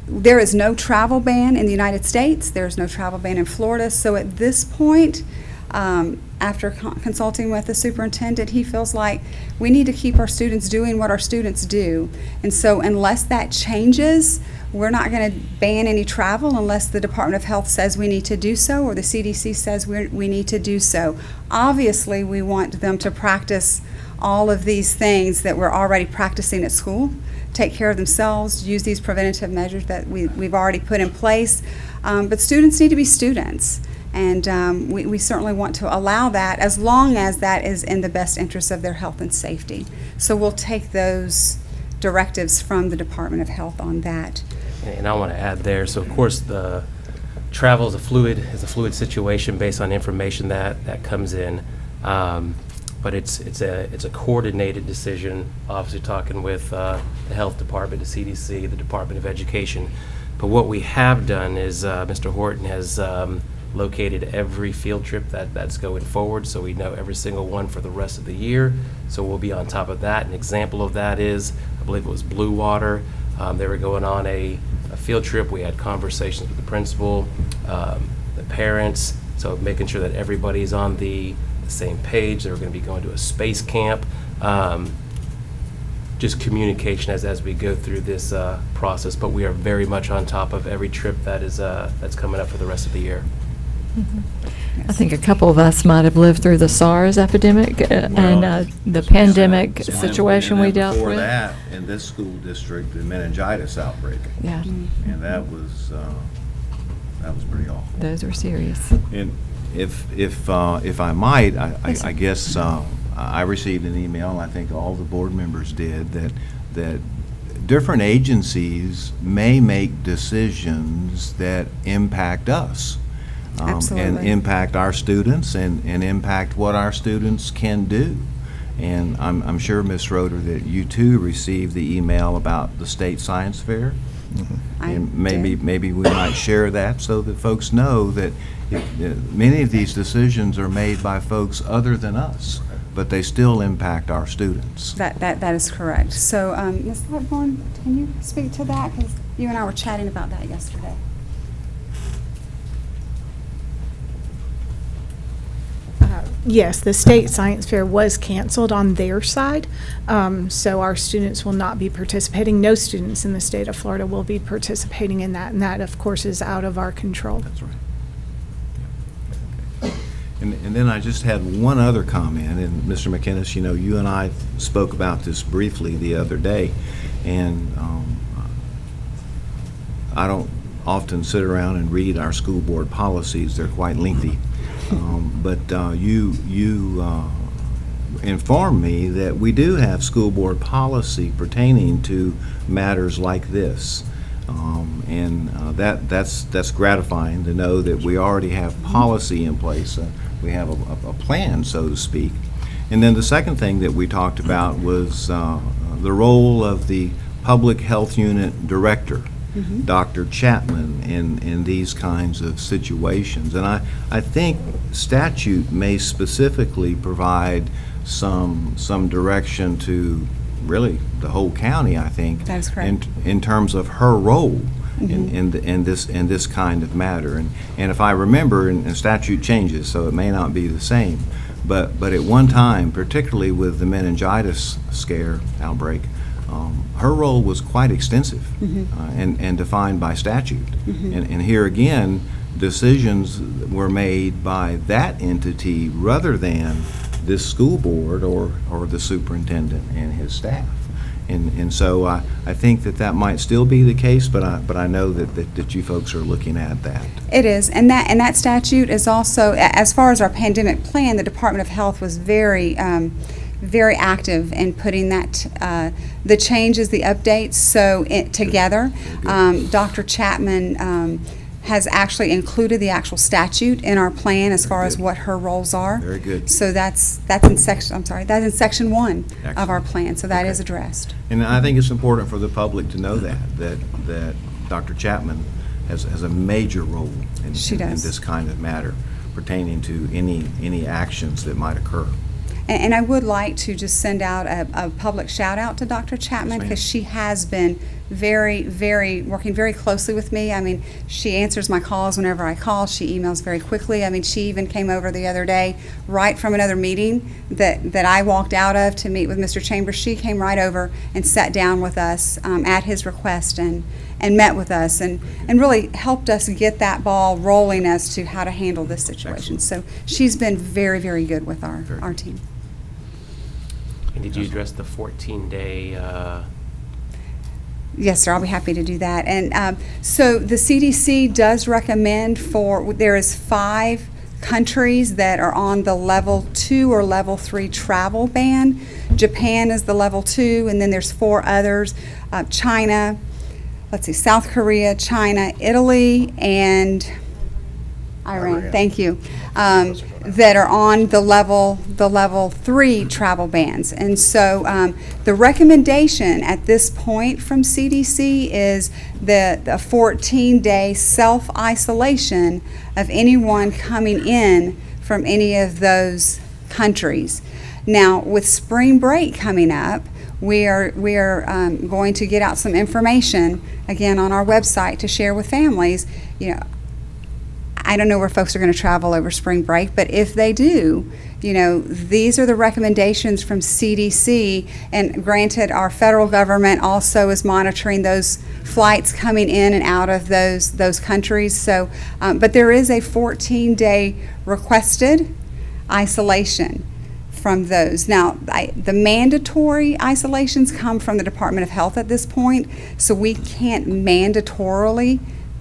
There is no travel ban in the United States. There's no travel ban in Florida. So at this point, after consulting with the superintendent, he feels like we need to keep our students doing what our students do. And so unless that changes, we're not going to ban any travel unless the Department of Health says we need to do so or the CDC says we need to do so. Obviously, we want them to practice all of these things that we're already practicing at school, take care of themselves, use these preventative measures that we've already put in place. But students need to be students. And we certainly want to allow that as long as that is in the best interest of their health and safety. So we'll take those directives from the Department of Health on that. And I want to add there, so of course the travel is a fluid situation based on information that comes in. But it's a coordinated decision, obviously talking with the Health Department, the CDC, the Department of Education. But what we have done is Mr. Horton has located every field trip that's going forward, so we know every single one for the rest of the year. So we'll be on top of that. An example of that is, I believe it was Blue Water. They were going on a field trip. We had conversations with the principal, the parents, so making sure that everybody's on the same page. They were going to be going to a space camp. Just communication as we go through this process, but we are very much on top of every trip that's coming up for the rest of the year. I think a couple of us might have lived through the SARS epidemic and the pandemic situation we dealt Before with. that, in this school district, the meningitis outbreak, Yeah, and that was pretty awful. those are serious. And if I might, I guess I received an email, and I think all the board members did, that different agencies may make decisions that impact us. And Absolutely. impact our students and impact what our students can do. And I'm sure, Ms. Roeder, that you too received the email about the state science fair. I And did. maybe we might share that so that folks know that many of these decisions are made by folks other than us, but they still impact our students. That is correct. So, Ms. Lightbourne, can you speak to that? Because you and I were chatting about that yesterday. Yes, the state science fair was canceled on their side, so our students will not be participating. No students in the state of Florida will be participating in that, and that, of course, is out of our control. That's right. And then I just had one other comment, and Mr. McInnes, you know, you and I spoke about this briefly the other day, and I don't often sit around and read our school board policies. They're quite lengthy. But you informed me that we do have school board policy pertaining to matters like this. And that's gratifying to know that we already have policy in place. We have a plan, so to speak. And then the second thing that we talked about was the role of the public health unit director, Dr. Chapman, in these kinds of situations. And I think statute may specifically provide some direction to really the whole county, I think. That is correct. In terms of her role in this kind of matter. And if I remember, and statute changes, so it may not be the same, but at one time, particularly with the meningitis scare outbreak, her role was quite extensive and defined by statute. And here again, decisions were made by that entity rather than this school board or the superintendent and his staff. And so I think that might still be the case, but I know that you folks are looking at that. It is, and that statute is also, as far as our pandemic plan, the Department of Health was very active in putting that, the changes, the updates, together. Dr. Chapman has actually included the actual statute in our plan as far as what her roles are. Very good. So that's in section, that's in section 1 of our Excellent. plan, so that is Okay. addressed. And I think it's important for the public to know that Dr. Chapman has a major role in She does. this kind of matter pertaining to any actions that might occur. And I would like to just send out a public shout out to Dr. Chapman, ma'am. because she has been working very closely with me. I mean, she answers my calls whenever I call. She emails very quickly. I mean, she even came over the other day right from another meeting that I walked out of to meet with Mr. Chambers. She came right over and sat down with us at his request and met with us and really helped us get that ball rolling as to how to handle this situation. So she's been very, very good with our team. And did you address the 14-day, Yes, sir, I'll be happy to do that. And so the CDC does recommend there is 5 countries that are on the level 2 or level 3 travel ban. Japan is the level 2, and then there's 4 others. China, South Korea, China, Italy, and Iran. Thank you. That are on the level 3 travel bans. And so the recommendation at this point from CDC is the 14-day self-isolation of anyone coming in from any of those countries. Now, with spring break coming up, we are going to get out some information again on our website to share with families. I don't know where folks are going to travel over spring break, but if they do, these are the recommendations from CDC. And granted, our federal government also is monitoring those flights coming in and out of those countries. So, but there is a 14-day requested isolation from those. Now, the mandatory isolations come from the Department of Health at this point, so we can't mandatorily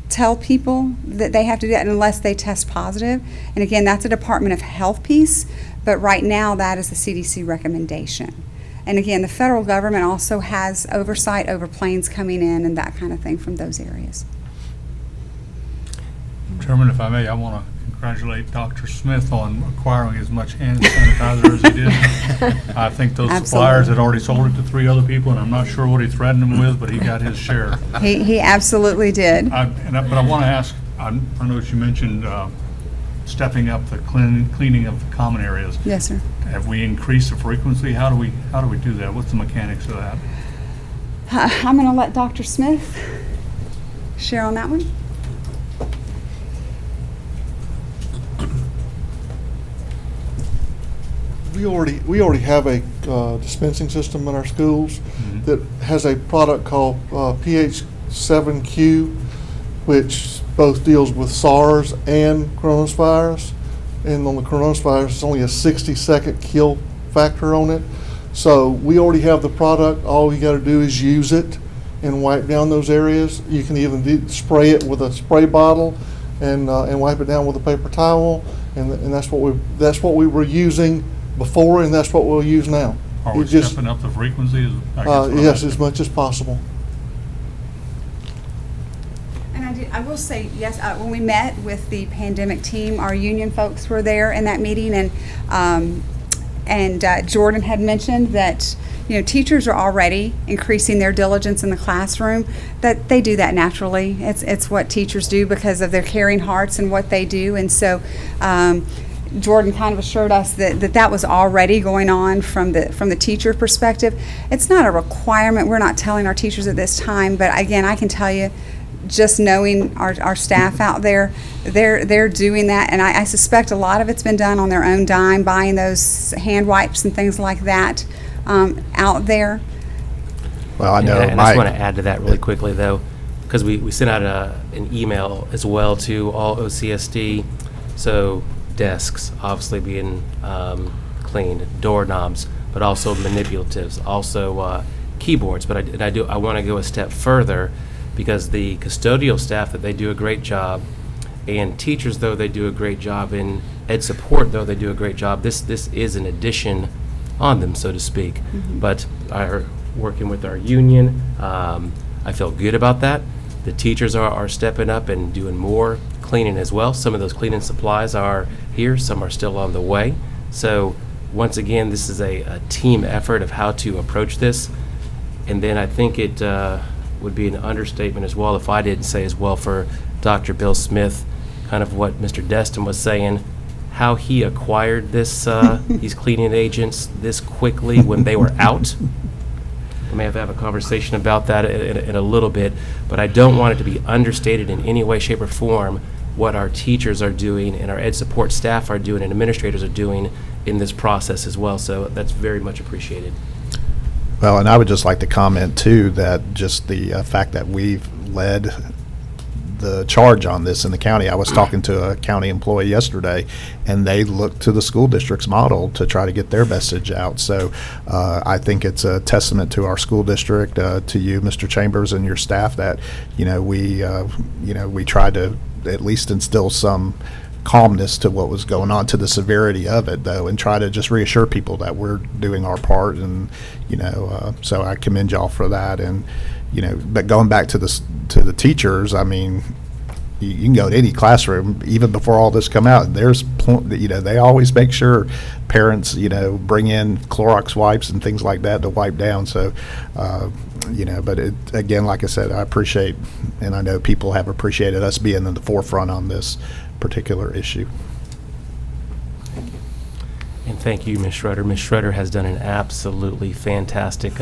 tell people that they have to do that unless they test positive. And again, that's a Department of Health piece, but right now that is the CDC recommendation. And again, the federal government also has oversight over planes coming in and that kind of thing from those areas. Chairman, if I may, I want to congratulate Dr. Smith on acquiring as much hand sanitizer as he did. I think those suppliers had already sold it to 3 other people, and I'm not sure what he threatened them with, but he got his share. He absolutely did. But I want to ask, I know that you mentioned stepping up the cleaning of the common areas. Yes, sir. Have we increased the frequency? How do we do that? What's the mechanics of that? I'm going to let Dr. Smith share on that one. We already have a dispensing system in our schools that has a product called pH7Q, which both deals with SARS and coronavirus. And on the coronavirus, it's only a 60-second kill factor on it. So we already have the product. All you got to do is use it and wipe down those areas. You can even spray it with a spray bottle and wipe it down with a paper towel. And that's what we were using before, and that's what we'll use now. Are we stepping up the frequency? Yes, as much as possible. And I will say, yes, when we met with the pandemic team, our union folks were there in that meeting, and Jordan had mentioned that teachers are already increasing their diligence in the classroom. That they do that naturally. It's what teachers do because of their caring hearts and what they do, and so. Jordan kind of assured us that was already going on from the teacher perspective. It's not a requirement. We're not telling our teachers at this time, but again, I can tell you, just knowing our staff out there, they're doing that, and I suspect a lot of it's been done on their own dime, buying those hand wipes and things like that out there. Well, I know And I just want to add to that really quickly, though, because we sent out an email as well to all OCSD, so desks obviously being clean, doorknobs, but also manipulatives, also keyboards. But I want to go a step further, because the custodial staff, that they do a great job, and teachers, though they do a great job, in ed support, though they do a great job, this is an addition on them, so to speak. But working with our union, I feel good about that. The teachers are stepping up and doing more cleaning as well. Some of those cleaning supplies are here, some are still on the way. So once again, this is a team effort of how to approach this. And then I think it would be an understatement as well if I didn't say as well for Dr. Bill Smith, kind of what Mr. Destin was saying, how he acquired this these cleaning agents this quickly when they were out. We may have to have a conversation about that in a little bit, but I don't want it to be understated in any way, shape, or form what our teachers are doing and our ed support staff are doing and administrators are doing in this process as well. So that's very much appreciated. Well, and I would just like to comment too that just the fact that we've led the charge on this in the county. I was talking to a county employee yesterday, and they looked to the school district's model to try to get their message out. So I think it's a testament to our school district, to you, Mr. Chambers, and your staff, that we tried to at least instill some calmness to what was going on, to the severity of it, though, and try to just reassure people that we're doing our part. And so I commend y'all for that. And but going back to the teachers, I mean, you can go to any classroom, even before all this come out, there's they always make sure parents bring in Clorox wipes and things like that to wipe down. So but again, like I said, I appreciate, and I know people have appreciated us being in the forefront on this particular issue. And thank you, Ms. Schroeder. Ms. Schroeder has done an absolutely fantastic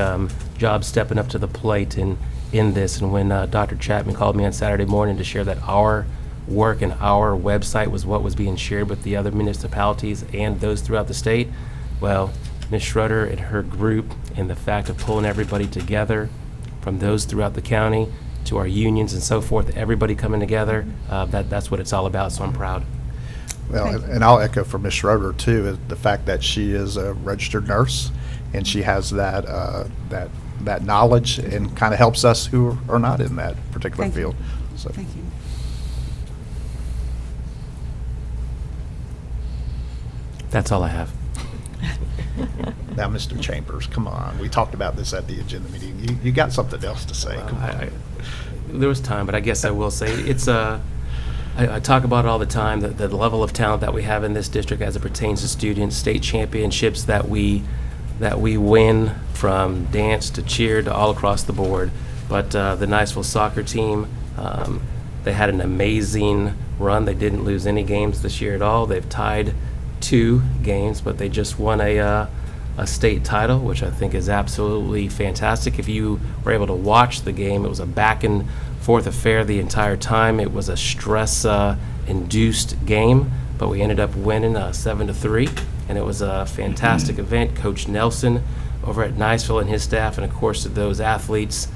job stepping up to the plate in this. And when Dr. Chapman called me on Saturday morning to share that our work and our website was what was being shared with the other municipalities and those throughout the state, well, Ms. Schroeder and her group, and the fact of pulling everybody together from those throughout the county to our unions and so forth, everybody coming together, that's what it's all about, so I'm proud. Well, and I'll echo for Ms. Schroeder too, is the fact that she is a registered nurse, and she has that knowledge and kind of helps us who are not in that particular Thank you. field. So. Thank you. That's all I have. Now, Mr. Chambers, come on. We talked about this at the agenda meeting. You got something else to say? Come on. There was time, but I guess I will say it's I talk about it all the time, the level of talent that we have in this district as it pertains to students, state championships that we win, from dance to cheer to all across the board. But the Niceville soccer team, they had an amazing run. They didn't lose any games this year at all. They've tied 2 games, but they just won a state title, which I think is absolutely fantastic. If you were able to watch the game, it was a back and forth affair the entire time. It was a stress-induced game, but we ended up winning 7-3, and it was a fantastic event. Coach Nelson over at Niceville and his staff, and of course to those athletes,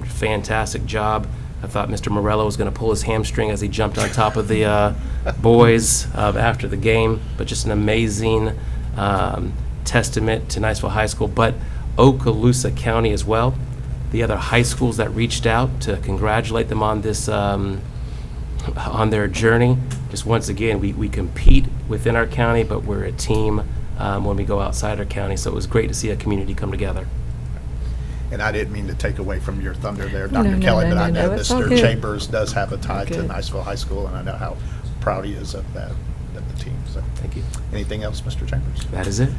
fantastic job. I thought Mr. Morello was going to pull his hamstring as he jumped on top of the boys after the game, but just an amazing testament to Niceville High School, but Okaloosa County as well. The other high schools that reached out to congratulate them on this, on their journey. Just once again, we compete within our county, but we're a team when we go outside our county. So it was great to see a community come together. And I didn't mean to take away from your thunder there, No, Dr. no, Kelly, no, but I no, know it's all Mr. good. Chambers does have a tie to Good. Niceville High School, and I know how proud he is of that, of the team. So, Thank you. anything else, Mr. Chambers? That is it.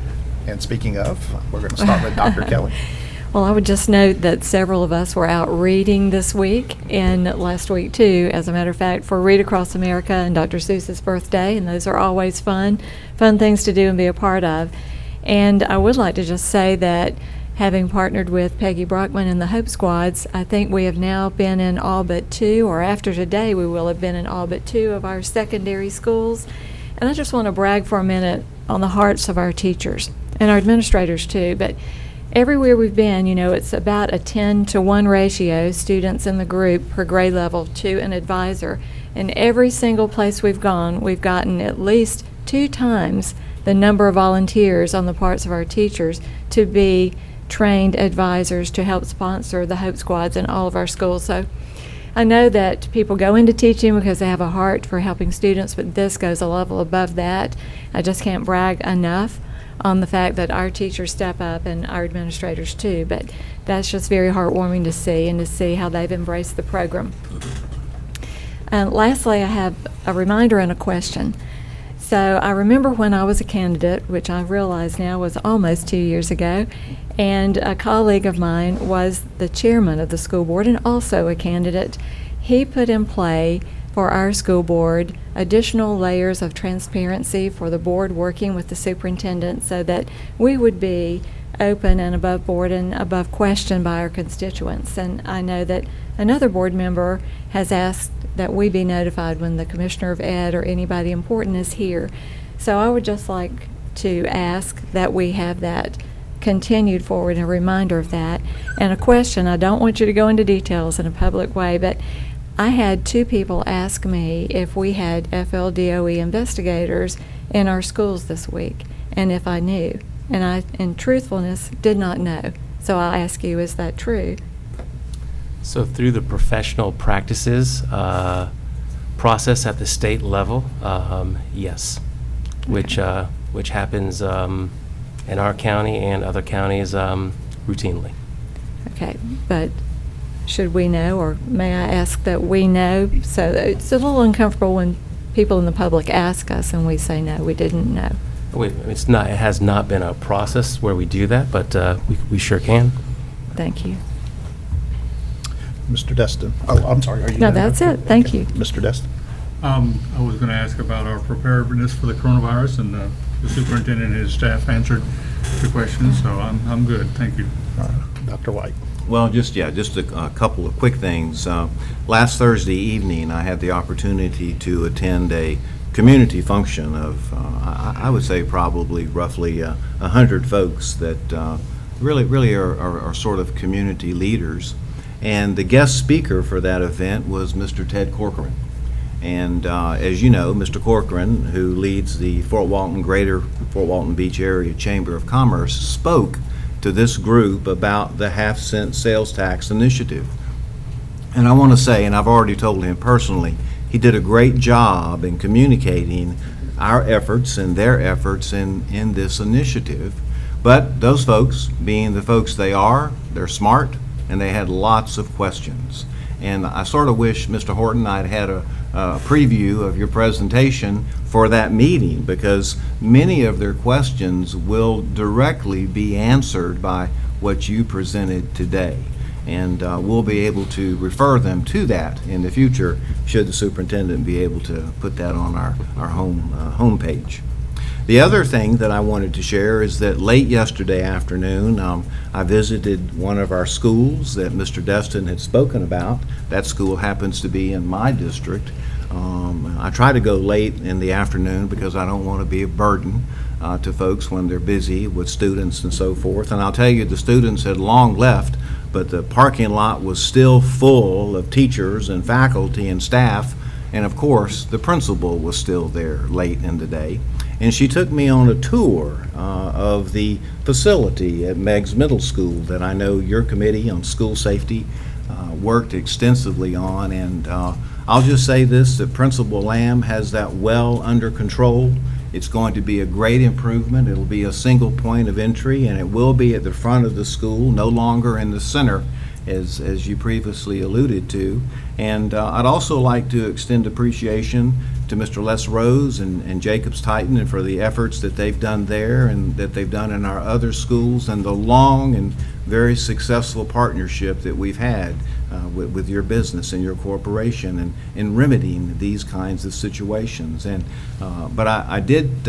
And speaking of, we're going to start with Dr. Kelly. Well, I would just note that several of us were out reading this week and last week too, as a matter of fact, for Read Across America and Dr. Seuss's birthday, and those are always fun things to do and be a part of. And I would like to just say that having partnered with Peggy Brockman and the Hope Squads, I think we have now been in all but 2, or after today we will have been in all but 2 of our secondary schools. And I just want to brag for a minute on the hearts of our teachers and our administrators too, but everywhere we've been, it's about a 10-to-1 ratio, students in the group per grade level to an advisor. And every single place we've gone, we've gotten at least 2 times the number of volunteers on the parts of our teachers to be trained advisors to help sponsor the Hope Squads in all of our schools. So I know that people go into teaching because they have a heart for helping students, but this goes a level above that. I just can't brag enough on the fact that our teachers step up and our administrators too, but that's just very heartwarming to see, and to see how they've embraced the program. And lastly, I have a reminder and a question. So I remember when I was a candidate, which I realize now was almost 2 years ago, and a colleague of mine was the chairman of the school board and also a candidate. He put in play for our school board additional layers of transparency for the board working with the superintendent so that we would be open and above board and above question by our constituents. And I know that another board member has asked that we be notified when the Commissioner of Ed or anybody important is here. So I would just like to ask that we have that continued forward, and a reminder of that. And a question, I don't want you to go into details in a public way, but I had 2 people ask me if we had FLDOE investigators in our schools this week, and if I knew. And I, in truthfulness, did not know. So I'll ask you, is that true? So through the professional practices process at the state level, yes, which happens in our county and other counties routinely. Okay, but should we know, or may I ask that we know? So it's a little uncomfortable when people in the public ask us and we say, no, we didn't know. It has not been a process where we do that, but we sure can. Thank you. Mr. Destin. Oh, I'm sorry. Are you No, done? that's it. Thank you. Mr. Destin. I was going to ask about our preparedness for the coronavirus, and the superintendent and his staff answered the questions, so I'm good. Thank you. Dr. White. Well, just a couple of quick things. Last Thursday evening, I had the opportunity to attend a community function of, I would say probably roughly 100 folks that really are sort of community leaders. And the guest speaker for that event was Mr. Ted Corcoran. And as you know, Mr. Corcoran, who leads the Greater Fort Walton Beach Area Chamber of Commerce, spoke to this group about the half-cent sales tax initiative. And I want to say, and I've already told him personally, he did a great job in communicating our efforts and their efforts in this initiative. But those folks, being the folks they are, they're smart, and they had lots of questions. And I sort of wish, Mr. Horton, I'd had a preview of your presentation for that meeting, because many of their questions will directly be answered by what you presented today. And we'll be able to refer them to that in the future, should the superintendent be able to put that on our homepage. The other thing that I wanted to share is that late yesterday afternoon, I visited one of our schools that Mr. Destin had spoken about. That school happens to be in my district. I try to go late in the afternoon because I don't want to be a burden to folks when they're busy with students and so forth. And I'll tell you, the students had long left, but the parking lot was still full of teachers and faculty and staff. And of course, the principal was still there late in the day. And she took me on a tour of the facility at Meigs Middle School that I know your committee on school safety worked extensively on. And I'll just say this, that Principal Lamb has that well under control. It's going to be a great improvement. It'll be a single point of entry, and it will be at the front of the school, no longer in the center, as you previously alluded to. And I'd also like to extend appreciation to Mr. Les Rose and Jacobs Titan, and for the efforts that they've done there and that they've done in our other schools, and the long and very successful partnership that we've had with your business and your corporation and in remedying these kinds of situations. And but I did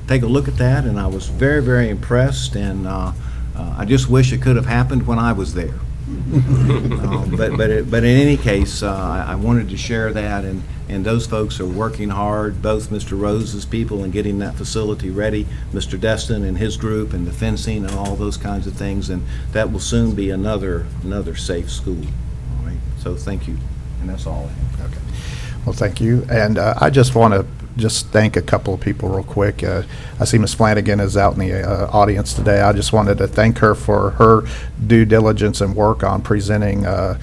take a look at that, and I was very, very impressed, and I just wish it could have happened when I was there. But in any case, I wanted to share that, and those folks are working hard, both Mr. Rose's people in getting that facility ready, Mr. Destin and his group, and the fencing and all those kinds of things, and that will soon be another safe school. All right, so thank you, and that's all I have. Okay. Well, thank you. And I just want to just thank a couple of people real quick. I see Ms. Flanagan is out in the audience today. I just wanted to thank her for her due diligence and work on presenting a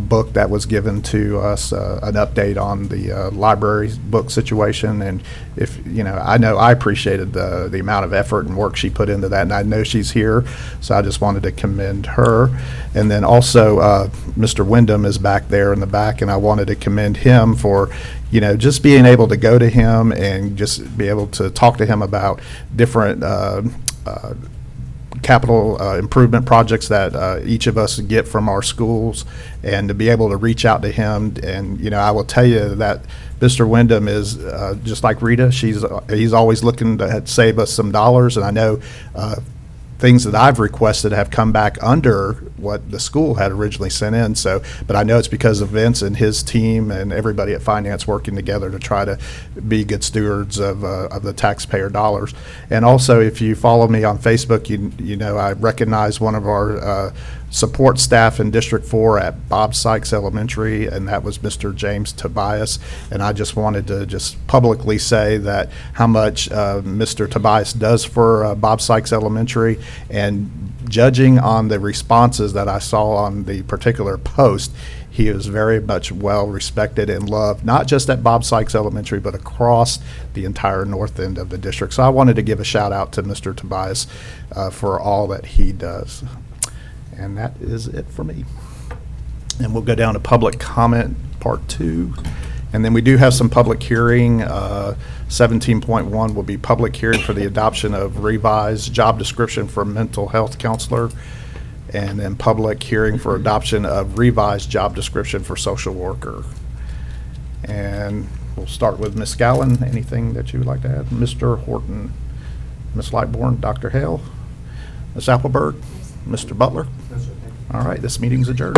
book that was given to us, an update on the library book situation. And if, I know I appreciated the amount of effort and work she put into that, and I know she's here, so I just wanted to commend her. And then also, Mr. Wyndham is back there in the back, and I wanted to commend him for, just being able to go to him and just be able to talk to him about different capital improvement projects that each of us get from our schools, and to be able to reach out to him. And, I will tell you that Mr. Wyndham is just like Rita. He's always looking to save us some dollars, and I know things that I've requested have come back under what the school had originally sent in. So, but I know it's because of Vince and his team and everybody at finance working together to try to be good stewards of the taxpayer dollars. And also, if you follow me on Facebook, you know I recognize one of our support staff in District 4 at Bob Sykes Elementary, and that was Mr. James Tobias. And I just wanted to just publicly say that how much Mr. Tobias does for Bob Sykes Elementary, and judging on the responses that I saw on the particular post, he is very much well respected and loved, not just at Bob Sykes Elementary, but across the entire north end of the district. So I wanted to give a shout out to Mr. Tobias for all that he does. And that is it for me. And we'll go down to public comment part 2. And then we do have some public hearing. 17.1 will be public hearing for the adoption of revised job description for mental health counselor. And then public hearing for adoption of revised job description for social worker. And we'll start with Ms. Scallon. Anything that you would like to add? Mr. Horton, Ms. Lightbourne, Dr. Hale, Ms. Appleberg, Mr. Butler. All right, this meeting's adjourned.